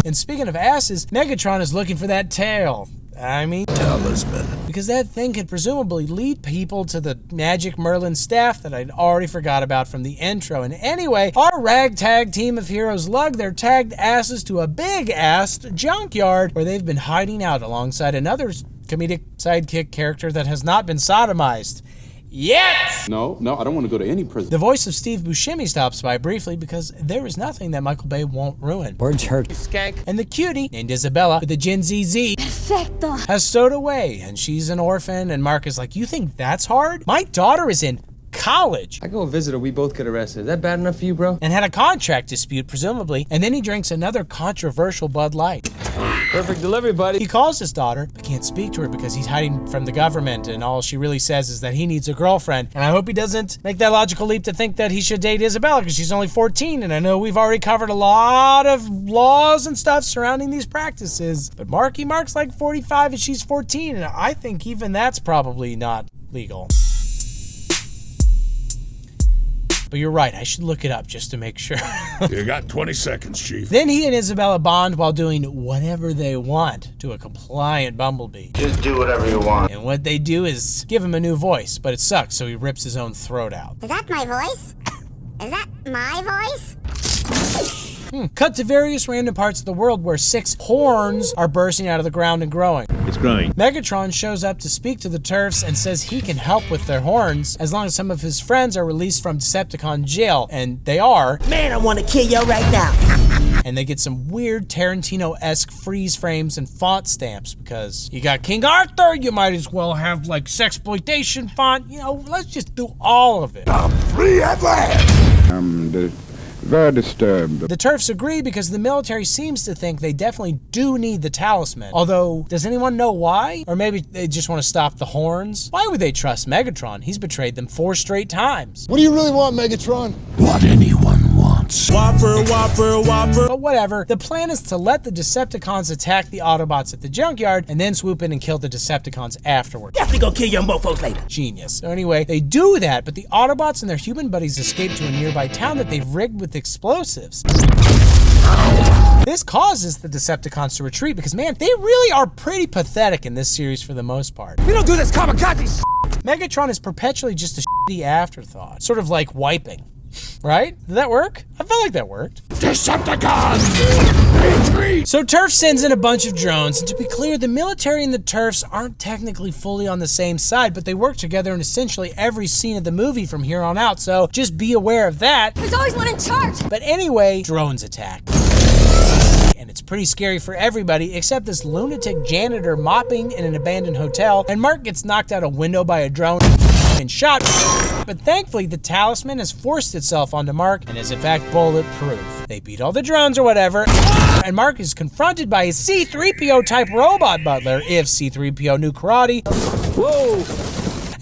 And speaking of asses, Megatron is looking for that tail. I mean, talisman. Because that thing could presumably lead people to the magic Merlin staff that I'd already forgot about from the intro. And anyway, our ragtag team of heroes lug their tagged asses to a big-assed junkyard where they've been hiding out alongside another comedic sidekick character that has not been sodomized. Yet! No, I don't want to go to any prison. The voice of Steve Buscemi stops by briefly because there is nothing that Michael Bay won't ruin. Words hurt. Skank. And the cutie, named Isabella, with the Gen Z, Perfecto. has stowed away, and she's an orphan, and Mark is like, you think that's hard? My daughter is in college. I go visit her, we both get arrested. Is that bad enough for you, bro? And had a contract dispute, presumably, and then he drinks another controversial Bud Light. Perfect delivery, buddy. He calls his daughter, but can't speak to her because he's hiding from the government, and all she really says is that he needs a girlfriend. And I hope he doesn't make that logical leap to think that he should date Isabella because she's only 14, and I know we've already covered a lot of laws and stuff surrounding these practices. But Mark's like 45 and she's 14, and I think even that's probably not legal. But you're right, I should look it up just to make sure. You got 20 seconds, Chief. Then he and Isabella bond while doing whatever they want to a compliant Bumblebee. Just do whatever you want. And what they do is give him a new voice, but it sucks, so he rips his own throat out. Is that my voice? Is that my voice? Cut to various random parts of the world where 6 horns are bursting out of the ground and growing. It's growing. Megatron shows up to speak to the turfs and says he can help with their horns as long as some of his friends are released from Decepticon jail, and they are. Man, I want to kill you right now. And they get some weird Tarantino-esque freeze frames and font stamps because you got King Arthur, you might as well have like sexploitation font. You know, let's just do all of it. I'm free at last. Very disturbed. The turfs agree because the military seems to think they definitely do need the talisman. Although, does anyone know why? Or maybe they just want to stop the horns? Why would they trust Megatron? He's betrayed them 4 straight times. What do you really want, Megatron? What anyone wants. Whopper. But whatever, the plan is to let the Decepticons attack the Autobots at the junkyard and then swoop in and kill the Decepticons afterward. Definitely gonna kill you mofos later. Genius. So anyway, they do that, but the Autobots and their human buddies escape to a nearby town that they've rigged with explosives. This causes the Decepticons to retreat because, man, they really are pretty pathetic in this series for the most part. We don't do this kamikaze. Megatron is perpetually just a shitty afterthought, sort of like wiping. Right? Did that work? I felt like that worked. Decepticons! Retreat! So TURF sends in a bunch of drones, and to be clear, the military and the TURFs aren't technically fully on the same side, but they work together in essentially every scene of the movie from here on out, so just be aware of that. There's always one in charge! But anyway, drones attack. And it's pretty scary for everybody except this lunatic janitor mopping in an abandoned hotel, and Mark gets knocked out a window by a drone and shot. But thankfully, the talisman has forced itself onto Mark and is in fact bulletproof. They beat all the drones or whatever, and Mark is confronted by his C-3PO type robot butler, if C-3PO knew karate. Whoa!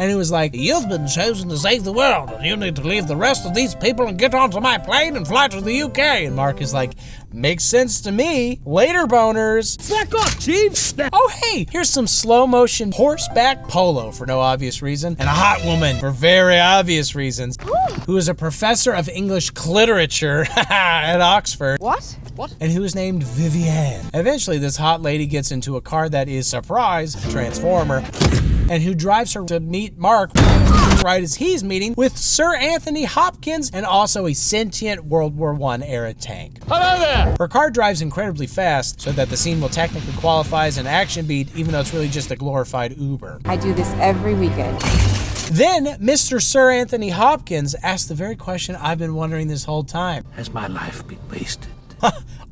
And it was like, you've been chosen to save the world, and you need to leave the rest of these people and get onto my plane and fly to the UK. And Mark is like, makes sense to me. Later, boners. Back off, Chief. Oh, hey, here's some slow motion horseback polo for no obvious reason, and a hot woman for very obvious reasons, who is a professor of English literature at Oxford. What? And who is named Vivienne. Eventually, this hot lady gets into a car that is, surprise, a Transformer, and who drives her to meet Mark right as he's meeting with Sir Anthony Hopkins and also a sentient World War I era tank. Hello there! Her car drives incredibly fast so that the scene will technically qualify as an action beat, even though it's really just a glorified Uber. I do this every weekend. Then, Mr. Sir Anthony Hopkins asked the very question I've been wondering this whole time. Has my life been wasted?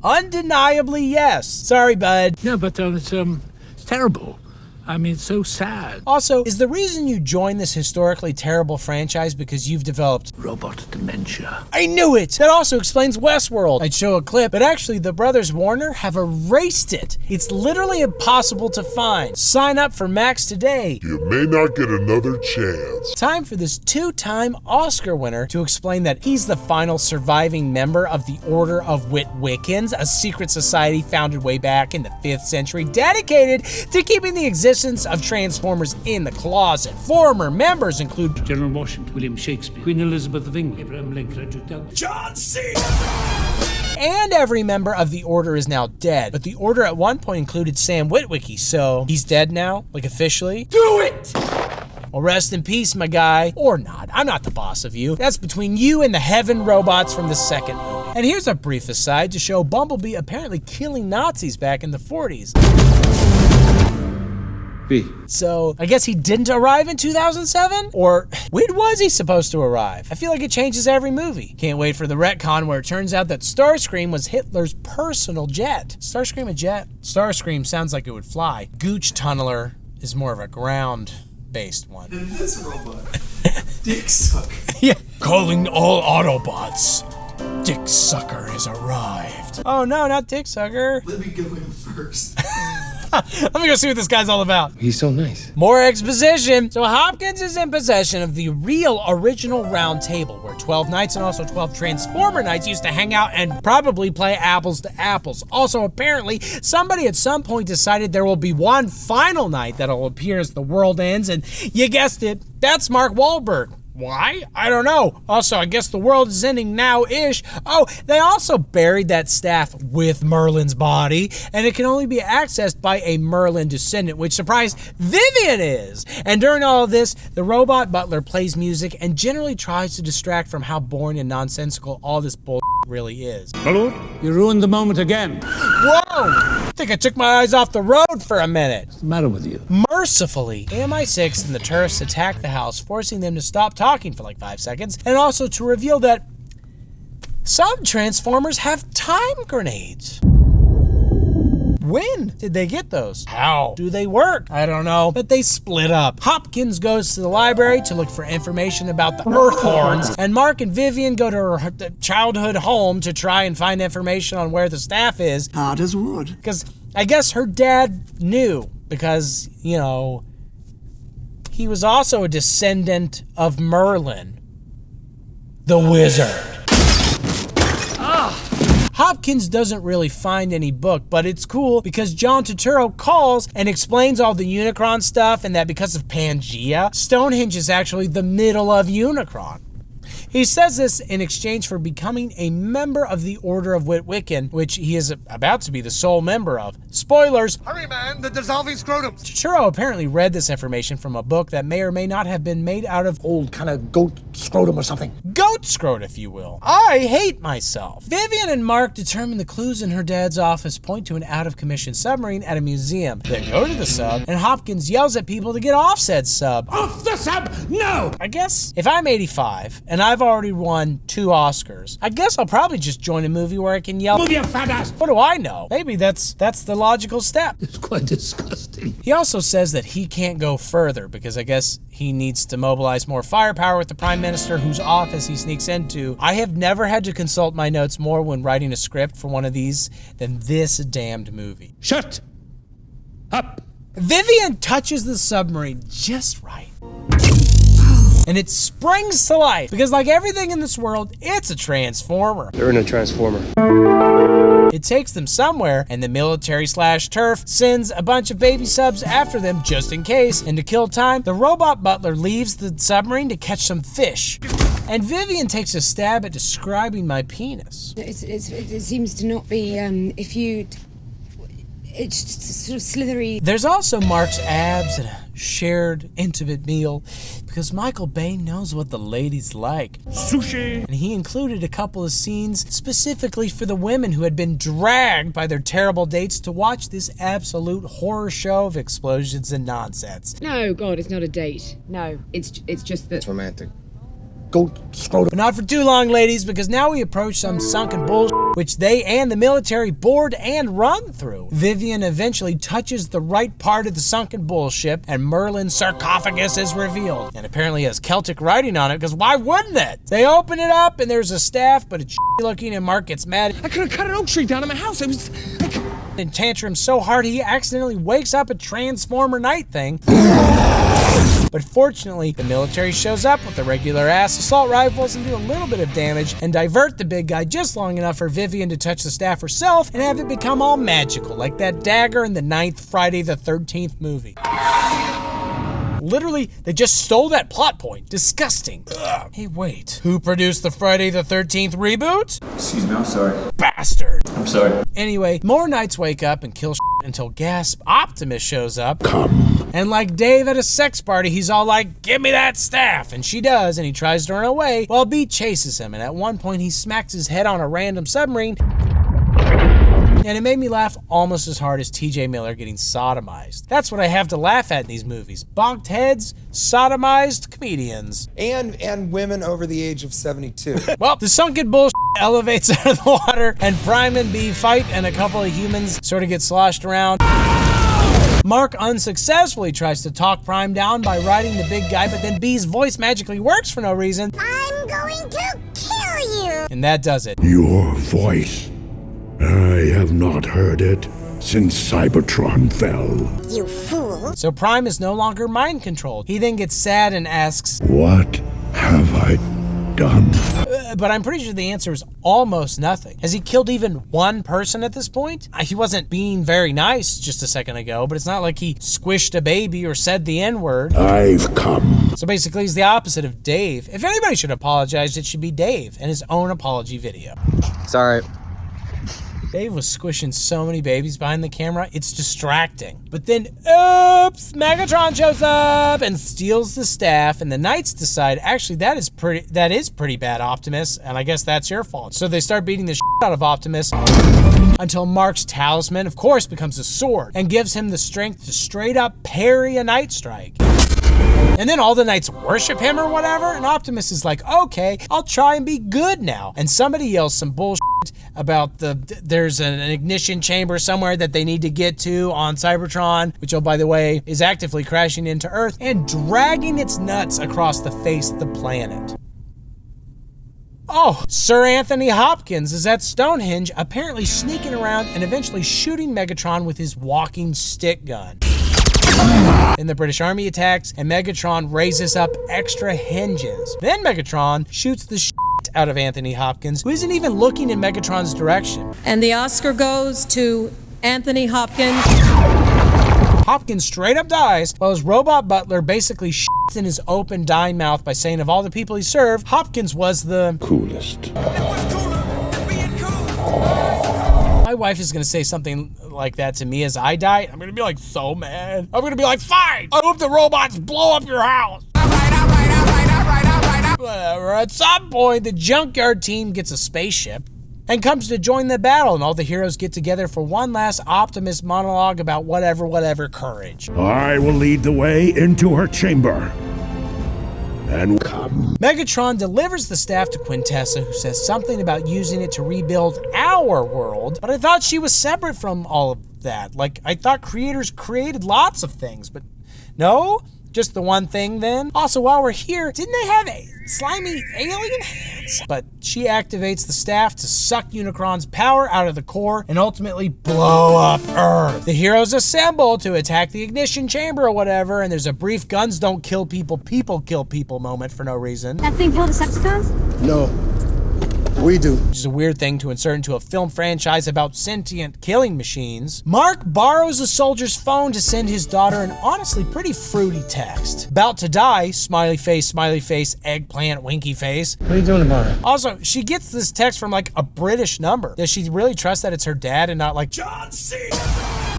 Undeniably, yes. Sorry, bud. No, but it's terrible. I mean, it's so sad. Also, is the reason you joined this historically terrible franchise because you've developed robot dementia? I knew it! That also explains Westworld. I'd show a clip, but actually the brothers Warner have erased it. It's literally impossible to find. Sign up for Max today. You may not get another chance. Time for this two-time Oscar winner to explain that he's the final surviving member of the Order of Witwickens, a secret society founded way back in the 5th century dedicated to keeping the existence of Transformers in the closet. Former members include General Washington, William Shakespeare, Queen Elizabeth of England, Abraham Lincoln, John C. And every member of the Order is now dead. But the Order at one point included Sam Witwicky, so he's dead now, like officially. Do it! Well, rest in peace, my guy. Or not. I'm not the boss of you. That's between you and the Heaven robots from the second movie. And here's a brief aside to show Bumblebee apparently killing Nazis back in the 40s. So, I guess he didn't arrive in 2007? Or when was he supposed to arrive? I feel like it changes every movie. Can't wait for the retcon where it turns out that Starscream was Hitler's personal jet. Starscream a jet? Starscream sounds like it would fly. Gooch Tunneler is more of a ground-based one. And this robot, Dick Sucker. Yeah. Calling all Autobots. Dick Sucker has arrived. Oh no, not Dick Sucker. Let me go in first. Let me go see what this guy's all about. He's so nice. More exposition. So Hopkins is in possession of the real original round table where 12 Knights and also 12 Transformer Knights used to hang out and probably play apples to apples. Also, apparently, somebody at some point decided there will be one final night that'll appear as the world ends, and you guessed it, that's Mark Wahlberg. Why? I don't know. Also, I guess the world is ending now-ish. Oh, they also buried that staff with Merlin's body, and it can only be accessed by a Merlin descendant, which, surprise, Vivian is. And during all of this, the robot butler plays music and generally tries to distract from how boring and nonsensical all this bull really is. My lord, you ruined the moment again. Whoa! I think I took my eyes off the road for a minute. What's the matter with you? Mercifully, MI6 and the tourists attack the house, forcing them to stop talking for like 5 seconds, and also to reveal that some Transformers have time grenades. When did they get those? How do they work? I don't know, but they split up. Hopkins goes to the library to look for information about the Earth Horns, and Mark and Vivian go to her childhood home to try and find information on where the staff is. Hard as wood. Because I guess her dad knew, because, you know, he was also a descendant of Merlin, the wizard. Hopkins doesn't really find any book, but it's cool because John Turturro calls and explains all the Unicron stuff, and that because of Pangea, Stonehenge is actually the middle of Unicron. He says this in exchange for becoming a member of the Order of Witwicken, which he is about to be the sole member of. Spoilers! Hurry, man! The dissolving scrotum! Turturro apparently read this information from a book that may or may not have been made out of old kind of goat scrotum or something. Goat scrot, if you will. I hate myself. Vivian and Mark determine the clues in her dad's office point to an out-of-commission submarine at a museum. They go to the sub, and Hopkins yells at people to get off said sub. Off the sub! No! I guess if I'm 85, and I've already won 2 Oscars, I guess I'll probably just join a movie where I can yell, "Move your fat ass!" What do I know? Maybe that's the logical step. It's quite disgusting. He also says that he can't go further because I guess he needs to mobilize more firepower with the Prime Minister whose office he sneaks into. I have never had to consult my notes more when writing a script for one of these than this damned movie. Shut up! Vivian touches the submarine just right. And it springs to life because, like everything in this world, it's a Transformer. They're in a Transformer. It takes them somewhere, and the military/turf sends a bunch of baby subs after them just in case. And to kill time, the robot butler leaves the submarine to catch some fish. And Vivian takes a stab at describing my penis. It seems to not be, It's just sort of slithery. There's also Mark's abs and a shared intimate meal because Michael Bay knows what the ladies like. Sushi! And he included a couple of scenes specifically for the women who had been dragged by their terrible dates to watch this absolute horror show of explosions and nonsense. No, God, it's not a date. No, it's just that. It's romantic. Go scroll. But not for too long, ladies, because now we approach some sunken bullshit which they and the military board and run through. Vivian eventually touches the right part of the sunken bullship, and Merlin's sarcophagus is revealed. And apparently has Celtic writing on it, because why wouldn't it? They open it up, and there's a staff, but it's looking, and Mark gets mad. I could have cut an oak tree down in my house. It was... And tantrum so hard he accidentally wakes up a Transformer night thing. But fortunately, the military shows up with the regular ass assault rifles and do a little bit of damage and divert the big guy just long enough for Vivian to touch the staff herself and have it become all magical, like that dagger in the 9th Friday the 13th movie. Literally, they just stole that plot point. Disgusting. Ugh. Hey, wait. Who produced the Friday the 13th reboot? Excuse me, I'm sorry. Bastard. I'm sorry. Anyway, more knights wake up and kill until Gasp Optimus shows up. Come. And like Dave at a sex party, he's all like, give me that staff. And she does, and he tries to run away while Beat chases him. And at one point, he smacks his head on a random submarine. And it made me laugh almost as hard as TJ Miller getting sodomized. That's what I have to laugh at in these movies. Bonked heads, sodomized comedians. And women over the age of 72. Well, the sunken bullshit elevates out of the water, and Prime and Bee fight, and a couple of humans sort of get sloshed around. Mark unsuccessfully tries to talk Prime down by riding the big guy, but then Bee's voice magically works for no reason. I'm going to kill you! And that does it. Your voice. I have not heard it since Cybertron fell. You fool. So Prime is no longer mind controlled. He then gets sad and asks, what have I done? But I'm pretty sure the answer is almost nothing. Has he killed even one person at this point? He wasn't being very nice just a second ago, but it's not like he squished a baby or said the N-word. I've come. So basically he's the opposite of Dave. If anybody should apologize, it should be Dave and his own apology video. Sorry. Dave was squishing so many babies behind the camera, it's distracting. But then, oops, Megatron shows up and steals the staff, and the Knights decide, actually, that is pretty bad, Optimus, and I guess that's your fault. So they start beating the shit out of Optimus until Mark's talisman, of course, becomes a sword and gives him the strength to straight up parry a Night Strike. And then all the Knights worship him or whatever, and Optimus is like, okay, I'll try and be good now. And somebody yells some bullshit about there's an ignition chamber somewhere that they need to get to on Cybertron, which, oh, by the way, is actively crashing into Earth and dragging its nuts across the face of the planet. Oh, Sir Anthony Hopkins is at Stonehenge, apparently sneaking around and eventually shooting Megatron with his walking stick gun. Then the British Army attacks, and Megatron raises up extra hinges. Then Megatron shoots the shit out of Anthony Hopkins, who isn't even looking in Megatron's direction. And the Oscar goes to Anthony Hopkins. Hopkins straight up dies, while his robot butler basically shits in his open, dying mouth by saying of all the people he served, Hopkins was the coolest. My wife is gonna say something like that to me as I die. I'm gonna be like so mad. I'm gonna be like, fine! I hope the robots blow up your house! All right. Whatever. At some point, the junkyard team gets a spaceship and comes to join the battle, and all the heroes get together for one last Optimus monologue about whatever courage. I will lead the way into her chamber. And come. Megatron delivers the staff to Quintessa, who says something about using it to rebuild our world, but I thought she was separate from all of that. Like, I thought creators created lots of things, but no? Just the one thing then? Also, while we're here, didn't they have slimy alien hands? But she activates the staff to suck Unicron's power out of the core and ultimately blow up Earth. The heroes assemble to attack the ignition chamber or whatever, and there's a brief guns don't kill people, people kill people moment for no reason. That thing killed Decepticons? No. We do. Which is a weird thing to insert into a film franchise about sentient killing machines. Mark borrows a soldier's phone to send his daughter an honestly pretty fruity text. About to die, smiley face, eggplant, winky face. What are you doing tomorrow? Also, she gets this text from like a British number. Does she really trust that it's her dad and not like John C.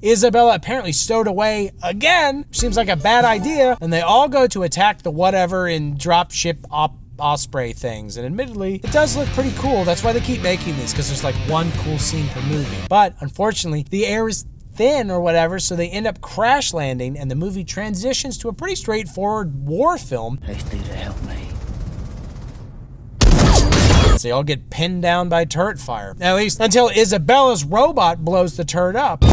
Isabella apparently stowed away again, which seems like a bad idea, and they all go to attack the whatever in dropship Osprey things, and admittedly, it does look pretty cool. That's why they keep making these, because there's like one cool scene per movie. But unfortunately, the air is thin or whatever, so they end up crash landing, and the movie transitions to a pretty straightforward war film. I need to help me. They all get pinned down by turret fire. At least until Isabella's robot blows the turret up.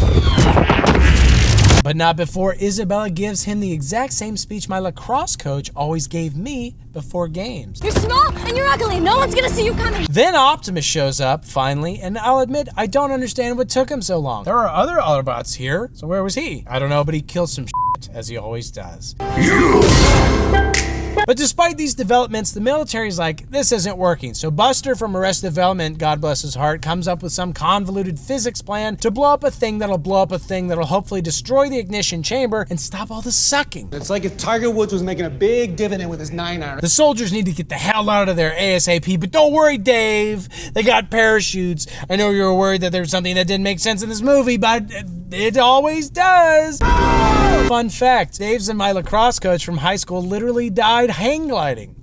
But not before Isabella gives him the exact same speech my lacrosse coach always gave me before games. You're small and you're ugly. No one's gonna see you coming. Then Optimus shows up, finally, and I'll admit, I don't understand what took him so long. There are other Autobots here, so where was he? I don't know, but he killed some shit, as he always does. But despite these developments, the military's like, this isn't working. So Buster from Arrested Development, God bless his heart, comes up with some convoluted physics plan to blow up a thing that'll blow up a thing that'll hopefully destroy the ignition chamber and stop all the sucking. It's like if Tiger Woods was making a big dividend with his 9-iron. The soldiers need to get the hell out of there ASAP, but don't worry, Dave. They got parachutes. I know you were worried that there was something that didn't make sense in this movie, but it always does. Fun fact, Dave's and my lacrosse coach from high school literally died hang gliding.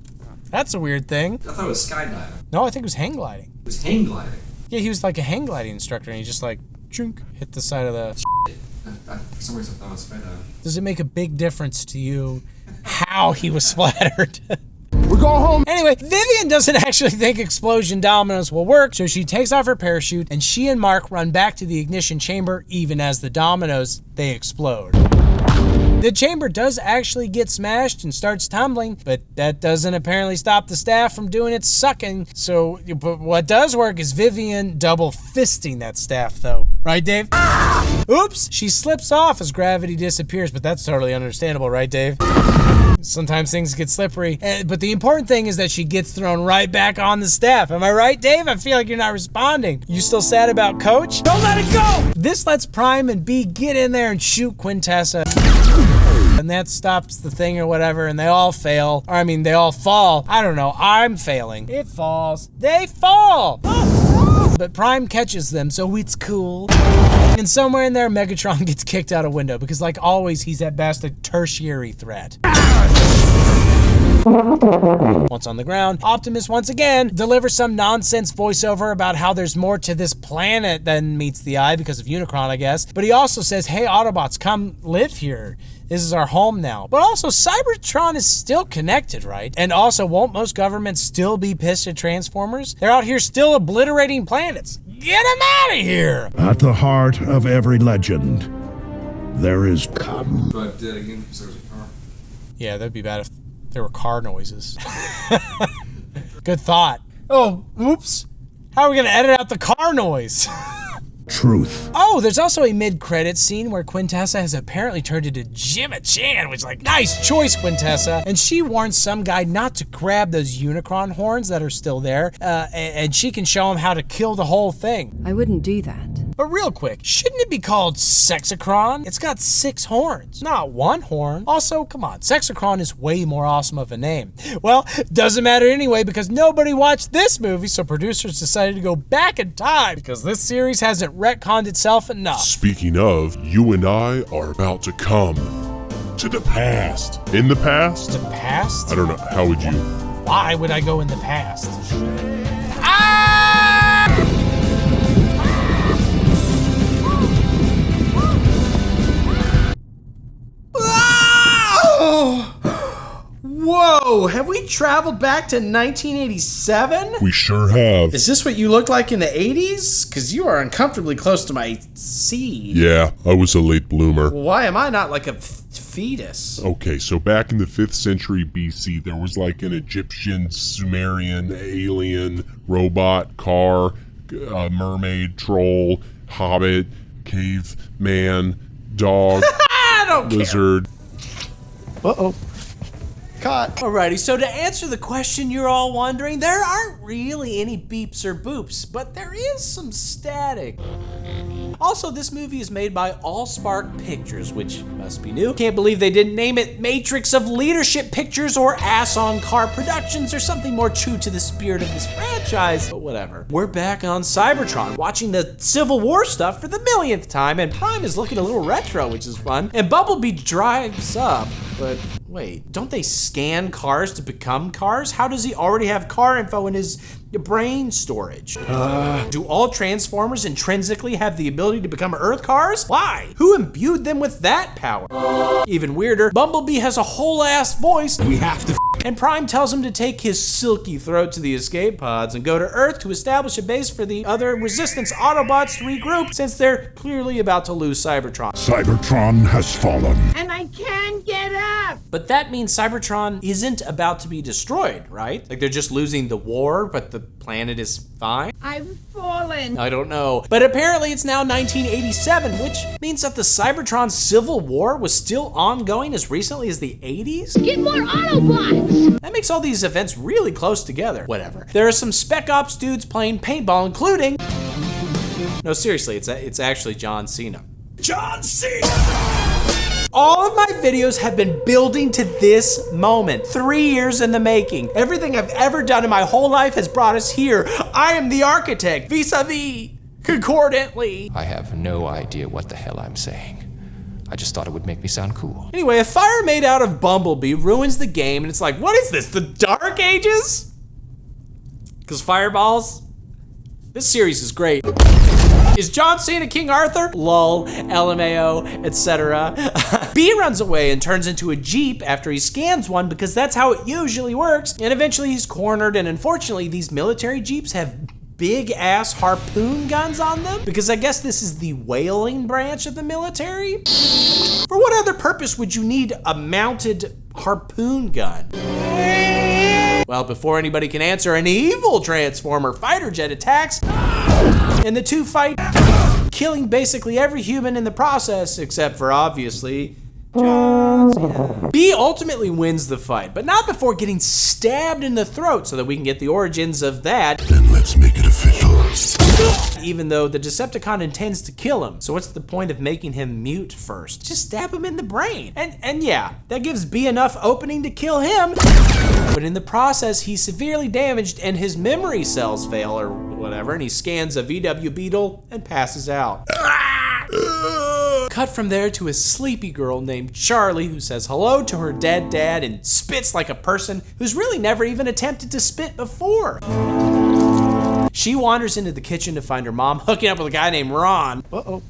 That's a weird thing. I thought it was skydiving. No, I think it was hang gliding. It was hang gliding. Yeah, he was like a hang gliding instructor, and he just like, chunk, hit the side of the... For some reason I thought it was skydiving. Does it make a big difference to you how he was splattered? We're going home. Anyway, Vivian doesn't actually think explosion dominoes will work, so she takes off her parachute, and she and Mark run back to the ignition chamber, even as the dominoes, they explode. The chamber does actually get smashed and starts tumbling, but that doesn't apparently stop the staff from doing its sucking. So what does work is Vivian double fisting that staff though. Right, Dave? Oops, she slips off as gravity disappears, but that's totally understandable, right, Dave? Sometimes things get slippery, but the important thing is that she gets thrown right back on the staff. Am I right, Dave? I feel like you're not responding. You still sad about Coach? Don't let it go! This lets Prime and B get in there and shoot Quintessa. And that stops the thing or whatever, and they all fail. Or, I mean, they all fall. I don't know, I'm failing. It falls. They fall! But Prime catches them, so it's cool. And somewhere in there, Megatron gets kicked out a window, because like always, he's at best a tertiary threat. Once on the ground, Optimus once again delivers some nonsense voiceover about how there's more to this planet than meets the eye because of Unicron, I guess. But he also says, hey Autobots, come live here. This is our home now. But also, Cybertron is still connected, right? And also, won't most governments still be pissed at Transformers? They're out here still obliterating planets. Get them out of here! At the heart of every legend, there is come. Do I have to do that again because there was a car? Yeah, that'd be bad if there were car noises. Good thought. Oh, oops. How are we gonna edit out the car noise? Truth. Oh, there's also a mid-credits scene where Quintessa has apparently turned into Jimmy Chan, which is like, nice choice, Quintessa. And she warns some guy not to grab those Unicron horns that are still there, and she can show him how to kill the whole thing. I wouldn't do that. But real quick, shouldn't it be called Sexicron? It's got 6 horns, not 1 horn. Also, come on, Sexicron is way more awesome of a name. Well, doesn't matter anyway because nobody watched this movie, so producers decided to go back in time because this series hasn't retconned itself enough. Speaking of, you and I are about to come to the past. In the past? The past? I don't know. How would you? Why would I go in the past? Whoa, have we traveled back to 1987? We sure have. Is this what you looked like in the 80s? Because you are uncomfortably close to my seed. Yeah, I was a late bloomer. Why am I not like a fetus? Okay, so back in the 5th century BC, there was like an Egyptian, Sumerian, alien, robot, car, mermaid, troll, hobbit, caveman, dog, lizard. Uh-oh. Caught. Alrighty, so to answer the question you're all wondering, there aren't really any beeps or boops, but there is some static. Also, this movie is made by Allspark Pictures, which must be new. Can't believe they didn't name it Matrix of Leadership Pictures or Ass on Car Productions or something more true to the spirit of this franchise, but whatever. We're back on Cybertron, watching the Civil War stuff for the millionth time, and Prime is looking a little retro, which is fun, and Bumblebee drives up, but wait, don't they scan cars to become cars? How does he already have car info in his brain storage? Do all Transformers intrinsically have the ability to become Earth cars? Why? Who imbued them with that power? Even weirder, Bumblebee has a whole ass voice. We have to and Prime tells him to take his silky throat to the escape pods and go to Earth to establish a base for the other Resistance Autobots to regroup since they're clearly about to lose Cybertron. Cybertron has fallen. And I can't get up! But that means Cybertron isn't about to be destroyed, right? Like they're just losing the war, but the planet is fine? I've fallen. I don't know. But apparently it's now 1987, which means that the Cybertron Civil War was still ongoing as recently as the 80s? Get more Autobots! That makes all these events really close together. Whatever. There are some Spec Ops dudes playing paintball, including... No, seriously, it's actually John Cena. John Cena! All of my videos have been building to this moment. 3 years in the making. Everything I've ever done in my whole life has brought us here. I am the architect, vis-a-vis, concordantly. I have no idea what the hell I'm saying. I just thought it would make me sound cool. Anyway, a fire made out of Bumblebee ruins the game, and it's like, what is this, the Dark Ages? Because fireballs? This series is great. Is John Cena King Arthur? Lol, LMAO, etc. B runs away and turns into a Jeep after he scans one because that's how it usually works, and eventually he's cornered, and unfortunately these military Jeeps have big ass harpoon guns on them because I guess this is the whaling branch of the military. For what other purpose would you need a mounted harpoon gun? Well, before anybody can answer, an evil Transformer fighter jet attacks and the two fight, killing basically every human in the process except for obviously John Cena. B ultimately wins the fight, but not before getting stabbed in the throat so that we can get the origins of that. Then let's make it official. Even though the Decepticon intends to kill him. So what's the point of making him mute first? Just stab him in the brain. And yeah, that gives B enough opening to kill him. But in the process, he's severely damaged and his memory cells fail or whatever, and he scans a VW Beetle and passes out. Cut from there to a sleepy girl named Charlie who says hello to her dead dad and spits like a person who's really never even attempted to spit before. She wanders into the kitchen to find her mom hooking up with a guy named Ron.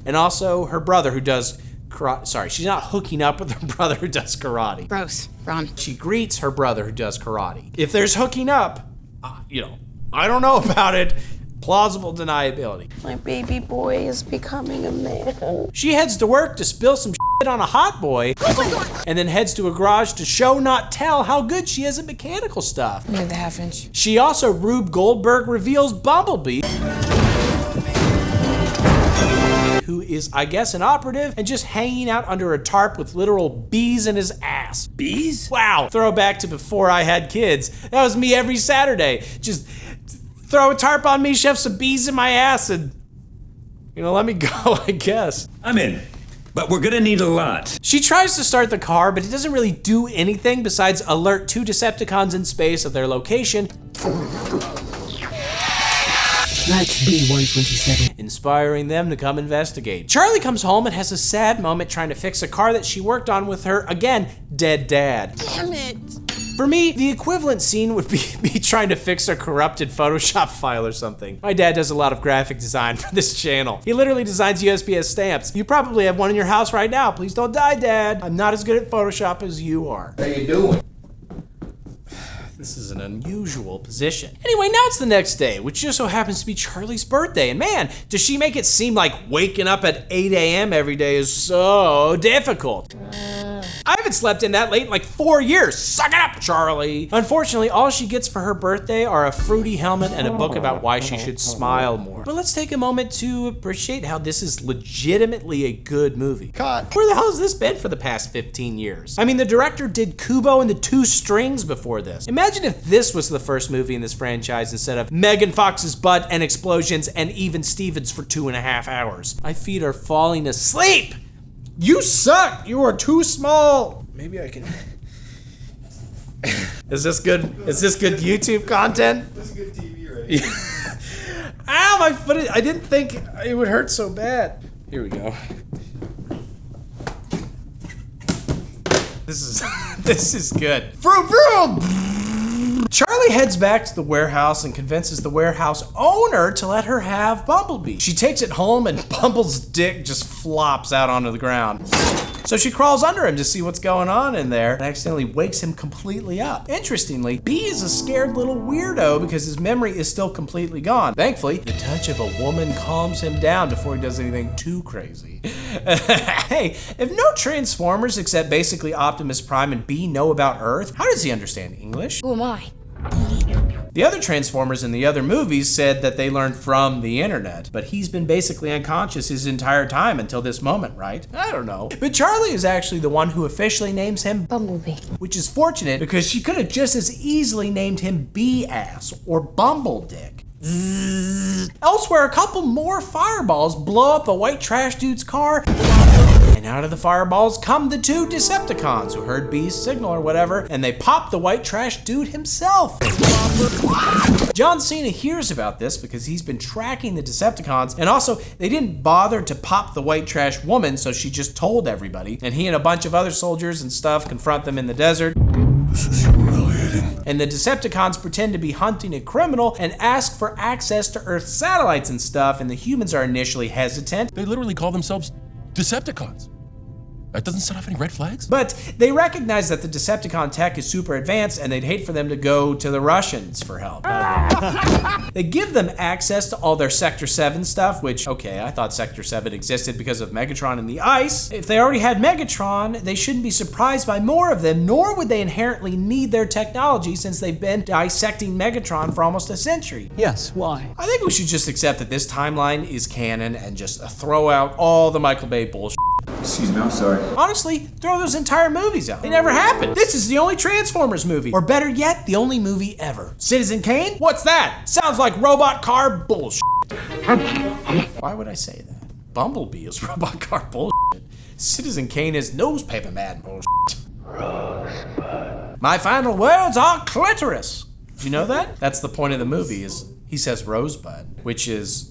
And also her brother who does karate. Sorry, she's not hooking up with her brother who does karate. Gross, Ron. She greets her brother who does karate. If there's hooking up, I don't know about it. Plausible deniability. My baby boy is becoming a man. She heads to work to spill some shit on a hot boy, and then heads to a garage to show, not tell, how good she is at mechanical stuff. Need the half inch. She also, Rube Goldberg reveals Bumblebee, who is, I guess, an operative and just hanging out under a tarp with literal bees in his ass. Bees? Wow, throwback to before I had kids. That was me every Saturday. Just throw a tarp on me, shove some bees in my ass, and, let me go, I guess. I'm in, but we're gonna need a lot. She tries to start the car, but it doesn't really do anything besides alert 2 Decepticons in space of their location. That's B-127. Inspiring them to come investigate. Charlie comes home and has a sad moment trying to fix a car that she worked on with her, again, dead dad. Damn it. For me, the equivalent scene would be me trying to fix a corrupted Photoshop file or something. My dad does a lot of graphic design for this channel. He literally designs USPS stamps. You probably have one in your house right now. Please don't die, Dad. I'm not as good at Photoshop as you are. How you doing? This is an unusual position. Anyway, now it's the next day, which just so happens to be Charlie's birthday. And man, does she make it seem like waking up at 8 a.m. every day is so difficult. I I haven't slept in that late in like 4 years. Suck it up, Charlie. Unfortunately, all she gets for her birthday are a fruity helmet and a book about why she should smile more. But let's take a moment to appreciate how this is legitimately a good movie. Cut. Where the hell has this been for the past 15 years? I mean, the director did Kubo and the Two Strings before this. Imagine if this was the first movie in this franchise instead of Megan Fox's butt and explosions and even Stevens for 2.5 hours. My feet are falling asleep. You suck. You are too small. Maybe I can. Is this good? Is this good YouTube content? This is good TV right here. Ow, my foot! I didn't think it would hurt so bad. Here we go. This is good. Vroom vroom. Charlie heads back to the warehouse and convinces the warehouse owner to let her have Bumblebee. She takes it home and Bumble's dick just flops out onto the ground. So she crawls under him to see what's going on in there and accidentally wakes him completely up. Interestingly, Bee is a scared little weirdo because his memory is still completely gone. Thankfully, the touch of a woman calms him down before he does anything too crazy. Hey, if no Transformers except basically Optimus Prime and Bee know about Earth, how does he understand English? Who am I? The other Transformers in the other movies said that they learned from the internet, but he's been basically unconscious his entire time until this moment, right? I don't know. But Charlie is actually the one who officially names him Bumblebee. Which is fortunate because she could have just as easily named him Bee-Ass or Bumble Dick. Elsewhere, a couple more fireballs blow up a white trash dude's car. And out of the fireballs come the two Decepticons who heard Bee's signal or whatever, and they pop the white trash dude himself. John Cena hears about this because he's been tracking the Decepticons, and also they didn't bother to pop the white trash woman, so she just told everybody. And he and a bunch of other soldiers and stuff confront them in the desert. This is humiliating. And the Decepticons pretend to be hunting a criminal and ask for access to Earth's satellites and stuff, and the humans are initially hesitant. They literally call themselves Decepticons. That doesn't set off any red flags? But they recognize that the Decepticon tech is super advanced and they'd hate for them to go to the Russians for help. They give them access to all their Sector 7 stuff, which, okay, I thought Sector 7 existed because of Megatron and the ice. If they already had Megatron, they shouldn't be surprised by more of them, nor would they inherently need their technology since they've been dissecting Megatron for almost a century. Yes, why? I think we should just accept that this timeline is canon and just throw out all the Michael Bay bullshit. Excuse me, I'm sorry. Honestly, throw those entire movies out. They never happened. This is the only Transformers movie. Or better yet, the only movie ever. Citizen Kane? What's that? Sounds like robot car bullshit. Why would I say that? Bumblebee is robot car bullshit. Citizen Kane is newspaper man bullshit. Rosebud. My final words are clitoris. Do you know that? That's the point of the movie, is he says Rosebud, which is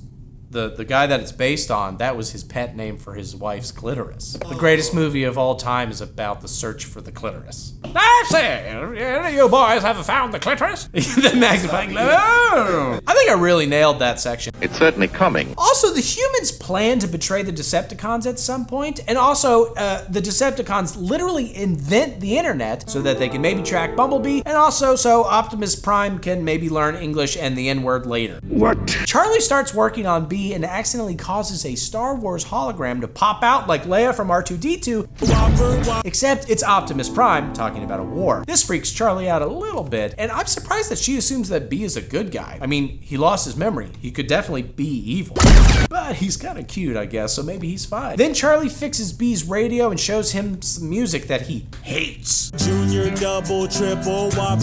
the guy that it's based on, that was his pet name for his wife's clitoris. The greatest movie of all time is about the search for the clitoris. I say, you boys have found the clitoris? The magnifying glass. I think I really nailed that section. It's certainly coming. Also, the humans plan to betray the Decepticons at some point, and also the Decepticons literally invent the internet so that they can maybe track Bumblebee, and also so Optimus Prime can maybe learn English and the N-word later. What? Charlie starts working on Bee and accidentally causes a Star Wars hologram to pop out like Leia from R2-D2, except it's Optimus Prime talking about a war. This freaks Charlie out a little bit, and I'm surprised that she assumes that Bee is a good guy. I mean, he lost his memory. He could definitely be evil. But he's kind of cute, I guess, so maybe he's fine. Then Charlie fixes Bee's radio and shows him some music that he hates. Junior, double, triple, whop.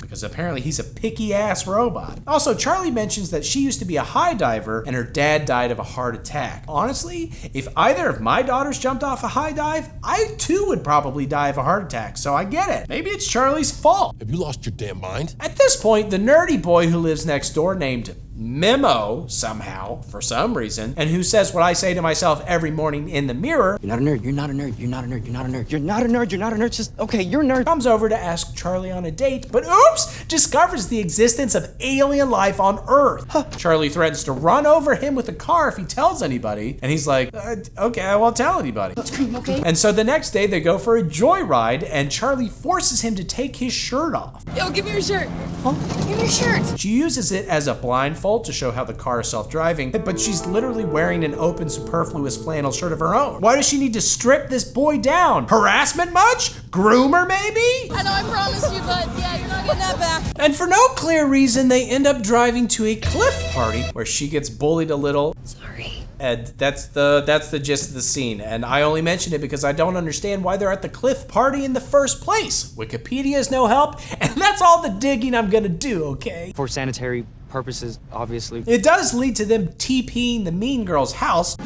Because apparently he's a picky-ass robot. Also, Charlie mentions that she used to be a high diver and her dad died of a heart attack. Honestly, if either of my daughters jumped off a high dive, I too would probably die of a heart attack, so I get it. Maybe it's Charlie's fault. Have you lost your damn mind? At this point, the nerdy boy who lives next door named Memo, somehow, for some reason, and who says what I say to myself every morning in the mirror. You're not a nerd, you're not a nerd, you're not a nerd, you're not a nerd, you're not a nerd, you're not a nerd, just, okay, you're a nerd. Comes over to ask Charlie on a date, but oops, discovers the existence of alien life on Earth. Charlie threatens to run over him with a car if he tells anybody, and he's like, okay, I won't tell anybody. Okay. And so the next day they go for a joyride, and Charlie forces him to take his shirt off. Yo, give me your shirt. Huh? Give me your shirt. She uses it as a blindfold blindfold to show how the car is self-driving, but she's literally wearing an open superfluous flannel shirt of her own. Why does she need to strip this boy down? Harassment much? Groomer maybe? I know I promised you, but yeah, you're not getting that back. And for no clear reason, they end up driving to a cliff party where she gets bullied a little. Sorry. And that's the gist of the scene. And I only mention it because I don't understand why they're at the cliff party in the first place. Wikipedia is no help, and that's all the digging I'm gonna do, okay? For sanitary purposes, obviously. It does lead to them TPing the mean girl's house,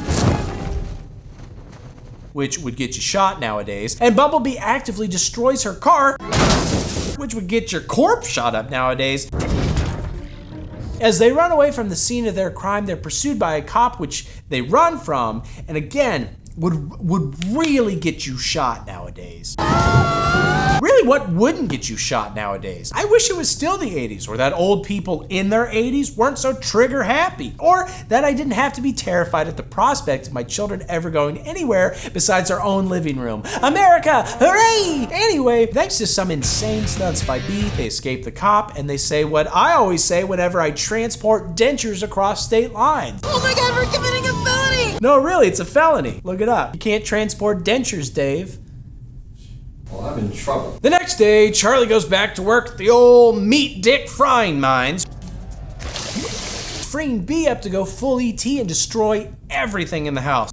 which would get you shot nowadays. And Bumblebee actively destroys her car, which would get your corpse shot up nowadays. As they run away from the scene of their crime, they're pursued by a cop, which they run from, and again, would really get you shot nowadays. Really, what wouldn't get you shot nowadays? I wish it was still the 80s, or that old people in their 80s weren't so trigger happy, or that I didn't have to be terrified at the prospect of my children ever going anywhere besides our own living room. America, hooray! Anyway, thanks to some insane stunts by B, they escape the cop, and they say what I always say whenever I transport dentures across state lines. Oh my God, we're committing a felony! No, really, it's a felony. Look it up. You can't transport dentures, Dave. Well, I'm in trouble. The next day, Charlie goes back to work at the old meat dick frying mines, freeing B up to go full ET and destroy everything in the house.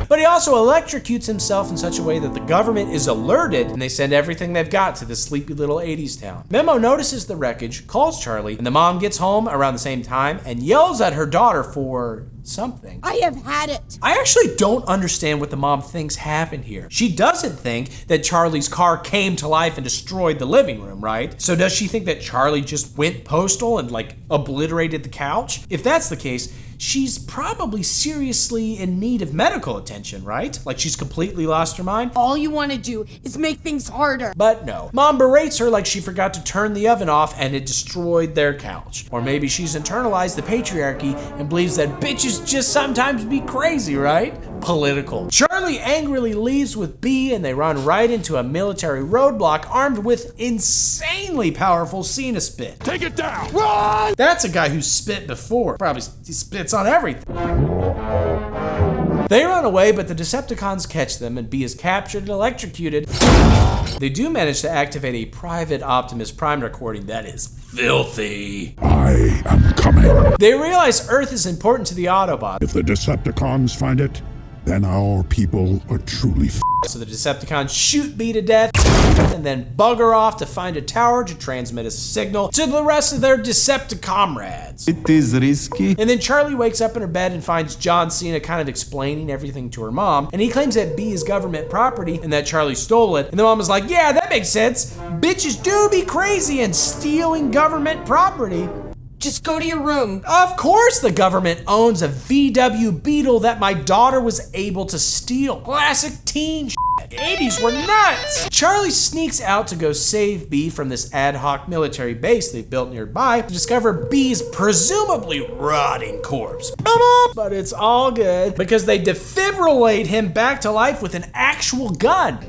But he also electrocutes himself in such a way that the government is alerted and they send everything they've got to this sleepy little 80s town. Memo notices the wreckage, calls Charlie, and the mom gets home around the same time and yells at her daughter for something. I have had it. I actually don't understand what the mom thinks happened here. She doesn't think that Charlie's car came to life and destroyed the living room, right? So does she think that Charlie just went postal and like obliterated the couch? If that's the case, she's probably seriously in need of medical attention, right? Like she's completely lost her mind. All you want to do is make things harder. But no. Mom berates her like she forgot to turn the oven off and it destroyed their couch. Or maybe she's internalized the patriarchy and believes that bitches just sometimes be crazy, right? Political. Charlie angrily leaves with B and they run right into a military roadblock armed with insanely powerful Cena spit. Take it down! Run! That's a guy who spit before. Probably he spits on everything. They run away, but the Decepticons catch them and B is captured and electrocuted. They do manage to activate a private Optimus Prime recording that is filthy. I am coming. They realize Earth is important to the Autobots. If the Decepticons find it, then our people are truly So the Decepticons shoot B to death and then bugger off to find a tower to transmit a signal to the rest of their Decepticomrades. It is risky. And then Charlie wakes up in her bed and finds John Cena kind of explaining everything to her mom, and he claims that B is government property and that Charlie stole it. And the mom is like, yeah, that makes sense. Bitches do be crazy and stealing government property. Just go to your room. Of course the government owns a VW Beetle that my daughter was able to steal. Classic teen shit. 80s were nuts. Charlie sneaks out to go save B from this ad hoc military base they've built nearby to discover B's presumably rotting corpse. But it's all good because they defibrillate him back to life with an actual gun.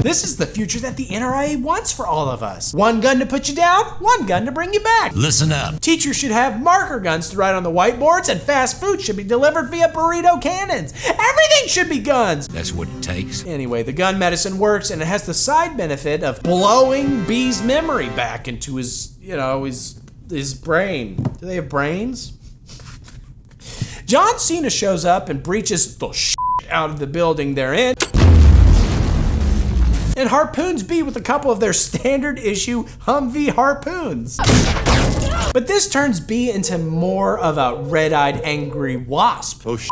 This is the future that the NRA wants for all of us. One gun to put you down, one gun to bring you back. Listen up. Teachers should have marker guns to write on the whiteboards, and fast food should be delivered via burrito cannons. Everything should be guns. That's what it takes. Anyway, the gun medicine works, and it has the side benefit of blowing B's memory back into his, his brain. Do they have brains? John Cena shows up and breaches the shit out of the building they're in, and harpoons B with a couple of their standard issue Humvee harpoons. But this turns B into more of a red-eyed angry wasp. Oh, shit.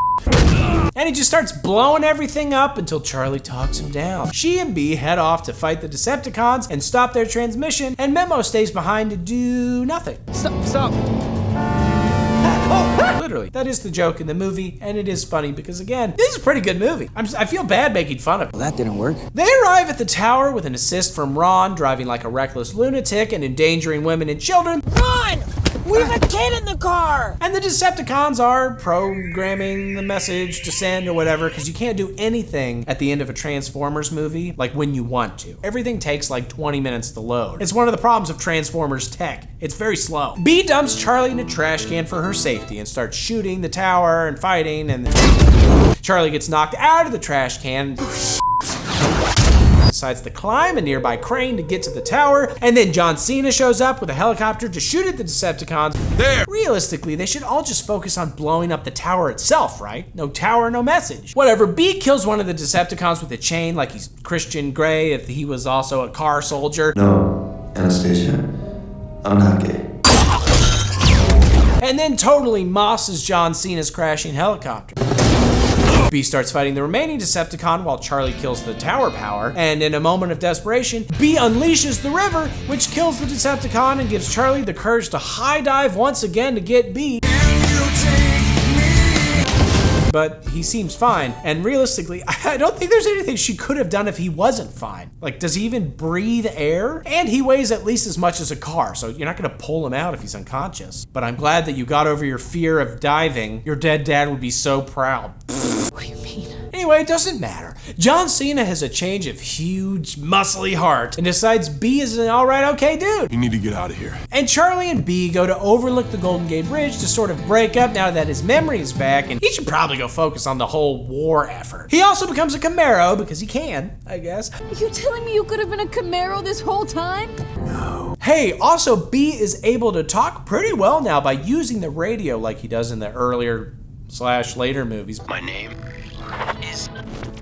And he just starts blowing everything up until Charlie talks him down. She and B head off to fight the Decepticons and stop their transmission, and Memo stays behind to do nothing. Stop. Literally, that is the joke in the movie, and it is funny because, again, this is a pretty good movie. I feel bad making fun of it. Well, that didn't work. They arrive at the tower with an assist from Ron, driving like a reckless lunatic and endangering women and children. Run! We have a kid in the car! And the Decepticons are programming the message to send or whatever, because you can't do anything at the end of a Transformers movie like when you want to. Everything takes like 20 minutes to load. It's one of the problems of Transformers tech. It's very slow. Bee dumps Charlie in a trash can for her safety and starts shooting the tower and fighting, and Charlie gets knocked out of the trash can. Decides to climb a nearby crane to get to the tower, and then John Cena shows up with a helicopter to shoot at the Decepticons. There! Realistically, they should all just focus on blowing up the tower itself, right? No tower, no message. Whatever, Bee kills one of the Decepticons with a chain like he's Christian Grey if he was also a car soldier. No, Anastasia, I'm not gay. And then totally mosses John Cena's crashing helicopter. Bee starts fighting the remaining Decepticon while Charlie kills the tower power, and in a moment of desperation, Bee unleashes the river, which kills the Decepticon and gives Charlie the courage to high dive once again to get Bee. But he seems fine, and realistically, I don't think there's anything she could have done if he wasn't fine. Like, does he even breathe air? And he weighs at least as much as a car, so you're not gonna pull him out if he's unconscious. But I'm glad that you got over your fear of diving. Your dead dad would be so proud. What do you mean? Anyway, it doesn't matter. John Cena has a change of huge, muscly heart and decides Bee is an alright, okay dude. You need to get out of here. And Charlie and Bee go to overlook the Golden Gate Bridge to sort of break up now that his memory is back, and he should probably go focus on the whole war effort. He also becomes a Camaro because he can, I guess. Are you telling me you could have been a Camaro this whole time? No. Hey, also Bee is able to talk pretty well now by using the radio like he does in the earlier/later movies. My name is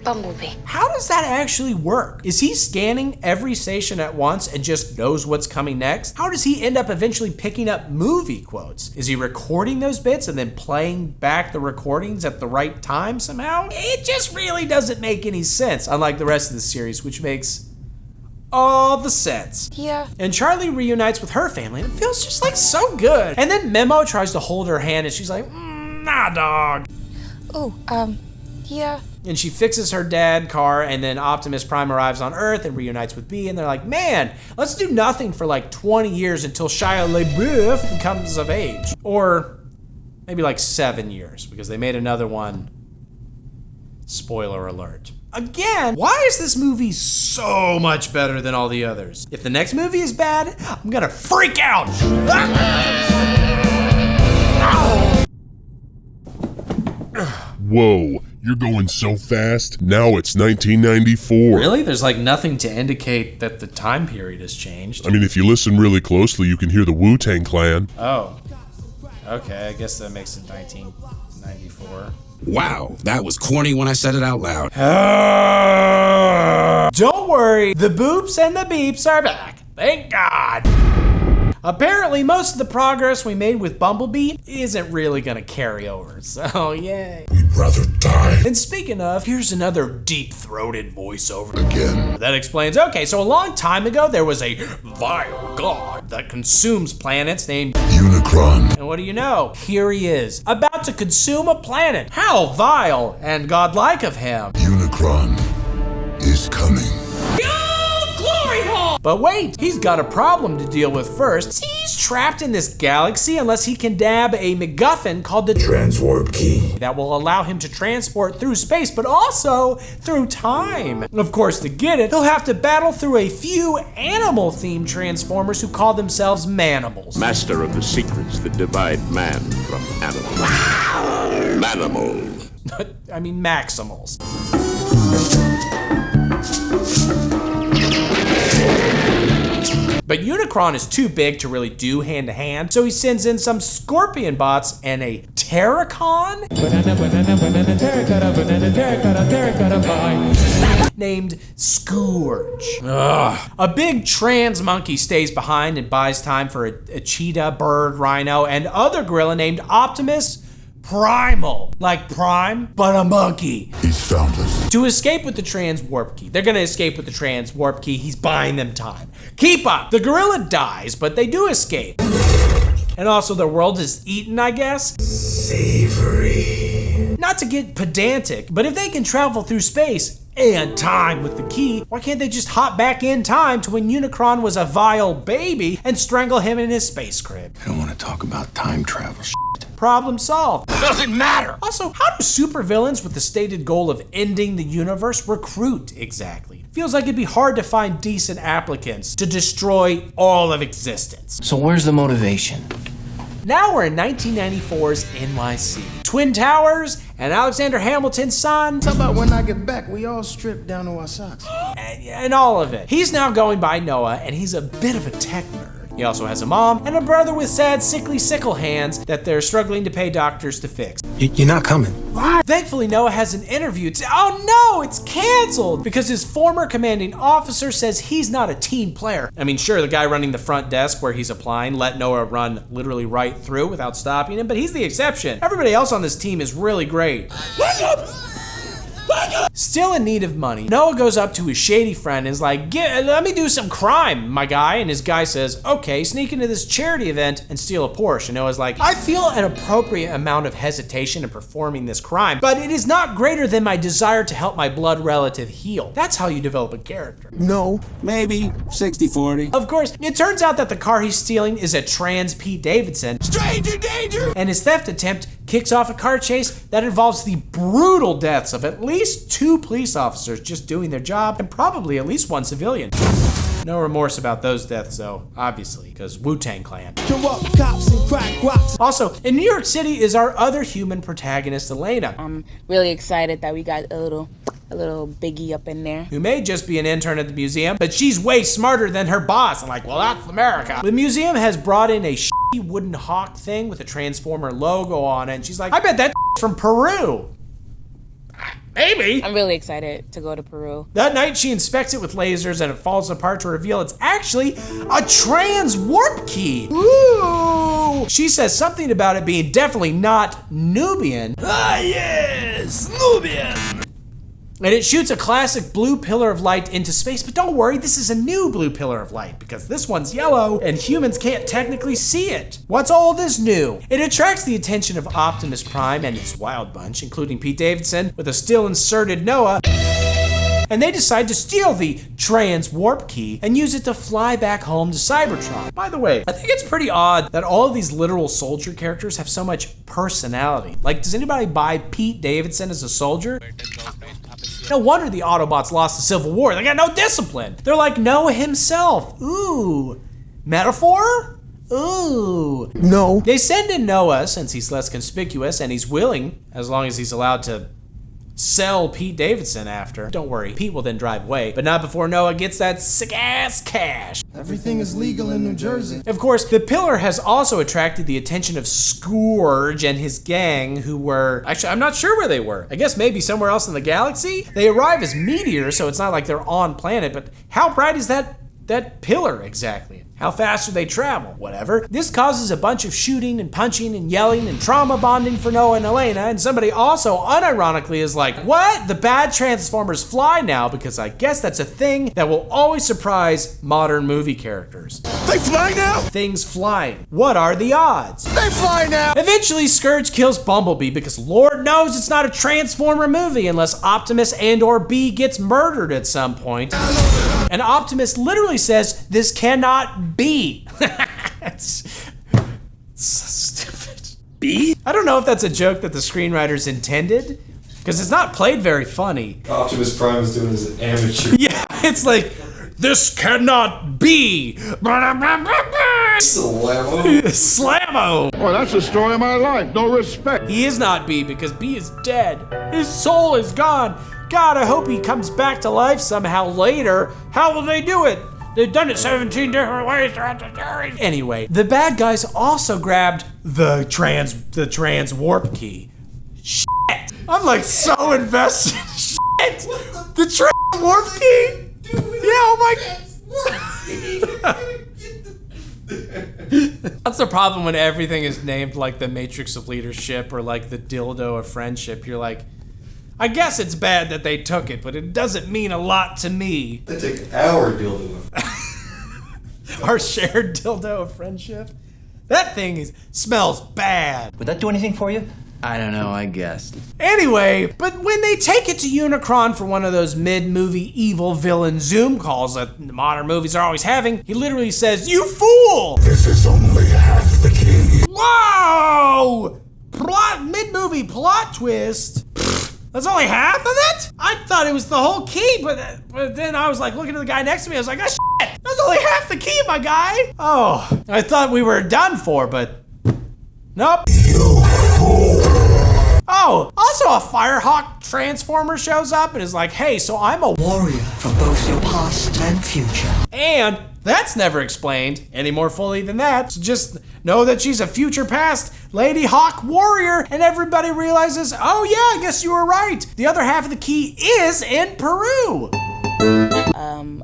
Bumblebee. How does that actually work? Is he scanning every station at once and just knows what's coming next? How does he end up eventually picking up movie quotes? Is he recording those bits and then playing back the recordings at the right time somehow? It just really doesn't make any sense, unlike the rest of the series, which makes all the sense. Yeah. And Charlie reunites with her family, and it feels just like so good. And then Memo tries to hold her hand, and she's like, nah, dog. Oh, yeah. And she fixes her dad car, and then Optimus Prime arrives on Earth and reunites with Bee, and they're like, man, let's do nothing for like 20 years until Shia LaBeouf comes of age. Or maybe like 7 years, because they made another one. Spoiler alert. Again, why is this movie so much better than all the others? If the next movie is bad, I'm gonna freak out. Whoa, you're going so fast. Now it's 1994. Really? There's like nothing to indicate that the time period has changed. I mean, if you listen really closely, you can hear the Wu-Tang Clan. Oh. Okay, I guess that makes it 1994. Wow, that was corny when I said it out loud. Don't worry, the boops and the beeps are back. Thank God. Apparently, most of the progress we made with Bumblebee isn't really gonna carry over, so yay. We'd rather die. And speaking of, here's another deep-throated voiceover. Again. That explains, okay, so a long time ago, there was a vile god that consumes planets named Unicron. And what do you know? Here he is, about to consume a planet. How vile and godlike of him. Unicron is coming. But wait, he's got a problem to deal with first. He's trapped in this galaxy unless he can dab a MacGuffin called the Transwarp Key that will allow him to transport through space, but also through time. Of course, to get it, he'll have to battle through a few animal-themed Transformers who call themselves Manimals. Master of the secrets that divide man from animal. Manimal. I mean, Maximals. But Unicron is too big to really do hand-to-hand, so he sends in some scorpion bots and a Terracon named Scourge. Ugh. A big trans monkey stays behind and buys time for a cheetah, bird, rhino, and other gorilla named Optimus Primal. Like Prime, but a monkey. He's found us. To escape with the trans warp key. They're gonna escape with the trans warp key. He's buying them time. Keep up. The gorilla dies, but they do escape. And also their world is eaten, I guess. Savory. Not to get pedantic, but if they can travel through space and time with the key, why can't they just hop back in time to when Unicron was a vile baby and strangle him in his space crib? I don't want to talk about time travel shit. Problem solved. Doesn't matter! Also, how do supervillains with the stated goal of ending the universe recruit exactly? Feels like it'd be hard to find decent applicants to destroy all of existence. So where's the motivation? Now we're in 1994's NYC. Twin Towers and Alexander Hamilton's son. How about when I get back, we all strip down to our socks? And all of it. He's now going by Noah, and he's a bit of a tech nerd. He also has a mom and a brother with sad, sickly sickle hands that they're struggling to pay doctors to fix. You're not coming. What? Thankfully, Noah has an interview. Oh no, it's canceled because his former commanding officer says he's not a team player. I mean, sure, the guy running the front desk where he's applying let Noah run literally right through without stopping him, but he's the exception. Everybody else on this team is really great. Wake up! Still in need of money, Noah goes up to his shady friend and is like, let me do some crime, my guy. And his guy says, okay, sneak into this charity event and steal a Porsche. And Noah's like, I feel an appropriate amount of hesitation in performing this crime, but it is not greater than my desire to help my blood relative heal. That's how you develop a character. No, maybe 60-40. Of course, it turns out that the car he's stealing is a trans Pete Davidson. Stranger danger! And his theft attempt kicks off a car chase that involves the brutal deaths of at least 2 police officers just doing their job, and probably at least 1 civilian. No remorse about those deaths though, obviously, because Wu-Tang Clan. Also, in New York City is our other human protagonist, Elena. I'm really excited that we got a little biggie up in there. Who may just be an intern at the museum, but she's way smarter than her boss. I'm like, well, that's America. The museum has brought in a shitty wooden hawk thing with a Transformer logo on it, and she's like, I bet that's from Peru. Maybe. I'm really excited to go to Peru. That night, she inspects it with lasers and it falls apart to reveal it's actually a trans warp key. Ooh! She says something about it being definitely not Nubian. Ah, yes! Nubian! And it shoots a classic blue pillar of light into space, but don't worry, this is a new blue pillar of light because this one's yellow and humans can't technically see it. What's old is new. It attracts the attention of Optimus Prime and his wild bunch, including Pete Davidson with a still inserted Noah, and they decide to steal the trans warp key and use it to fly back home to Cybertron. By the way, I think it's pretty odd that all of these literal soldier characters have so much personality. Like, does anybody buy Pete Davidson as a soldier? No wonder the Autobots lost the Civil War. They got no discipline. They're like Noah himself. Ooh. Metaphor? Ooh. No. They send in Noah since he's less conspicuous and he's willing, as long as he's allowed to sell Pete Davidson after. Don't worry, Pete will then drive away, but not before Noah gets that sick-ass cash. Everything is legal in New Jersey. Of course, the pillar has also attracted the attention of Scourge and his gang, who were, actually, I'm not sure where they were. I guess maybe somewhere else in the galaxy? They arrive as meteors, so it's not like they're on planet, but how bright is that pillar exactly? How fast do they travel? Whatever. This causes a bunch of shooting and punching and yelling and trauma bonding for Noah and Elena, and somebody also unironically is like, what? The bad Transformers fly now? Because I guess that's a thing that will always surprise modern movie characters. They fly now? Things flying. What are the odds? They fly now! Eventually, Scourge kills Bumblebee because Lord knows it's not a Transformer movie unless Optimus and/or B gets murdered at some point. And Optimus literally says, this cannot be. It's so stupid. B? I don't know if that's a joke that the screenwriters intended, because it's not played very funny. Optimus Prime is doing his amateur. Yeah, it's like, this cannot be. Slammo. Slammo. Well, that's the story of my life. No respect. He is not B because B is dead. His soul is gone. God, I hope he comes back to life somehow later. How will they do it? They've done it 17 different ways throughout the series. Anyway, the bad guys also grabbed the trans warp key. Shit. I'm like so invested. Shit. The trans warp key? Yeah, oh my God. That's the problem when everything is named like the Matrix of Leadership or like the dildo of friendship. You're like, I guess it's bad that they took it, but it doesn't mean a lot to me. They took our dildo. Our shared dildo of friendship? That thing smells bad. Would that do anything for you? I don't know, I guess. Anyway, but when they take it to Unicron for one of those mid-movie evil villain Zoom calls that modern movies are always having, he literally says, "You fool! This is only half the key." Whoa! Mid-movie plot twist. That's only half of it? I thought it was the whole key, but then I was like looking at the guy next to me, I was like, oh shit! That's only half the key, my guy! Oh, I thought we were done for, but nope. Oh, also a Firehawk Transformer shows up and is like, hey, so I'm a warrior for both your past and future. And that's never explained any more fully than that. So just know that she's a future past Lady Hawk warrior, and everybody realizes, oh yeah, I guess you were right. The other half of the key is in Peru.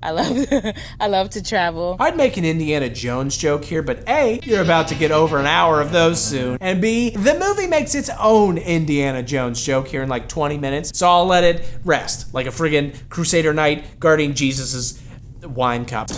I love to travel. I'd make an Indiana Jones joke here, but A, you're about to get over an hour of those soon, and B, the movie makes its own Indiana Jones joke here in like 20 minutes, so I'll let it rest, like a friggin' Crusader Knight guarding Jesus's wine cup.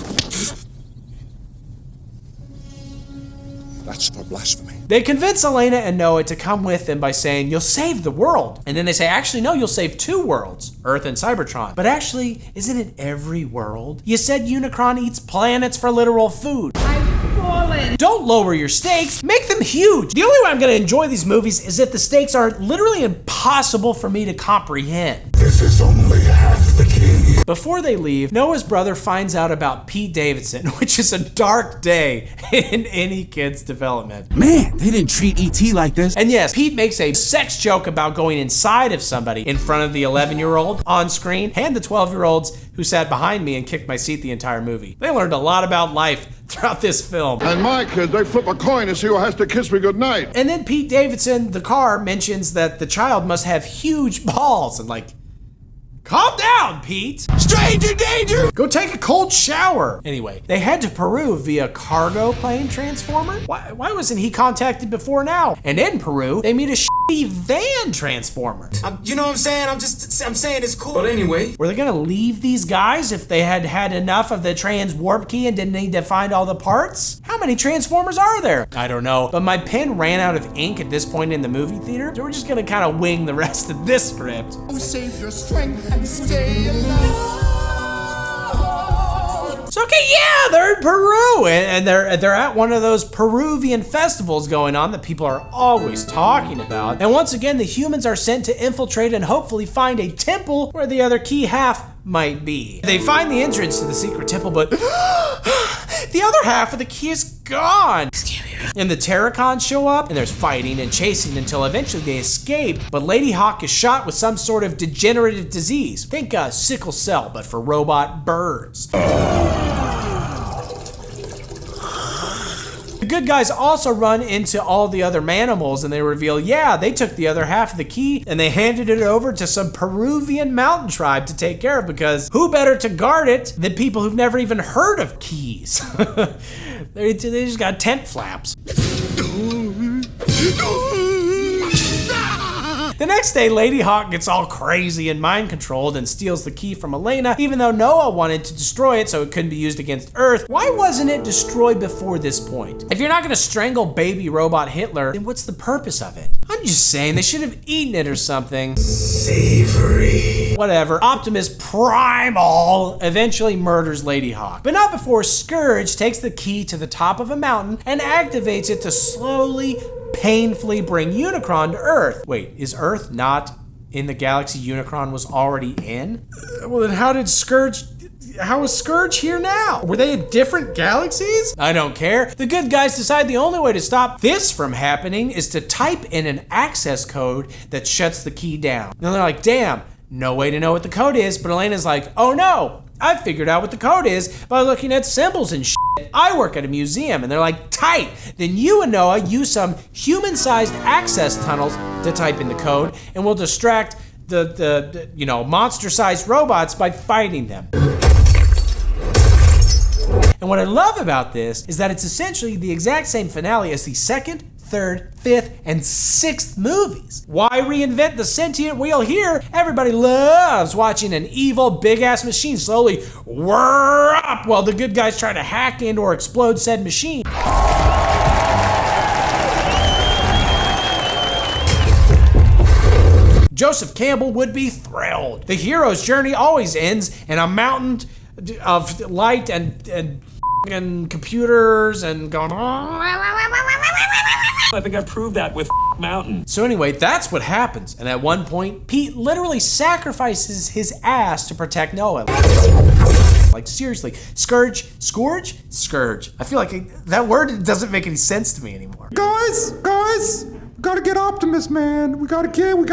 That's for blasphemy. They convince Elena and Noah to come with them by saying, you'll save the world. And then they say, actually, no, you'll save two worlds, Earth and Cybertron. But actually, isn't it every world? You said Unicron eats planets for literal food. Don't lower your stakes, make them huge. The only way I'm gonna enjoy these movies is if the stakes are literally impossible for me to comprehend. This is only half the key. Before they leave, Noah's brother finds out about Pete Davidson, which is a dark day in any kid's development. Man, they didn't treat E.T. like this. And yes, Pete makes a sex joke about going inside of somebody in front of the 11-year-old on screen and the 12-year-olds who sat behind me and kicked my seat the entire movie. They learned a lot about life throughout this film. And my kids, they flip a coin to see who has to kiss me goodnight. And then Pete Davidson, the car, mentions that the child must have huge balls and like, calm down, Pete. Stranger danger! Go take a cold shower. Anyway, they head to Peru via cargo plane transformer. Why wasn't he contacted before now? And in Peru, they meet a shitty van transformer. You know what I'm saying? I'm saying it's cool. But anyway. Were they gonna leave these guys if they had had enough of the trans warp key and didn't need to find all the parts? How many transformers are there? I don't know, but my pen ran out of ink at this point in the movie theater, so we're just gonna kind of wing the rest of this script. Save your strength and stay alive. So okay, yeah, they're in Peru, and they're at one of those Peruvian festivals going on that people are always talking about. And once again, the humans are sent to infiltrate and hopefully find a temple where the other key half might be. They find the entrance to the secret temple, but the other half of the key is gone. And the Terracons show up, and there's fighting and chasing until eventually they escape, but Lady Hawk is shot with some sort of degenerative disease. Think sickle cell, but for robot birds. The good guys also run into all the other manimals, and they reveal, yeah, they took the other half of the key and they handed it over to some Peruvian mountain tribe to take care of, because who better to guard it than people who've never even heard of keys? They just got tent flaps. The next day, Lady Hawk gets all crazy and mind-controlled and steals the key from Elena, even though Noah wanted to destroy it so it couldn't be used against Earth. Why wasn't it destroyed before this point? If you're not gonna strangle baby robot Hitler, then what's the purpose of it? I'm just saying they should have eaten it or something. Savory. Whatever. Optimus Primal eventually murders Lady Hawk, but not before Scourge takes the key to the top of a mountain and activates it to slowly, painfully bring Unicron to Earth. Wait, is Earth not in the galaxy Unicron was already in? Well, then how is Scourge here now? Were they in different galaxies? I don't care. The good guys decide the only way to stop this from happening is to type in an access code that shuts the key down. And they're like, damn, no way to know what the code is, but Elena's like, oh no, I figured out what the code is by looking at symbols and shit. I work at a museum. And they're like, tight. Then you and Noah use some human-sized access tunnels to type in the code, and we'll distract the monster-sized robots by fighting them. And what I love about this is that it's essentially the exact same finale as the second, third, fifth, and sixth movies. Why reinvent the sentient wheel here? Everybody loves watching an evil big-ass machine slowly whir up while the good guys try to hack and or explode said machine. Joseph Campbell would be thrilled. The hero's journey always ends in a mountain of light and computers and going. I think I proved that with Mountain. So anyway, that's what happens. And at one point, Pete literally sacrifices his ass to protect Noah. Like seriously, Scourge? I feel like that word doesn't make any sense to me anymore. Guys, gotta get Optimus, man. We gotta kill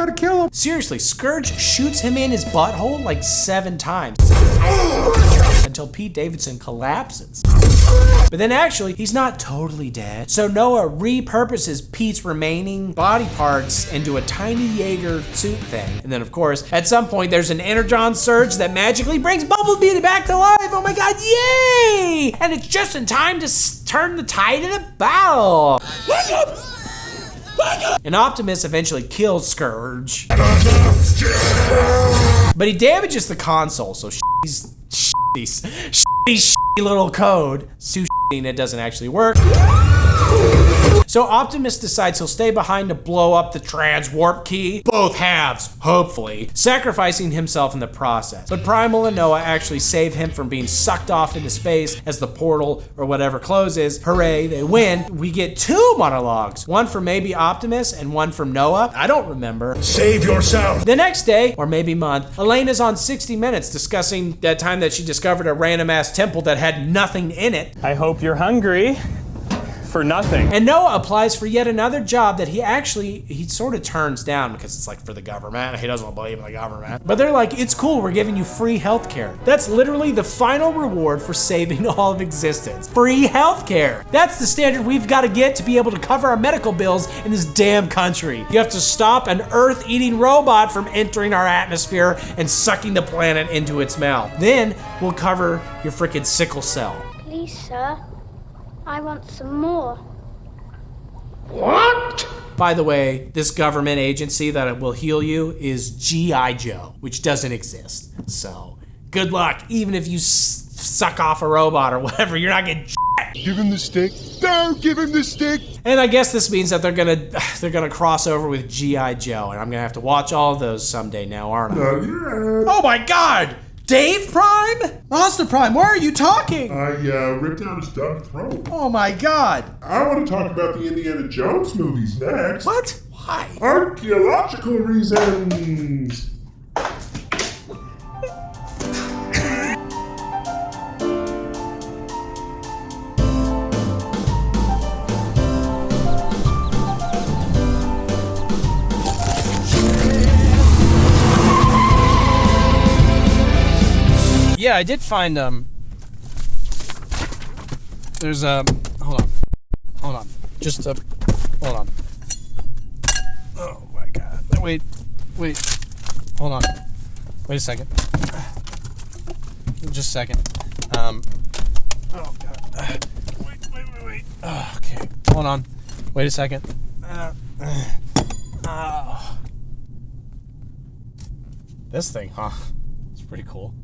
him. Seriously, Scourge shoots him in his butthole like 7 times. Until Pete Davidson collapses. But then actually, he's not totally dead. So Noah repurposes Pete's remaining body parts into a tiny Jaeger suit thing. And then of course, at some point, there's an energon surge that magically brings Bumblebee back to life. Oh my God, yay! And it's just in time to turn the tide of the battle. And Optimus eventually kills Scourge. But he damages the console, so shitty little code. And it doesn't actually work. So Optimus decides he'll stay behind to blow up the transwarp key. Both halves, hopefully, sacrificing himself in the process. But Primal and Noah actually save him from being sucked off into space as the portal or whatever closes. Hooray, they win. We get 2 monologues. One from maybe Optimus and one from Noah. I don't remember. Save yourself. The next day, or maybe month, Elena's on 60 Minutes discussing that time that she discovered a random ass temple that had nothing in it. I hope you're hungry. For nothing. And Noah applies for yet another job that he sort of turns down because it's like for the government. He doesn't believe in the government. But they're like, it's cool, we're giving you free healthcare. That's literally the final reward for saving all of existence. Free healthcare. That's the standard we've got to get to be able to cover our medical bills in this damn country. You have to stop an Earth-eating robot from entering our atmosphere and sucking the planet into its mouth. Then we'll cover your frickin' sickle cell. Please, sir. I want some more. What? By the way, this government agency that will heal you is G.I. Joe, which doesn't exist. So, good luck. Even if you suck off a robot or whatever, you're not getting Give him the stick. Don't give him the stick. And I guess this means that they're gonna cross over with G.I. Joe, and I'm gonna have to watch all of those someday now, aren't I? Yeah. Oh my God! Dave Prime? Mazda Prime, why are you talking? I ripped out his dumb throat. Oh my God. I want to talk about the Indiana Jones movies next. What? Why? Archaeological reasons. Yeah, I did find, there's hold on, just, hold on. Oh my God, wait, hold on, wait a second, just a second, oh God, wait, oh, okay, hold on, wait a second, this thing, huh, it's pretty cool.